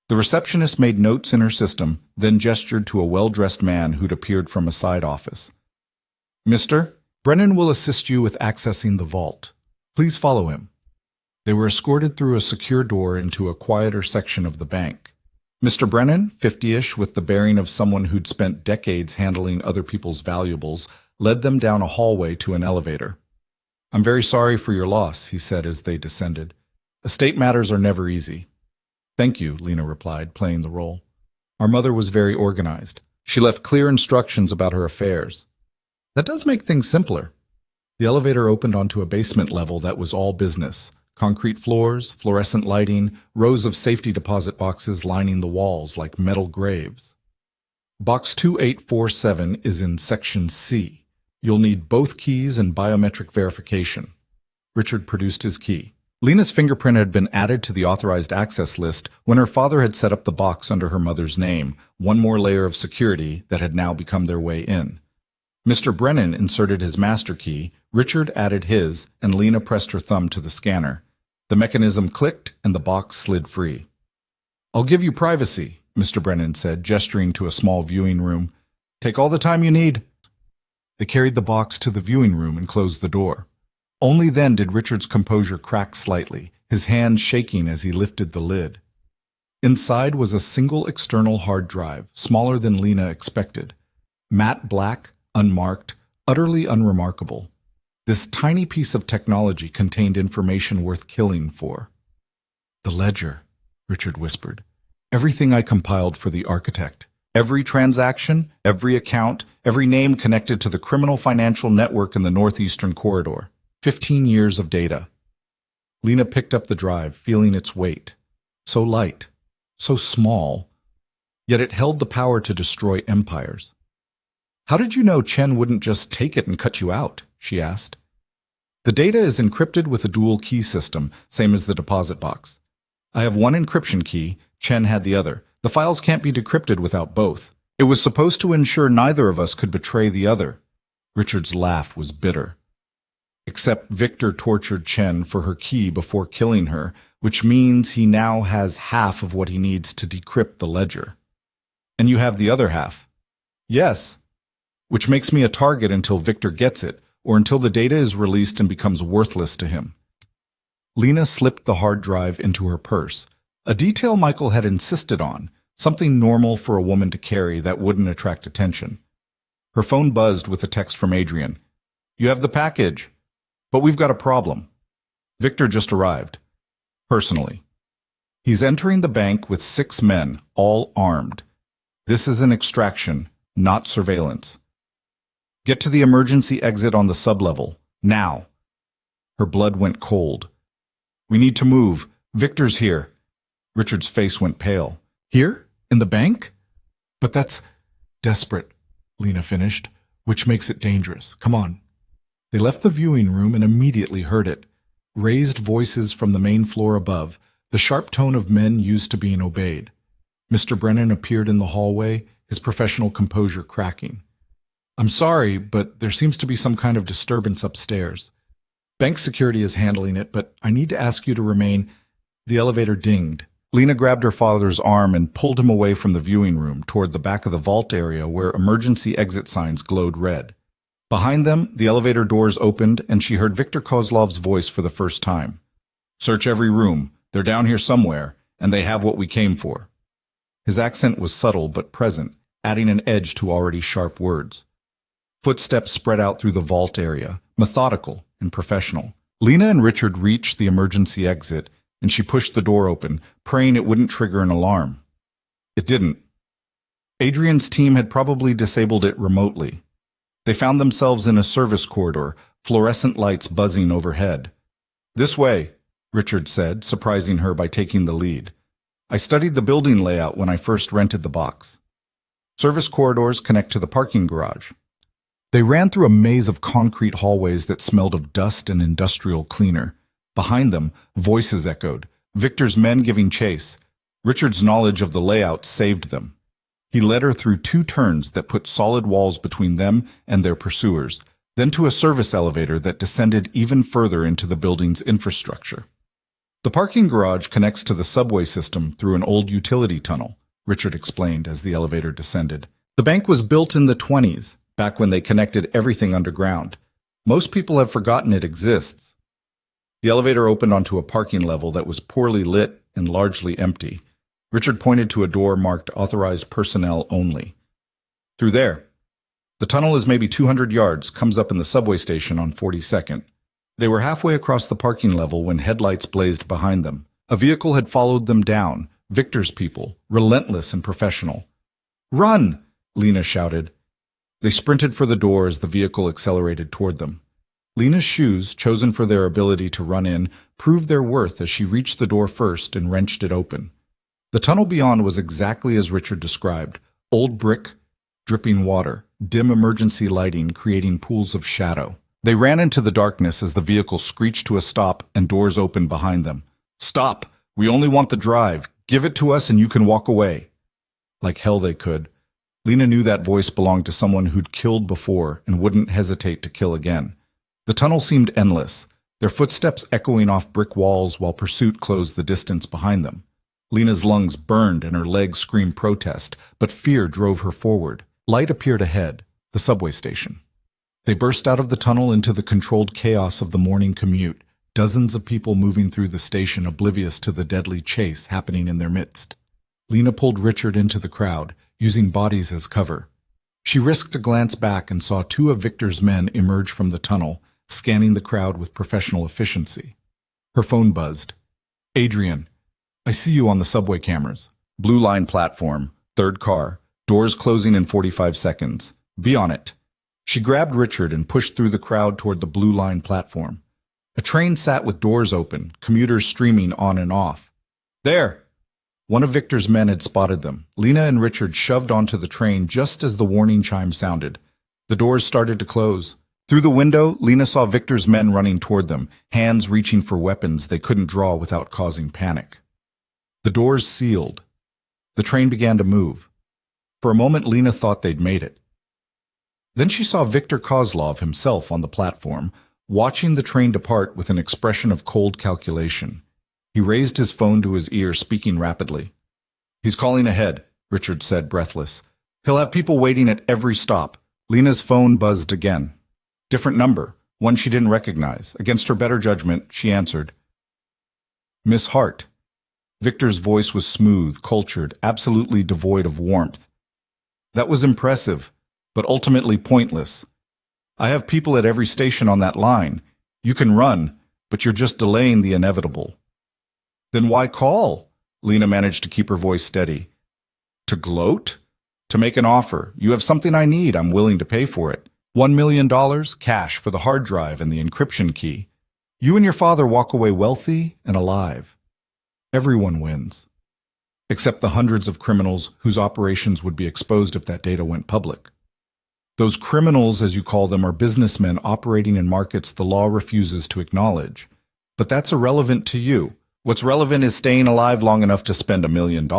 The receptionist made notes in her system, then gestured to a well-dressed man who'd appeared from a side office. Mr. Brennan will assist you with accessing the vault. Please follow him. They were escorted through a secure door into a quieter section of the bank. Mr. Brennan, 50-ish with the bearing of someone who'd spent decades handling other people's valuables, led them down a hallway to an elevator. I'm very sorry for your loss, he said as they descended. Estate matters are never easy. Thank you, Lena replied, playing the role. Our mother was very organized. She left clear instructions about her affairs. That does make things simpler. The elevator opened onto a basement level that was all business. Concrete floors, fluorescent lighting, rows of safety deposit boxes lining the walls like metal graves. Box 2847 is in Section C. You'll need both keys and biometric verification. Richard produced his key. Lena's fingerprint had been added to the authorized access list when her father had set up the box under her mother's name, one more layer of security that had now become their way in. Mr. Brennan inserted his master key, Richard added his, and Lena pressed her thumb to the scanner. The mechanism clicked and the box slid free. I'll give you privacy, Mr. Brennan said, gesturing to a small viewing room. Take all the time you need. They carried the box to the viewing room and closed the door. Only then did Richard's composure crack slightly, his hand shaking as he lifted the lid. Inside was a single external hard drive, smaller than Lena expected. Matte black, unmarked, utterly unremarkable. This tiny piece of technology contained information worth killing for. The ledger, Richard whispered. Everything I compiled for the architect. Every transaction, every account, every name connected to the criminal financial network in the Northeastern Corridor. 15 years of data. Lena picked up the drive, feeling its weight. So light, so small, yet it held the power to destroy empires. How did you know Chen wouldn't just take it and cut you out? She asked. The data is encrypted with a dual key system, same as the deposit box. I have one encryption key, Chen had the other. The files can't be decrypted without both. It was supposed to ensure neither of us could betray the other. Richard's laugh was bitter. Except Victor tortured Chen for her key before killing her, which means he now has half of what he needs to decrypt the ledger. And you have the other half. Yes. Which makes me a target until Victor gets it, or until the data is released and becomes worthless to him. Lena slipped the hard drive into her purse. A detail Michael had insisted on, something normal for a woman to carry that wouldn't attract attention. Her phone buzzed with a text from Adrian. "You have the package, but we've got a problem. Victor just arrived. Personally. He's entering the bank with 6 men, all armed. This is an extraction, not surveillance. Get to the emergency exit on the sublevel, now." Her blood went cold. "We need to move. Victor's here." Richard's face went pale. "Here? In the bank?" "But that's desperate," Lena finished, "which makes it dangerous. Come on." They left the viewing room and immediately heard it. Raised voices from the main floor above, the sharp tone of men used to being obeyed. Mr. Brennan appeared in the hallway, his professional composure cracking. "I'm sorry, but there seems to be some kind of disturbance upstairs. Bank security is handling it, but I need to ask you to remain—" The elevator dinged. Lena grabbed her father's arm and pulled him away from the viewing room toward the back of the vault area where emergency exit signs glowed red. Behind them, the elevator doors opened and she heard Viktor Kozlov's voice for the first time. "Search every room. They're down here somewhere, and they have what we came for." His accent was subtle but present, adding an edge to already sharp words. Footsteps spread out through the vault area, methodical and professional. Lena and Richard reached the emergency exit, and she pushed the door open, praying it wouldn't trigger an alarm. It didn't. Adrian's team had probably disabled it remotely. They found themselves in a service corridor, fluorescent lights buzzing overhead. "This way," Richard said, surprising her by taking the lead. "I studied the building layout when I first rented the box. Service corridors connect to the parking garage." They ran through a maze of concrete hallways that smelled of dust and industrial cleaner. Behind them, voices echoed, Victor's men giving chase. Richard's knowledge of the layout saved them. He led her through 2 turns that put solid walls between them and their pursuers, then to a service elevator that descended even further into the building's infrastructure. "The parking garage connects to the subway system through an old utility tunnel," Richard explained as the elevator descended. "The bank was built in the 20s, back when they connected everything underground. Most people have forgotten it exists." The elevator opened onto a parking level that was poorly lit and largely empty. Richard pointed to a door marked Authorized Personnel Only. "Through there. The tunnel is maybe 200 yards, comes up in the subway station on 42nd. They were halfway across the parking level when headlights blazed behind them. A vehicle had followed them down, Victor's people, relentless and professional. "Run!" Lena shouted. They sprinted for the door as the vehicle accelerated toward them. Lena's shoes, chosen for their ability to run in, proved their worth as she reached the door first and wrenched it open. The tunnel beyond was exactly as Richard described, old brick, dripping water, dim emergency lighting creating pools of shadow. They ran into the darkness as the vehicle screeched to a stop and doors opened behind them. "Stop! We only want the drive. Give it to us and you can walk away." Like hell they could. Lena knew that voice belonged to someone who'd killed before and wouldn't hesitate to kill again. The tunnel seemed endless, their footsteps echoing off brick walls while pursuit closed the distance behind them. Lena's lungs burned and her legs screamed protest, but fear drove her forward. Light appeared ahead, the subway station. They burst out of the tunnel into the controlled chaos of the morning commute, dozens of people moving through the station oblivious to the deadly chase happening in their midst. Lena pulled Richard into the crowd, using bodies as cover. She risked a glance back and saw 2 of Victor's men emerge from the tunnel, scanning the crowd with professional efficiency. Her phone buzzed. "Adrian, I see you on the subway cameras. Blue line platform, 3rd car, doors closing in 45 seconds. Be on it." She grabbed Richard and pushed through the crowd toward the blue line platform. A train sat with doors open, commuters streaming on and off. "There!" One of Victor's men had spotted them. Lena and Richard shoved onto the train just as the warning chime sounded. The doors started to close. Through the window, Lena saw Victor's men running toward them, hands reaching for weapons they couldn't draw without causing panic. The doors sealed. The train began to move. For a moment, Lena thought they'd made it. Then she saw Viktor Kozlov himself on the platform, watching the train depart with an expression of cold calculation. He raised his phone to his ear, speaking rapidly. "He's calling ahead," Richard said, breathless. "He'll have people waiting at every stop." Lena's phone buzzed again. Different number, one she didn't recognize. Against her better judgment, she answered. "Miss Hart." Victor's voice was smooth, cultured, absolutely devoid of warmth. That was impressive, but ultimately pointless. I have people at every station on that line. You can run, but you're just delaying the inevitable. Then why call? Lena managed to keep her voice steady. To gloat? To make an offer. You have something I need. I'm willing to pay for it. $1 million, cash for the hard drive and the encryption key. You and your father walk away wealthy and alive. Everyone wins. Except the hundreds of criminals whose operations would be exposed if that data went public. Those criminals, as you call them, are businessmen operating in markets the law refuses to acknowledge. But that's irrelevant to you. What's relevant is staying alive long enough to spend $1 million.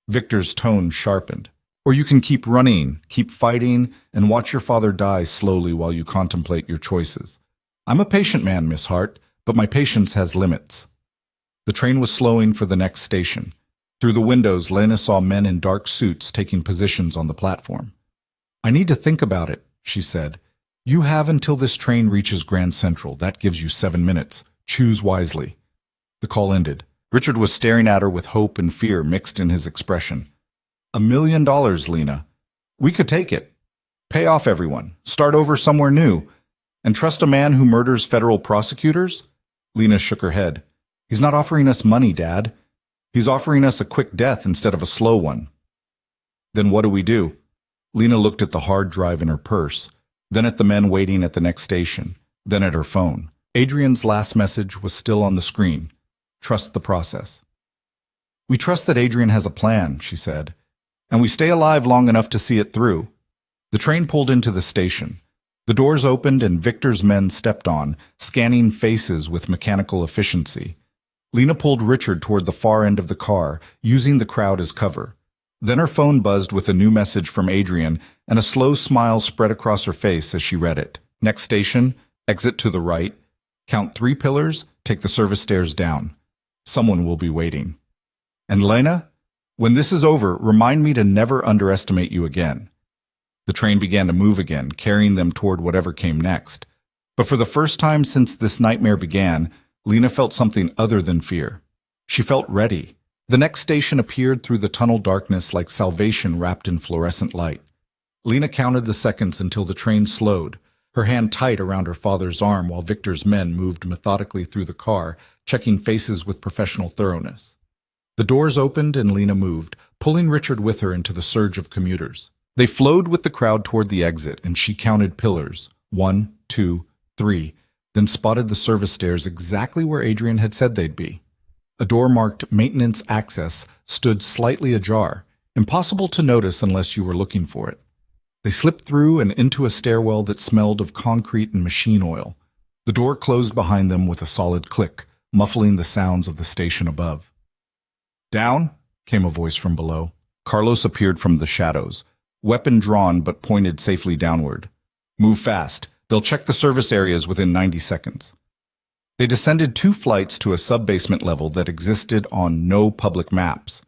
Victor's tone sharpened. Or you can keep running, keep fighting, and watch your father die slowly while you contemplate your choices. I'm a patient man, Miss Hart, but my patience has limits. The train was slowing for the next station. Through the windows, Lena saw men in dark suits taking positions on the platform. I need to think about it, she said. You have until this train reaches Grand Central. That gives you 7 minutes. Choose wisely. The call ended. Richard was staring at her with hope and fear mixed in his expression. $1 million, Lena. We could take it. Pay off everyone. Start over somewhere new. And trust a man who murders federal prosecutors? Lena shook her head. He's not offering us money, Dad. He's offering us a quick death instead of a slow one. Then what do we do? Lena looked at the hard drive in her purse, then at the men waiting at the next station, then at her phone. Adrian's last message was still on the screen. Trust the process. We trust that Adrian has a plan, she said. And we stay alive long enough to see it through. The train pulled into the station. The doors opened and Victor's men stepped on, scanning faces with mechanical efficiency. Lena pulled Richard toward the far end of the car, using the crowd as cover. Then her phone buzzed with a new message from Adrian, and a slow smile spread across her face as she read it. Next station, exit to the right. Count 3 pillars, take the service stairs down. Someone will be waiting. And Lena? When this is over, remind me to never underestimate you again. The train began to move again, carrying them toward whatever came next. But for the first time since this nightmare began, Lena felt something other than fear. She felt ready. The next station appeared through the tunnel darkness like salvation wrapped in fluorescent light. Lena counted the seconds until the train slowed, her hand tight around her father's arm while Victor's men moved methodically through the car, checking faces with professional thoroughness. The doors opened and Lena moved, pulling Richard with her into the surge of commuters. They flowed with the crowd toward the exit, and she counted pillars. 1, 2, 3, then spotted the service stairs exactly where Adrian had said they'd be. A door marked Maintenance Access stood slightly ajar, impossible to notice unless you were looking for it. They slipped through and into a stairwell that smelled of concrete and machine oil. The door closed behind them with a solid click, muffling the sounds of the station above. Down, came a voice from below. Carlos appeared from the shadows, weapon drawn but pointed safely downward. Move fast. They'll check the service areas within 90 seconds. They descended 2 flights to a sub-basement level that existed on no public maps.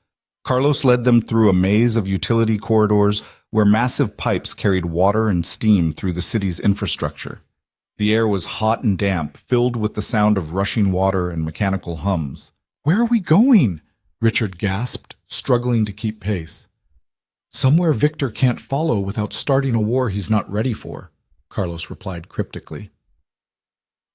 Carlos led them through a maze of utility corridors where massive pipes carried water and steam through the city's infrastructure. The air was hot and damp, filled with the sound of rushing water and mechanical hums. Where are we going? Richard gasped, struggling to keep pace. Somewhere Victor can't follow without starting a war he's not ready for, Carlos replied cryptically.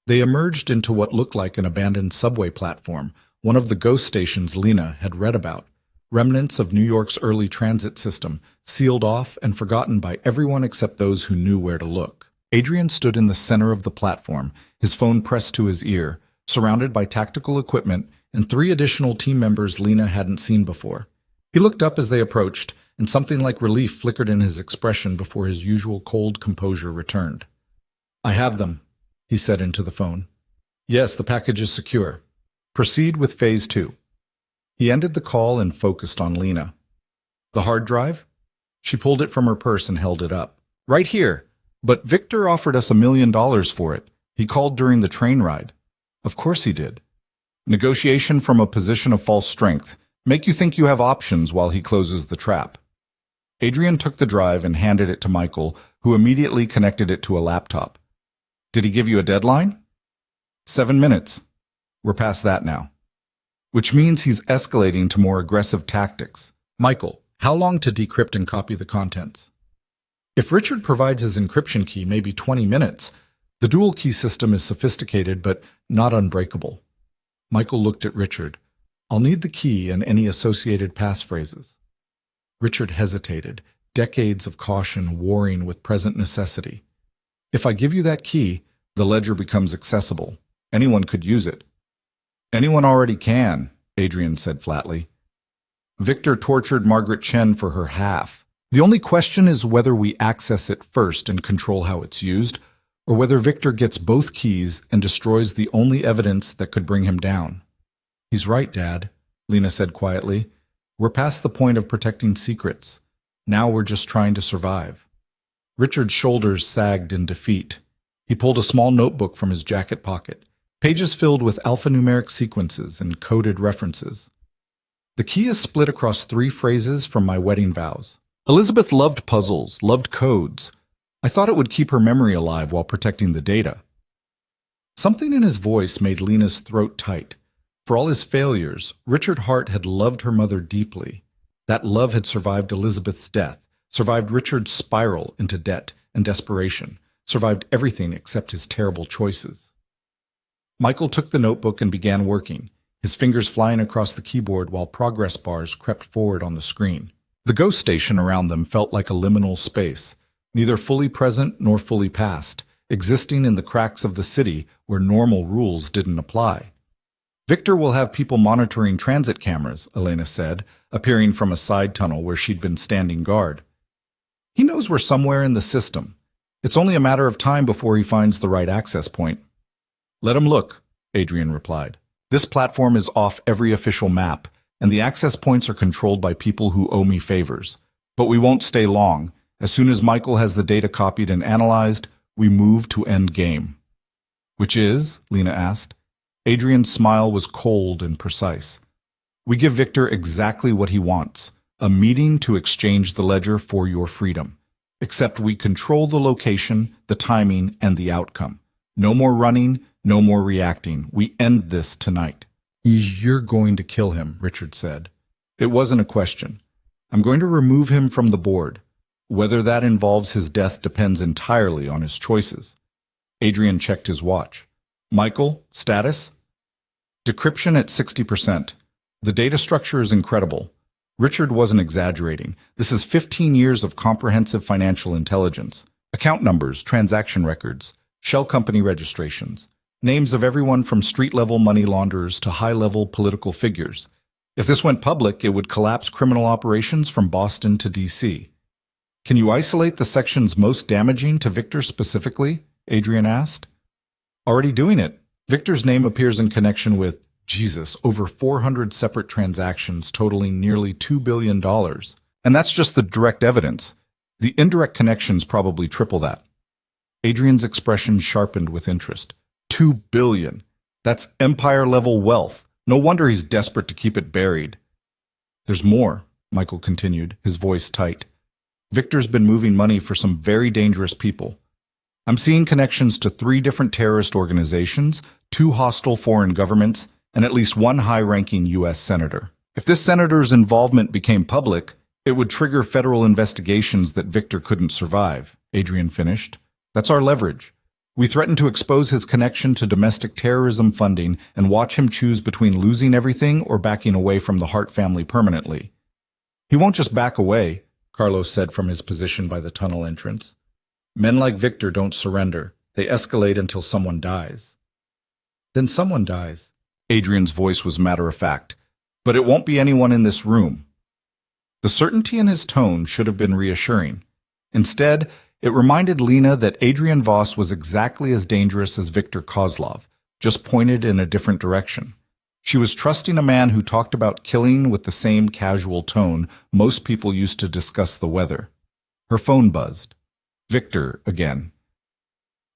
They emerged into what looked like an abandoned subway platform, one of the ghost stations Lena had read about, remnants of New York's early transit system, sealed off and forgotten by everyone except those who knew where to look. Adrian stood in the center of the platform, his phone pressed to his ear, surrounded by tactical equipment and 3 additional team members Lena hadn't seen before. He looked up as they approached, and something like relief flickered in his expression before his usual cold composure returned. I have them, he said into the phone. Yes, the package is secure. Proceed with Phase 2. He ended the call and focused on Lena. The hard drive? She pulled it from her purse and held it up. Right here. But Victor offered us $1 million for it. He called during the train ride. Of course he did. Negotiation from a position of false strength. Make you think you have options while he closes the trap. Adrian took the drive and handed it to Michael, who immediately connected it to a laptop. Did he give you a deadline? 7 minutes. We're past that now. which means he's escalating to more aggressive tactics. Michael, how long to decrypt and copy the contents? If Richard provides his encryption key, maybe 20 minutes. The dual key system is sophisticated but not unbreakable. Michael looked at Richard. I'll need the key and any associated passphrases. Richard hesitated, decades of caution warring with present necessity. If I give you that key, the ledger becomes accessible. Anyone could use it. Anyone already can, Adrian said flatly. Victor tortured Margaret Chen for her half. The only question is whether we access it first and control how it's used, or whether Victor gets both keys and destroys the only evidence that could bring him down. He's right, Dad, Lena said quietly. We're past the point of protecting secrets. Now we're just trying to survive. Richard's shoulders sagged in defeat. He pulled a small notebook from his jacket pocket, pages filled with alphanumeric sequences and coded references. The key is split across 3 phrases from my wedding vows. Elizabeth loved puzzles, loved codes. I thought it would keep her memory alive while protecting the data. Something in his voice made Lena's throat tight. For all his failures, Richard Hart had loved her mother deeply. That love had survived Elizabeth's death, survived Richard's spiral into debt and desperation, survived everything except his terrible choices. Michael took the notebook and began working, his fingers flying across the keyboard while progress bars crept forward on the screen. The ghost station around them felt like a liminal space, neither fully present nor fully past, existing in the cracks of the city where normal rules didn't apply. Victor will have people monitoring transit cameras, Elena said, appearing from a side tunnel where she'd been standing guard. He knows we're somewhere in the system. It's only a matter of time before he finds the right access point. Let him look, Adrian replied. This platform is off every official map, and the access points are controlled by people who owe me favors. But we won't stay long. As soon as Michael has the data copied and analyzed, we move to end game. Which is? Lena asked. Adrian's smile was cold and precise. We give Victor exactly what he wants, a meeting to exchange the ledger for your freedom. Except we control the location, the timing, and the outcome. No more running, no more reacting. We end this tonight. You're going to kill him, Richard said. It wasn't a question. I'm going to remove him from the board. Whether that involves his death depends entirely on his choices. Adrian checked his watch. Michael, status? Decryption at 60%. The data structure is incredible. Richard wasn't exaggerating. This is 15 years of comprehensive financial intelligence. Account numbers, transaction records, shell company registrations, names of everyone from street-level money launderers to high-level political figures. If this went public, it would collapse criminal operations from Boston to D.C. Can you isolate the sections most damaging to Victor specifically? Adrian asked. Already doing it. Victor's name appears in connection with, Jesus, over 400 separate transactions totaling nearly $2 billion. And that's just the direct evidence. The indirect connections probably triple that. Adrian's expression sharpened with interest. $2 billion. That's empire-level wealth. No wonder he's desperate to keep it buried. There's more, Michael continued, his voice tight. Victor's been moving money for some very dangerous people. I'm seeing connections to 3 different terrorist organizations, 2 hostile foreign governments, and at least 1 high-ranking U.S. senator. If this senator's involvement became public, it would trigger federal investigations that Victor couldn't survive, Adrian finished. That's our leverage. We threaten to expose his connection to domestic terrorism funding and watch him choose between losing everything or backing away from the Hart family permanently. He won't just back away, Carlos said from his position by the tunnel entrance. Men like Victor don't surrender. They escalate until someone dies. Then someone dies. Adrian's voice was matter-of-fact. But it won't be anyone in this room. The certainty in his tone should have been reassuring. Instead, it reminded Lena that Adrian Voss was exactly as dangerous as Victor Kozlov, just pointed in a different direction. She was trusting a man who talked about killing with the same casual tone most people used to discuss the weather. Her phone buzzed. Victor, again.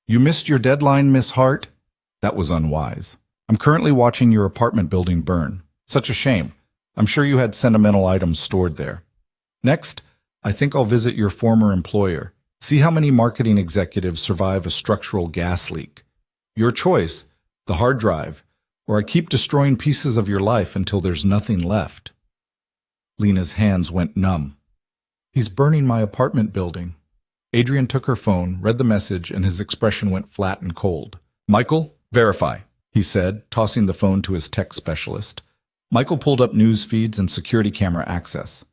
You missed your deadline, Miss Hart? That was unwise. I'm currently watching your apartment building burn. Such a shame. I'm sure you had sentimental items stored there. Next, I think I'll visit your former employer. See how many marketing executives survive a structural gas leak. Your choice, the hard drive, or I keep destroying pieces of your life until there's nothing left." Lena's hands went numb. "He's burning my apartment building." Adrian took her phone, read the message, and his expression went flat and cold. "Michael, verify," he said, tossing the phone to his tech specialist. Michael pulled up news feeds and security camera access.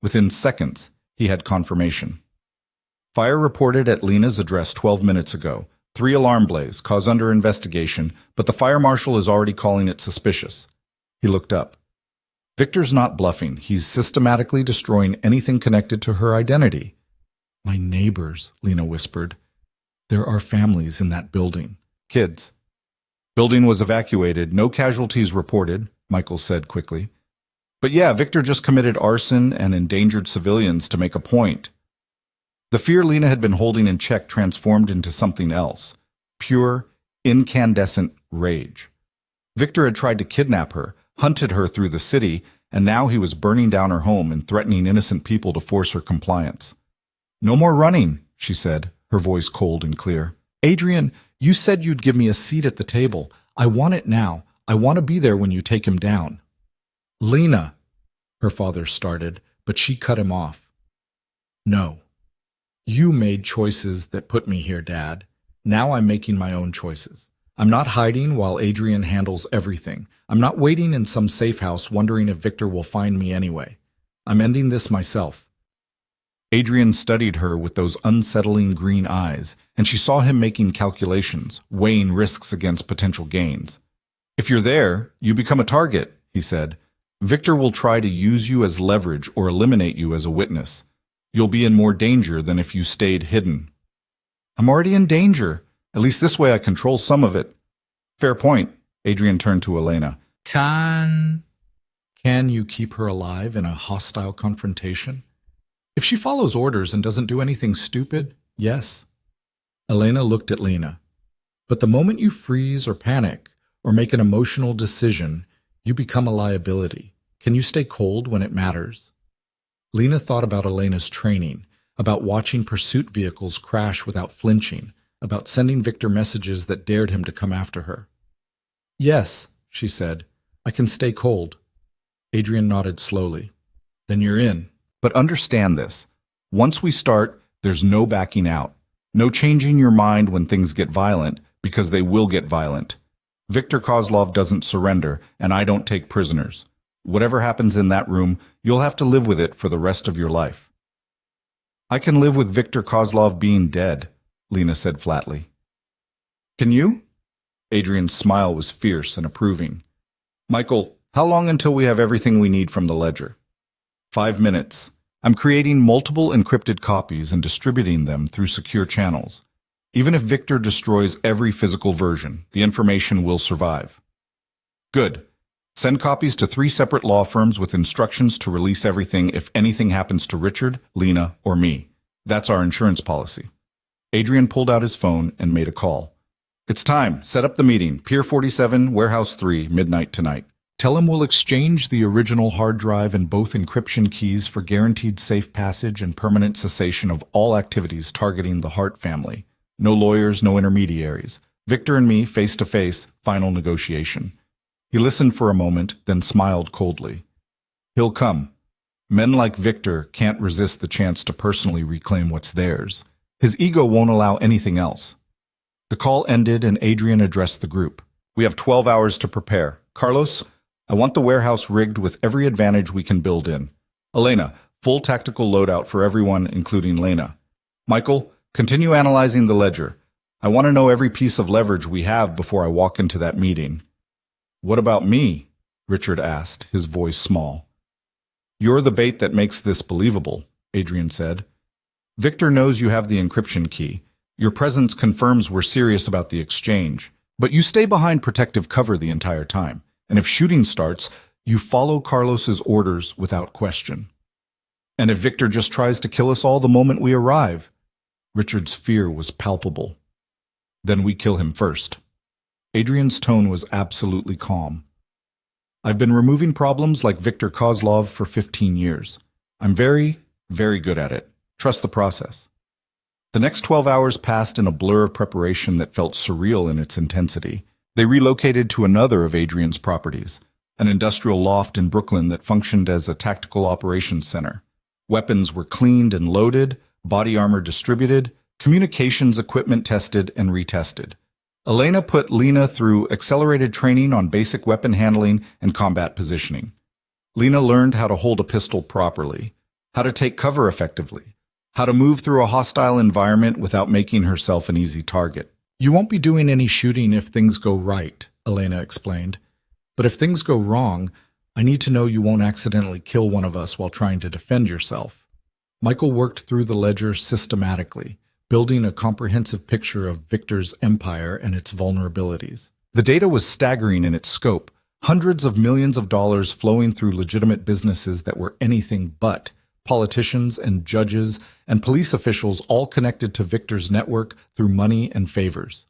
Within seconds, he had confirmation. "Fire reported at Lena's address 12 minutes ago. 3 alarm blaze, cause under investigation, but the fire marshal is already calling it suspicious." He looked up. "Victor's not bluffing. He's systematically destroying anything connected to her identity." "My neighbors," Lena whispered. "There are families in that building." "Kids." "Building was evacuated. No casualties reported," Michael said quickly. "But yeah, Victor just committed arson and endangered civilians to make a point." The fear Lena had been holding in check transformed into something else. Pure, incandescent rage. Victor had tried to kidnap her, hunted her through the city, and now he was burning down her home and threatening innocent people to force her compliance. "No more running," she said, her voice cold and clear. "Adrian, you said you'd give me a seat at the table. I want it now. I want to be there when you take him down." "Lena," her father started, but she cut him off. "No. You made choices that put me here, Dad. Now I'm making my own choices. I'm not hiding while Adrian handles everything. I'm not waiting in some safe house wondering if Victor will find me anyway. I'm ending this myself." Adrian studied her with those unsettling green eyes, and she saw him making calculations, weighing risks against potential gains. "If you're there, you become a target," he said. "Victor will try to use you as leverage or eliminate you as a witness. You'll be in more danger than if you stayed hidden." "I'm already in danger. At least this way I control some of it." "Fair point." Adrian turned to Elena. Can you keep her alive in a hostile confrontation? If she follows orders and doesn't do anything stupid, yes." Elena looked at Lena. "But the moment you freeze or panic or make an emotional decision, you become a liability. Can you stay cold when it matters?" Lena thought about Elena's training, about watching pursuit vehicles crash without flinching, about sending Victor messages that dared him to come after her. "Yes," she said, "I can stay cold." Adrian nodded slowly. "Then you're in." "But understand this. Once we start, there's no backing out. No changing your mind when things get violent, because they will get violent. Viktor Kozlov doesn't surrender, and I don't take prisoners. Whatever happens in that room, you'll have to live with it for the rest of your life." "I can live with Viktor Kozlov being dead," Lena said flatly. "Can you?" Adrian's smile was fierce and approving. "Michael, how long until we have everything we need from the ledger?" 5 minutes. I'm creating multiple encrypted copies and distributing them through secure channels. Even if Victor destroys every physical version, the information will survive." "Good. Send copies to 3 separate law firms with instructions to release everything if anything happens to Richard, Lena, or me. That's our insurance policy." Adrian pulled out his phone and made a call. "It's time. Set up the meeting. Pier 47, Warehouse 3, midnight tonight. Tell him we'll exchange the original hard drive and both encryption keys for guaranteed safe passage and permanent cessation of all activities targeting the Hart family. No lawyers, no intermediaries. Victor and me, face to face, final negotiation." He listened for a moment, then smiled coldly. "He'll come. Men like Victor can't resist the chance to personally reclaim what's theirs. His ego won't allow anything else." The call ended and Adrian addressed the group. "We have 12 hours to prepare. Carlos, I want the warehouse rigged with every advantage we can build in. Elena, full tactical loadout for everyone, including Lena. Michael, continue analyzing the ledger. I want to know every piece of leverage we have before I walk into that meeting." "What about me?" Richard asked, his voice small. "You're the bait that makes this believable," Adrian said. "Victor knows you have the encryption key. Your presence confirms we're serious about the exchange. But you stay behind protective cover the entire time. And if shooting starts, you follow Carlos's orders without question. And if Victor just tries to kill us all the moment we arrive?" Richard's fear was palpable. "Then we kill him first." Adrian's tone was absolutely calm. "I've been removing problems like Viktor Kozlov for 15 years. I'm very, very good at it. Trust the process." The next 12 hours passed in a blur of preparation that felt surreal in its intensity. They relocated to another of Adrian's properties, an industrial loft in Brooklyn that functioned as a tactical operations center. Weapons were cleaned and loaded, body armor distributed, communications equipment tested and retested. Elena put Lena through accelerated training on basic weapon handling and combat positioning. Lena learned how to hold a pistol properly, how to take cover effectively, how to move through a hostile environment without making herself an easy target. You won't be doing any shooting if things go right, Elena explained. But if things go wrong, I need to know you won't accidentally kill one of us while trying to defend yourself. Michael worked through the ledger systematically, building a comprehensive picture of Victor's empire and its vulnerabilities. The data was staggering in its scope, hundreds of millions of dollars flowing through legitimate businesses that were anything but, politicians and judges and police officials all connected to Victor's network through money and favors.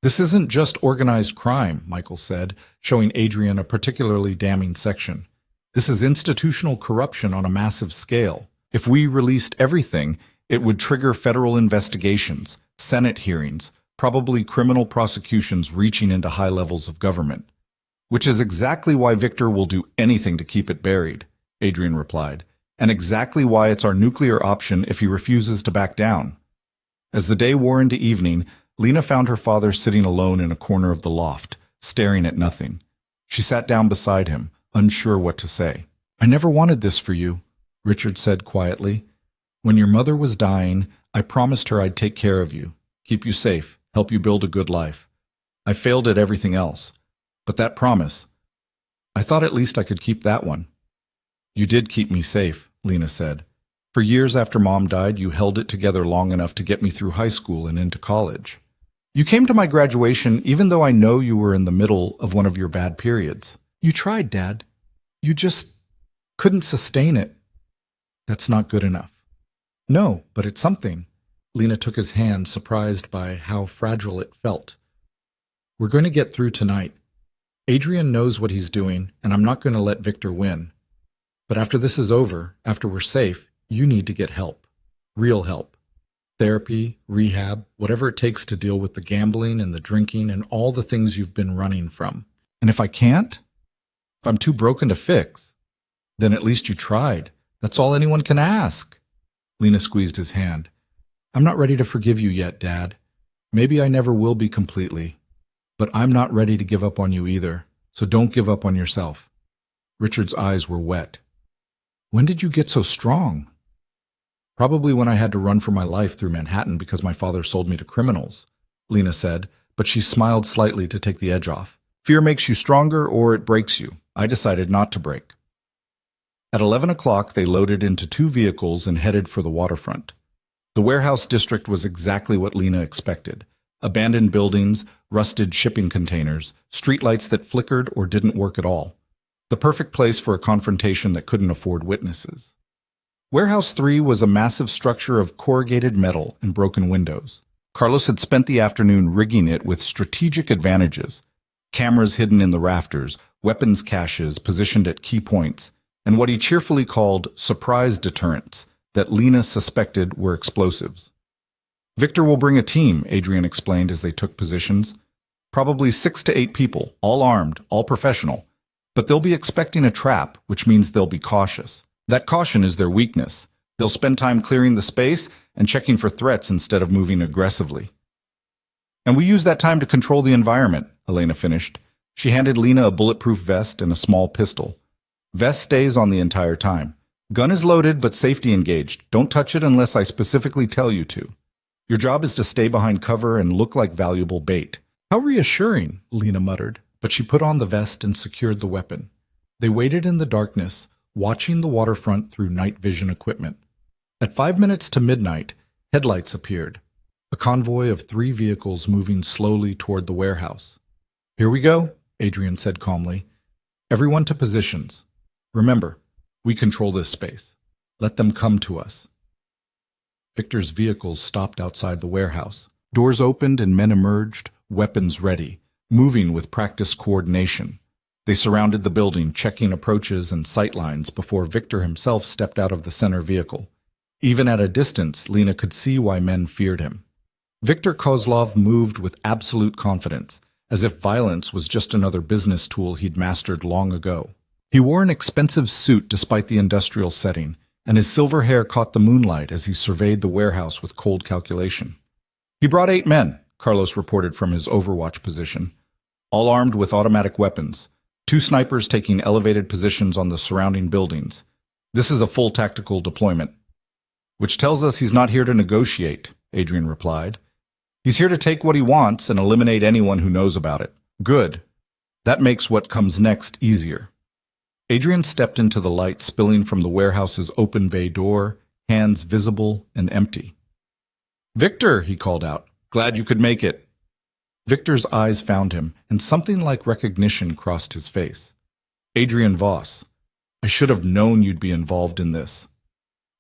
This isn't just organized crime, Michael said, showing Adrian a particularly damning section. This is institutional corruption on a massive scale. If we released everything, it would trigger federal investigations, Senate hearings, probably criminal prosecutions reaching into high levels of government. Which is exactly why Victor will do anything to keep it buried, Adrian replied, and exactly why it's our nuclear option if he refuses to back down. As the day wore into evening, Lena found her father sitting alone in a corner of the loft, staring at nothing. She sat down beside him, unsure what to say. I never wanted this for you, Richard said quietly. When your mother was dying, I promised her I'd take care of you, keep you safe, help you build a good life. I failed at everything else. But that promise, I thought at least I could keep that one. You did keep me safe, Lena said. For years after Mom died, you held it together long enough to get me through high school and into college. You came to my graduation even though I know you were in the middle of one of your bad periods. You tried, Dad. You just couldn't sustain it. That's not good enough. No, but it's something. Lena took his hand, surprised by how fragile it felt. We're going to get through tonight. Adrian knows what he's doing, and I'm not going to let Victor win. But after this is over, after we're safe, you need to get help. Real help. Therapy, rehab, whatever it takes to deal with the gambling and the drinking and all the things you've been running from. And if I can't, if I'm too broken to fix, then at least you tried. That's all anyone can ask. Lena squeezed his hand. I'm not ready to forgive you yet, Dad. Maybe I never will be completely. But I'm not ready to give up on you either, so don't give up on yourself. Richard's eyes were wet. When did you get so strong? Probably when I had to run for my life through Manhattan because my father sold me to criminals, Lena said, but she smiled slightly to take the edge off. Fear makes you stronger or it breaks you. I decided not to break. At 11 o'clock, they loaded into 2 vehicles and headed for the waterfront. The warehouse district was exactly what Lena expected. Abandoned buildings, rusted shipping containers, streetlights that flickered or didn't work at all. The perfect place for a confrontation that couldn't afford witnesses. Warehouse 3 was a massive structure of corrugated metal and broken windows. Carlos had spent the afternoon rigging it with strategic advantages. Cameras hidden in the rafters, weapons caches positioned at key points, and what he cheerfully called surprise deterrents that Lena suspected were explosives. Victor will bring a team, Adrian explained as they took positions. Probably 6 to 8 people, all armed, all professional. But they'll be expecting a trap, which means they'll be cautious. That caution is their weakness. They'll spend time clearing the space and checking for threats instead of moving aggressively. And we use that time to control the environment, Elena finished. She handed Lena a bulletproof vest and a small pistol. Vest stays on the entire time. Gun is loaded but safety engaged. Don't touch it unless I specifically tell you to. Your job is to stay behind cover and look like valuable bait. How reassuring, Lena muttered, but she put on the vest and secured the weapon. They waited in the darkness, watching the waterfront through night vision equipment. At 5 minutes to midnight, headlights appeared, a convoy of 3 vehicles moving slowly toward the warehouse. Here we go, Adrian said calmly. Everyone to positions. Remember, we control this space. Let them come to us. Victor's vehicles stopped outside the warehouse. Doors opened and men emerged, weapons ready, moving with practiced coordination. They surrounded the building, checking approaches and sight lines before Victor himself stepped out of the center vehicle. Even at a distance, Lena could see why men feared him. Victor Kozlov moved with absolute confidence, as if violence was just another business tool he'd mastered long ago. He wore an expensive suit despite the industrial setting, and his silver hair caught the moonlight as he surveyed the warehouse with cold calculation. He brought 8 men, Carlos reported from his overwatch position, all armed with automatic weapons, 2 snipers taking elevated positions on the surrounding buildings. This is a full tactical deployment. Which tells us he's not here to negotiate, Adrian replied. He's here to take what he wants and eliminate anyone who knows about it. Good. That makes what comes next easier. Adrian stepped into the light spilling from the warehouse's open bay door, hands visible and empty. Victor, he called out. Glad you could make it. Victor's eyes found him, and something like recognition crossed his face. Adrian Voss. I should have known you'd be involved in this.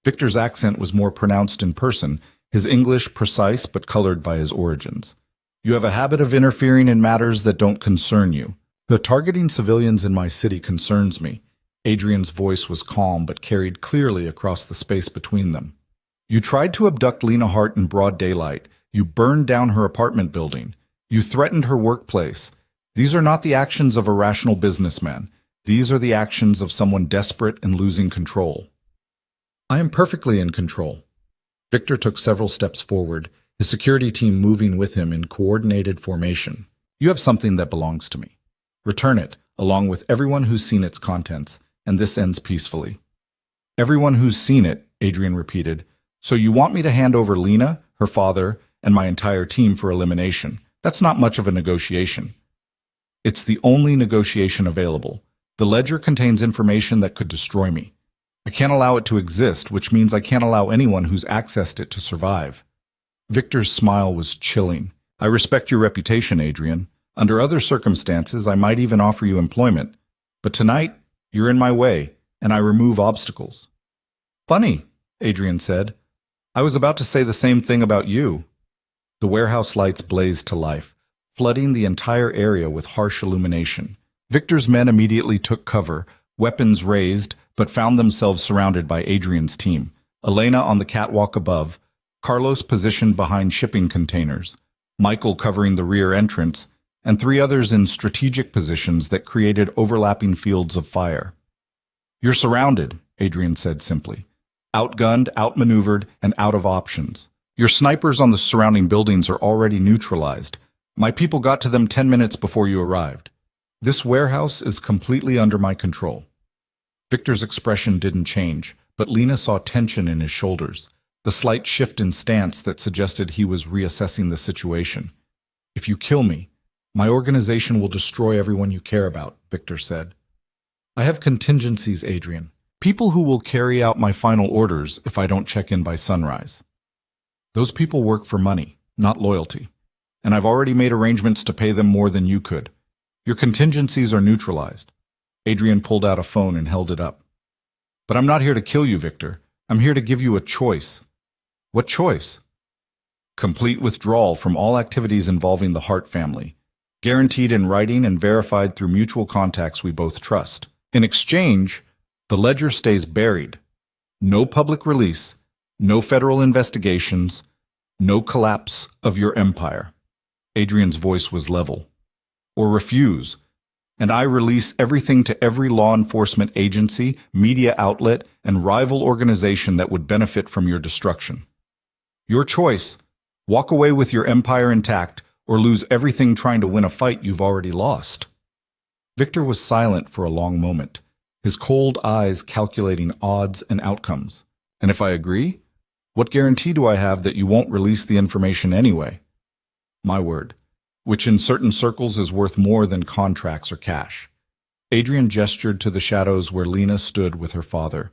Victor's accent was more pronounced in person, his English precise but colored by his origins. You have a habit of interfering in matters that don't concern you. The targeting civilians in my city concerns me. Adrian's voice was calm but carried clearly across the space between them. You tried to abduct Lena Hart in broad daylight. You burned down her apartment building. You threatened her workplace. These are not the actions of a rational businessman. These are the actions of someone desperate and losing control. I am perfectly in control. Victor took several steps forward, his security team moving with him in coordinated formation. You have something that belongs to me. Return it, along with everyone who's seen its contents, and this ends peacefully. Everyone who's seen it, Adrian repeated. So you want me to hand over Lena, her father, and my entire team for elimination? That's not much of a negotiation. It's the only negotiation available. The ledger contains information that could destroy me. I can't allow it to exist, which means I can't allow anyone who's accessed it to survive. Victor's smile was chilling. I respect your reputation, Adrian. Under other circumstances, I might even offer you employment. But tonight, you're in my way, and I remove obstacles. Funny, Adrian said. I was about to say the same thing about you. The warehouse lights blazed to life, flooding the entire area with harsh illumination. Victor's men immediately took cover, weapons raised, but found themselves surrounded by Adrian's team. Elena on the catwalk above, Carlos positioned behind shipping containers, Michael covering the rear entrance, and 3 others in strategic positions that created overlapping fields of fire. You're surrounded, Adrian said simply. Outgunned, outmaneuvered, and out of options. Your snipers on the surrounding buildings are already neutralized. My people got to them 10 minutes before you arrived. This warehouse is completely under my control. Victor's expression didn't change, but Lena saw tension in his shoulders, the slight shift in stance that suggested he was reassessing the situation. If you kill me, my organization will destroy everyone you care about, Victor said. I have contingencies, Adrian. People who will carry out my final orders if I don't check in by sunrise. Those people work for money, not loyalty, and I've already made arrangements to pay them more than you could. Your contingencies are neutralized. Adrian pulled out a phone and held it up. But I'm not here to kill you, Victor. I'm here to give you a choice. What choice? Complete withdrawal from all activities involving the Hart family, guaranteed in writing and verified through mutual contacts we both trust. In exchange, the ledger stays buried. No public release, no federal investigations, no collapse of your empire. Adrian's voice was level. Or refuse, and I release everything to every law enforcement agency, media outlet, and rival organization that would benefit from your destruction. Your choice: walk away with your empire intact, or lose everything trying to win a fight you've already lost. Victor was silent for a long moment, his cold eyes calculating odds and outcomes. And if I agree, what guarantee do I have that you won't release the information anyway? My word, which in certain circles is worth more than contracts or cash. Adrian gestured to the shadows where Lena stood with her father.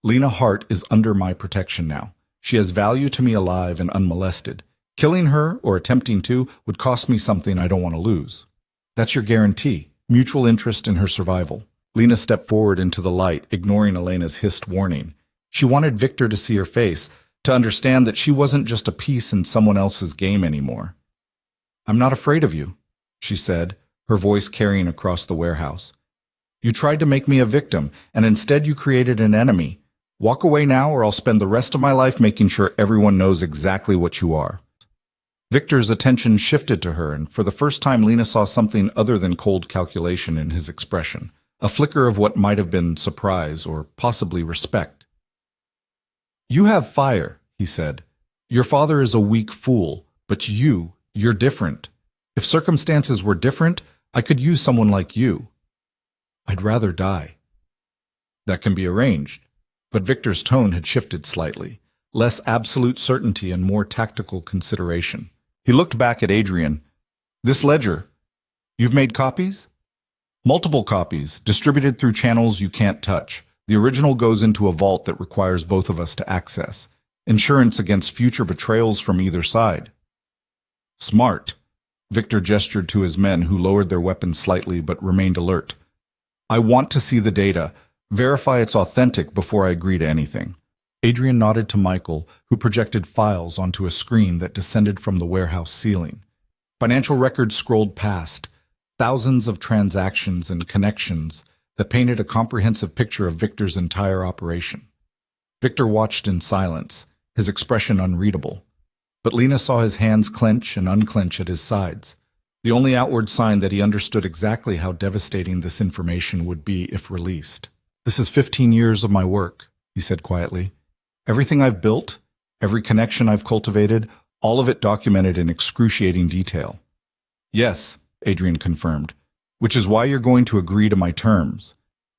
Lena Hart is under my protection now. She has value to me alive and unmolested. Killing her, or attempting to, would cost me something I don't want to lose. That's your guarantee, mutual interest in her survival. Lena stepped forward into the light, ignoring Elena's hissed warning. She wanted Victor to see her face, to understand that she wasn't just a piece in someone else's game anymore. I'm not afraid of you, she said, her voice carrying across the warehouse. You tried to make me a victim, and instead you created an enemy. Walk away now, or I'll spend the rest of my life making sure everyone knows exactly what you are. Victor's attention shifted to her, and for the first time Lena saw something other than cold calculation in his expression, a flicker of what might have been surprise or possibly respect. "You have fire," he said. "Your father is a weak fool, but you're different. If circumstances were different, I could use someone like you." "I'd rather die." "That can be arranged." But Victor's tone had shifted slightly, less absolute certainty and more tactical consideration. He looked back at Adrian. "This ledger, you've made copies?" "Multiple copies, distributed through channels you can't touch. The original goes into a vault that requires both of us to access. Insurance against future betrayals from either side." "Smart." Victor gestured to his men, who lowered their weapons slightly but remained alert. "I want to see the data. Verify it's authentic before I agree to anything." Adrian nodded to Michael, who projected files onto a screen that descended from the warehouse ceiling. Financial records scrolled past, thousands of transactions and connections that painted a comprehensive picture of Victor's entire operation. Victor watched in silence, his expression unreadable. But Lena saw his hands clench and unclench at his sides, the only outward sign that he understood exactly how devastating this information would be if released. "This is 15 years of my work," he said quietly. "Everything I've built, every connection I've cultivated, all of it documented in excruciating detail." "Yes," Adrian confirmed, "which is why you're going to agree to my terms.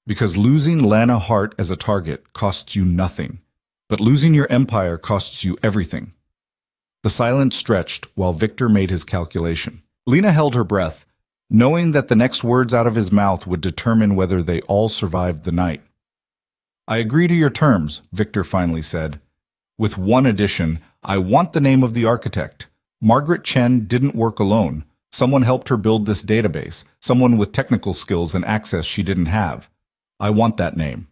Because losing Lana Hart as a target costs you nothing, but losing your empire costs you everything." The silence stretched while Victor made his calculation. Lena held her breath, knowing that the next words out of his mouth would determine whether they all survived the night. "I agree to your terms," Victor finally said. "With one addition, I want the name of the architect. Margaret Chen didn't work alone. Someone helped her build this database, someone with technical skills and access she didn't have. I want that name."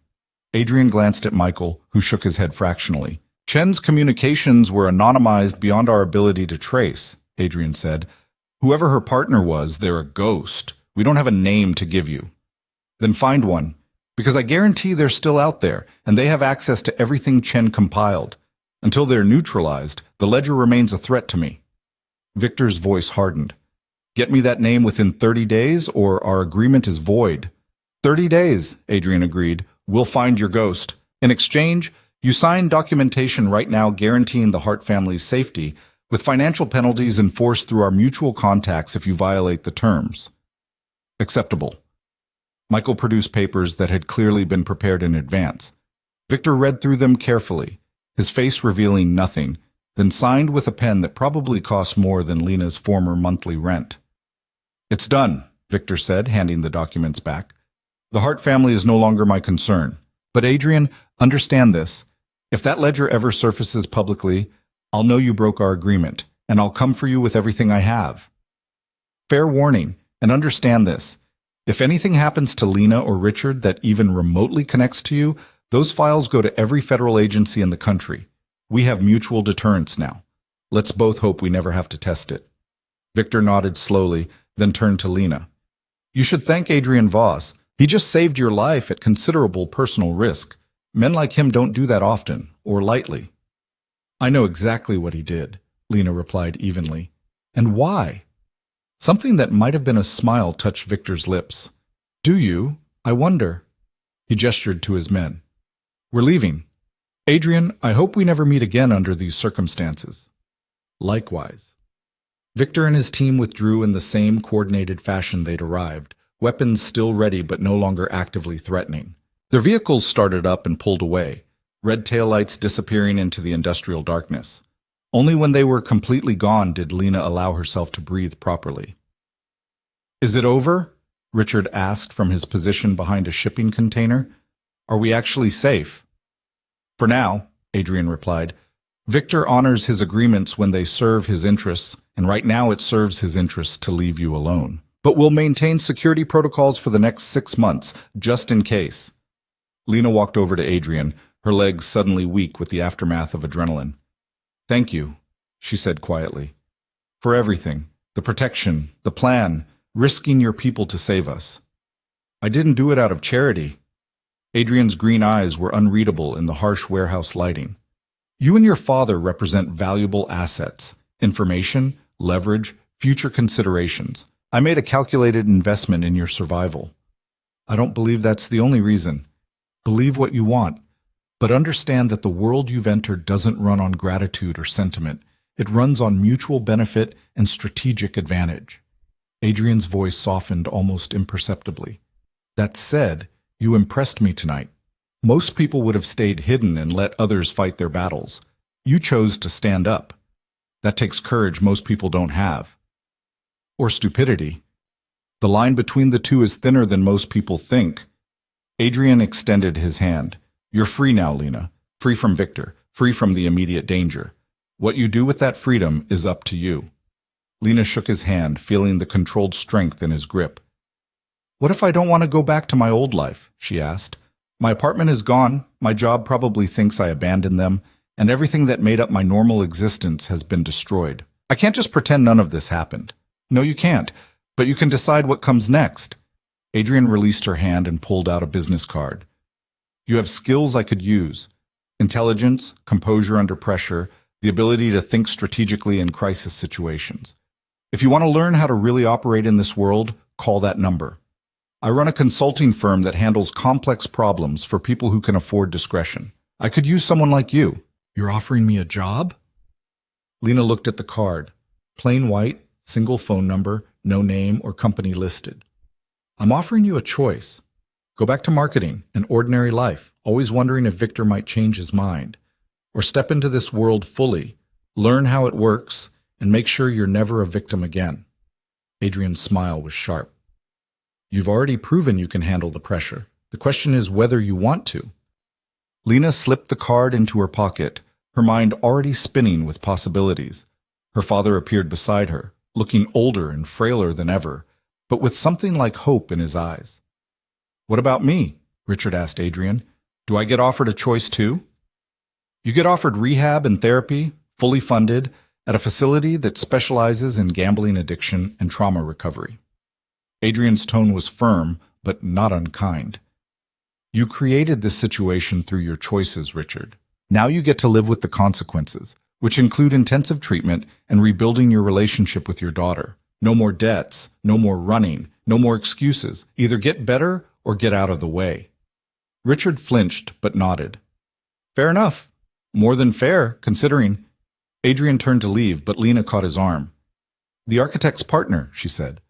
Adrian glanced at Michael, who shook his head fractionally. "Chen's communications were anonymized beyond our ability to trace," Adrian said. "Whoever her partner was, they're a ghost. We don't have a name to give you." "Then find one. Because I guarantee they're still out there, and they have access to everything Chen compiled. Until they're neutralized, the ledger remains a threat to me." Victor's voice hardened. "Get me that name within 30 days, or our agreement is void." 30 days, Adrian agreed. "We'll find your ghost. In exchange, you sign documentation right now guaranteeing the Hart family's safety, with financial penalties enforced through our mutual contacts if you violate the terms." "Acceptable." Michael produced papers that had clearly been prepared in advance. Victor read through them carefully, his face revealing nothing, then signed with a pen that probably cost more than Lena's former monthly rent. "It's done," Victor said, handing the documents back. "The Hart family is no longer my concern. But Adrian, understand this. If that ledger ever surfaces publicly, I'll know you broke our agreement, and I'll come for you with everything I have. Fair warning, and understand this. If anything happens to Lena or Richard that even remotely connects to you, those files go to every federal agency in the country. We have mutual deterrence now. Let's both hope we never have to test it." Victor nodded slowly, then turned to Lena. "You should thank Adrian Voss. He just saved your life at considerable personal risk. Men like him don't do that often, or lightly." "I know exactly what he did," Lena replied evenly. "And why?" Something that might have been a smile touched Victor's lips. "Do you? I wonder." He gestured to his men. "We're leaving. Adrian, I hope we never meet again under these circumstances." "Likewise." Victor and his team withdrew in the same coordinated fashion they'd arrived, weapons still ready but no longer actively threatening. Their vehicles started up and pulled away, red taillights disappearing into the industrial darkness. Only when they were completely gone did Lena allow herself to breathe properly. "Is it over?" Richard asked from his position behind a shipping container. "Are we actually safe?" "For now," Adrian replied. "Victor honors his agreements when they serve his interests, and right now it serves his interests to leave you alone. But we'll maintain security protocols for the next 6 months, just in case." Lena walked over to Adrian, her legs suddenly weak with the aftermath of adrenaline. "Thank you," she said quietly. "For everything. The protection, the plan, risking your people to save us." "I didn't do it out of charity." Adrian's green eyes were unreadable in the harsh warehouse lighting. "You and your father represent valuable assets, information, leverage, future considerations. I made a calculated investment in your survival. I don't believe that's the only reason. Believe what you want, but understand that the world you've entered doesn't run on gratitude or sentiment. It runs on mutual benefit and strategic advantage. Adrian's voice softened almost imperceptibly. That said, you impressed me tonight. Most people would have stayed hidden and let others fight their battles. You chose to stand up. That takes courage most people don't have. Or stupidity. The line between the two is thinner than most people think. Adrian extended his hand. You're free now, Lena. Free from Victor. Free from the immediate danger. What you do with that freedom is up to you. Lena shook his hand, feeling the controlled strength in his grip. What if I don't want to go back to my old life? She asked. My apartment is gone, my job probably thinks I abandoned them, and everything that made up my normal existence has been destroyed. I can't just pretend none of this happened. No, you can't, but you can decide what comes next. Adrian released her hand and pulled out a business card. You have skills I could use. Intelligence, composure under pressure, the ability to think strategically in crisis situations. If you want to learn how to really operate in this world, call that number. I run a consulting firm that handles complex problems for people who can afford discretion. I could use someone like you. You're offering me a job? Lena looked at the card. Plain white, single phone number, no name or company listed. I'm offering you a choice. Go back to marketing, an ordinary life, always wondering if Victor might change his mind. Or step into this world fully, learn how it works, and make sure you're never a victim again. Adrian's smile was sharp. You've already proven you can handle the pressure. The question is whether you want to. Lena slipped the card into her pocket, her mind already spinning with possibilities. Her father appeared beside her, looking older and frailer than ever, but with something like hope in his eyes. What about me? Richard asked Adrian. Do I get offered a choice too? You get offered rehab and therapy, fully funded, at a facility that specializes in gambling addiction and trauma recovery. Adrian's tone was firm, but not unkind. You created this situation through your choices, Richard. Now you get to live with the consequences, which include intensive treatment and rebuilding your relationship with your daughter. No more debts, no more running, no more excuses. Either get better or get out of the way. Richard flinched, but nodded. Fair enough. More than fair, considering. Adrian turned to leave, but Lena caught his arm. The architect's partner, she said.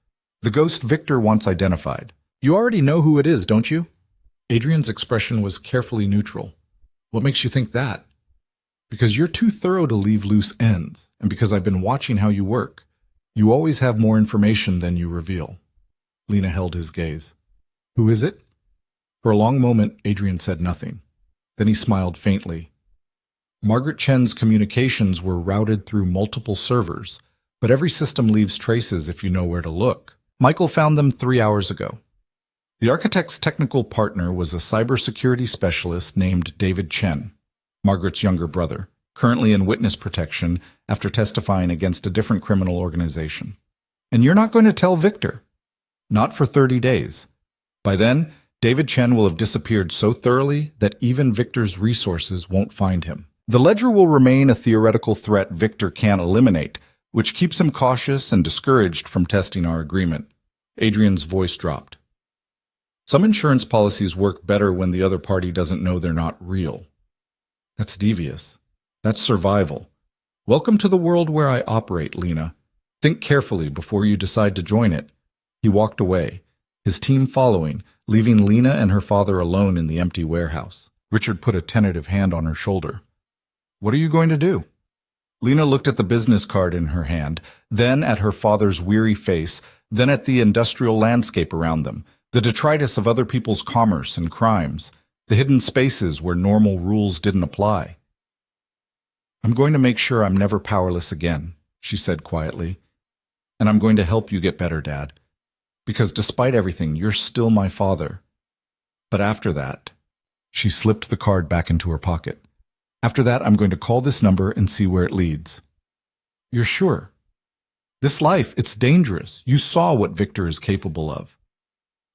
The ghost Victor once identified. You already know who it is, don't you? Adrian's expression was carefully neutral. What makes you think that? Because you're too thorough to leave loose ends, and because I've been watching how you work. You always have more information than you reveal. Lena held his gaze. Who is it? For a long moment, Adrian said nothing. Then he smiled faintly. Margaret Chen's communications were routed through multiple servers, but every system leaves traces if you know where to look. Michael found them 3 hours ago. The architect's technical partner was a cybersecurity specialist named David Chen, Margaret's younger brother, currently in witness protection after testifying against a different criminal organization. And you're not going to tell Victor? Not for 30 days. By then, David Chen will have disappeared so thoroughly that even Victor's resources won't find him. The ledger will remain a theoretical threat Victor can't eliminate, which keeps him cautious and discouraged from testing our agreement. Adrian's voice dropped. Some insurance policies work better when the other party doesn't know they're not real. That's devious. That's survival. Welcome to the world where I operate, Lena. Think carefully before you decide to join it. He walked away, his team following, leaving Lena and her father alone in the empty warehouse. Richard put a tentative hand on her shoulder. What are you going to do? Lena looked at the business card in her hand, then at her father's weary face, then at the industrial landscape around them, the detritus of other people's commerce and crimes, the hidden spaces where normal rules didn't apply. I'm going to make sure I'm never powerless again, she said quietly. And I'm going to help you get better, Dad. Because despite everything, you're still my father. But after that, she slipped the card back into her pocket. After that, I'm going to call this number and see where it leads. You're sure? This life, it's dangerous. You saw what Victor is capable of.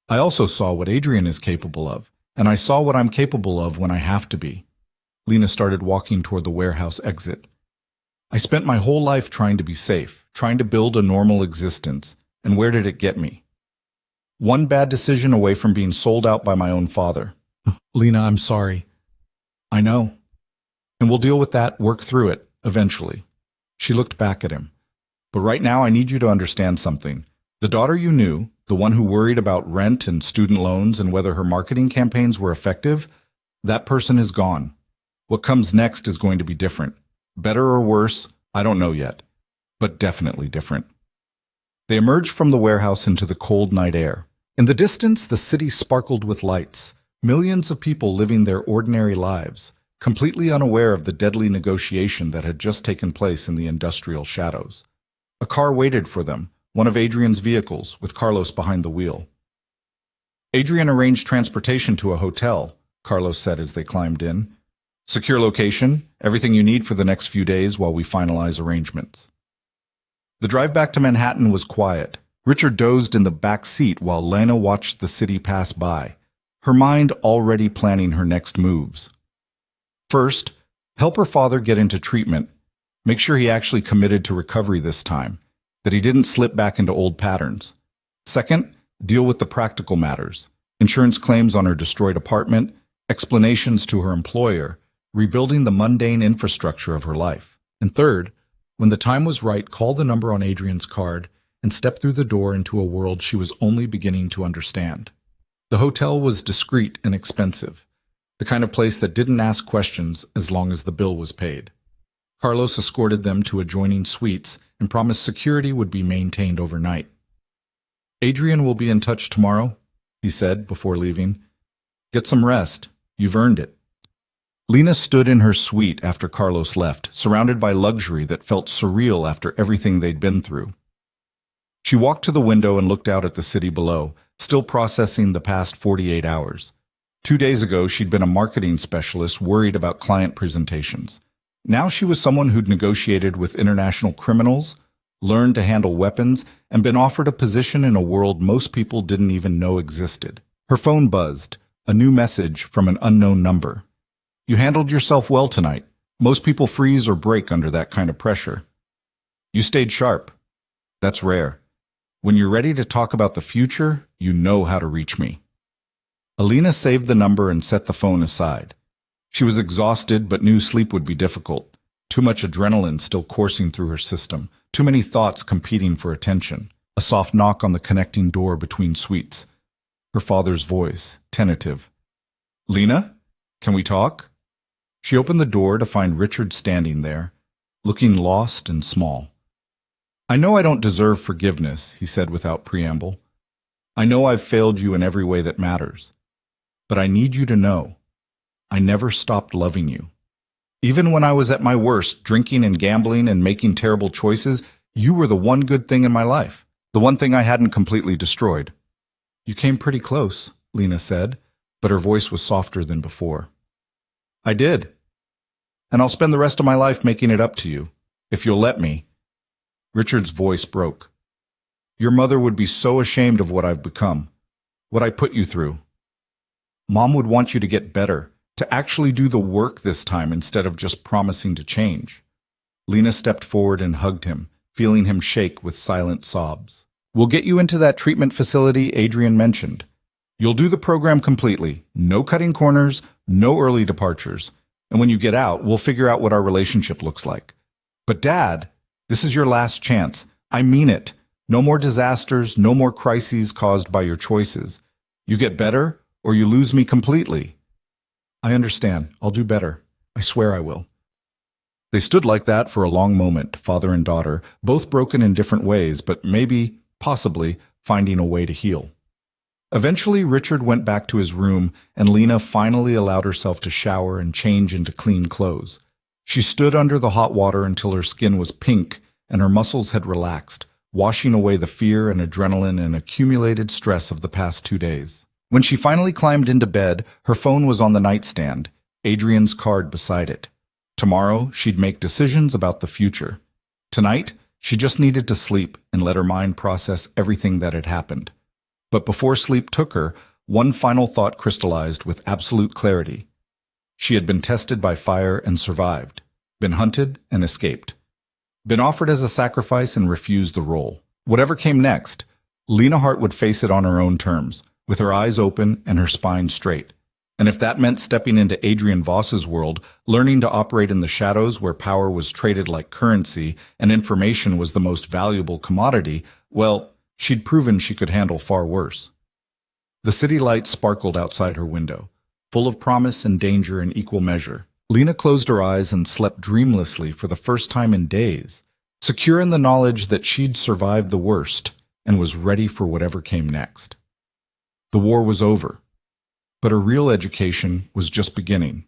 I also saw what Adrian is capable of, and I saw what I'm capable of when I have to be. Lena started walking toward the warehouse exit. I spent my whole life trying to be safe, trying to build a normal existence, and where did it get me? One bad decision away from being sold out by my own father. Lena, I'm sorry. I know. And we'll deal with that, work through it, eventually. She looked back at him. But right now I need you to understand something. The daughter you knew, the one who worried about rent and student loans and whether her marketing campaigns were effective, that person is gone. What comes next is going to be different. Better or worse, I don't know yet, but definitely different. They emerged from the warehouse into the cold night air. In the distance, the city sparkled with lights, millions of people living their ordinary lives, completely unaware of the deadly negotiation that had just taken place in the industrial shadows. A car waited for them, one of Adrian's vehicles, with Carlos behind the wheel. Adrian arranged transportation to a hotel, Carlos said as they climbed in. Secure location, everything you need for the next few days while we finalize arrangements. The drive back to Manhattan was quiet. Richard dozed in the back seat while Lena watched the city pass by, her mind already planning her next moves. First, help her father get into treatment. Make sure he actually committed to recovery this time, that he didn't slip back into old patterns. Second, deal with the practical matters. Insurance claims on her destroyed apartment, explanations to her employer, rebuilding the mundane infrastructure of her life. And third, when the time was right, call the number on Adrian's card and step through the door into a world she was only beginning to understand. The hotel was discreet and expensive, the kind of place that didn't ask questions as long as the bill was paid. Carlos escorted them to adjoining suites and promised security would be maintained overnight. Adrian will be in touch tomorrow, he said before leaving. Get some rest. You've earned it. Lena stood in her suite after Carlos left, surrounded by luxury that felt surreal after everything they'd been through. She walked to the window and looked out at the city below, still processing the past 48 hours. 2 days ago, she'd been a marketing specialist worried about client presentations. Now she was someone who'd negotiated with international criminals, learned to handle weapons, and been offered a position in a world most people didn't even know existed. Her phone buzzed, a new message from an unknown number. You handled yourself well tonight. Most people freeze or break under that kind of pressure. You stayed sharp. That's rare. When you're ready to talk about the future, you know how to reach me. Alina saved the number and set the phone aside. She was exhausted but knew sleep would be difficult. Too much adrenaline still coursing through her system. Too many thoughts competing for attention. A soft knock on the connecting door between suites. Her father's voice, tentative. Lena, can we talk? She opened the door to find Richard standing there, looking lost and small. I know I don't deserve forgiveness, he said without preamble. I know I've failed you in every way that matters. But I need you to know, I never stopped loving you. Even when I was at my worst, drinking and gambling and making terrible choices, you were the one good thing in my life, the one thing I hadn't completely destroyed. You came pretty close, Lena said, but her voice was softer than before. I did. And I'll spend the rest of my life making it up to you, if you'll let me. Richard's voice broke. Your mother would be so ashamed of what I've become, what I put you through. Mom would want you to get better, to actually do the work this time instead of just promising to change. Lena stepped forward and hugged him, feeling him shake with silent sobs. We'll get you into that treatment facility Adrian mentioned. You'll do the program completely, no cutting corners, no early departures. And when you get out, we'll figure out what our relationship looks like. But Dad, this is your last chance. I mean it. No more disasters, no more crises caused by your choices. You get better, or you lose me completely. I understand. I'll do better. I swear I will. They stood like that for a long moment, father and daughter, both broken in different ways, but maybe, possibly, finding a way to heal. Eventually, Richard went back to his room, and Lena finally allowed herself to shower and change into clean clothes. She stood under the hot water until her skin was pink and her muscles had relaxed, washing away the fear and adrenaline and accumulated stress of the past 2 days. When she finally climbed into bed, her phone was on the nightstand, Adrian's card beside it. Tomorrow, she'd make decisions about the future. Tonight, she just needed to sleep and let her mind process everything that had happened. But before sleep took her, one final thought crystallized with absolute clarity. She had been tested by fire and survived, been hunted and escaped. been offered as a sacrifice and refused the role. Whatever came next, Lena Hart would face it on her own terms, with her eyes open and her spine straight. And if that meant stepping into Adrian Voss's world, learning to operate in the shadows where power was traded like currency and information was the most valuable commodity, well, she'd proven she could handle far worse. The city lights sparkled outside her window, full of promise and danger in equal measure. Lena closed her eyes and slept dreamlessly for the first time in days, secure in the knowledge that she'd survived the worst and was ready for whatever came next. The war was over, but her real education was just beginning.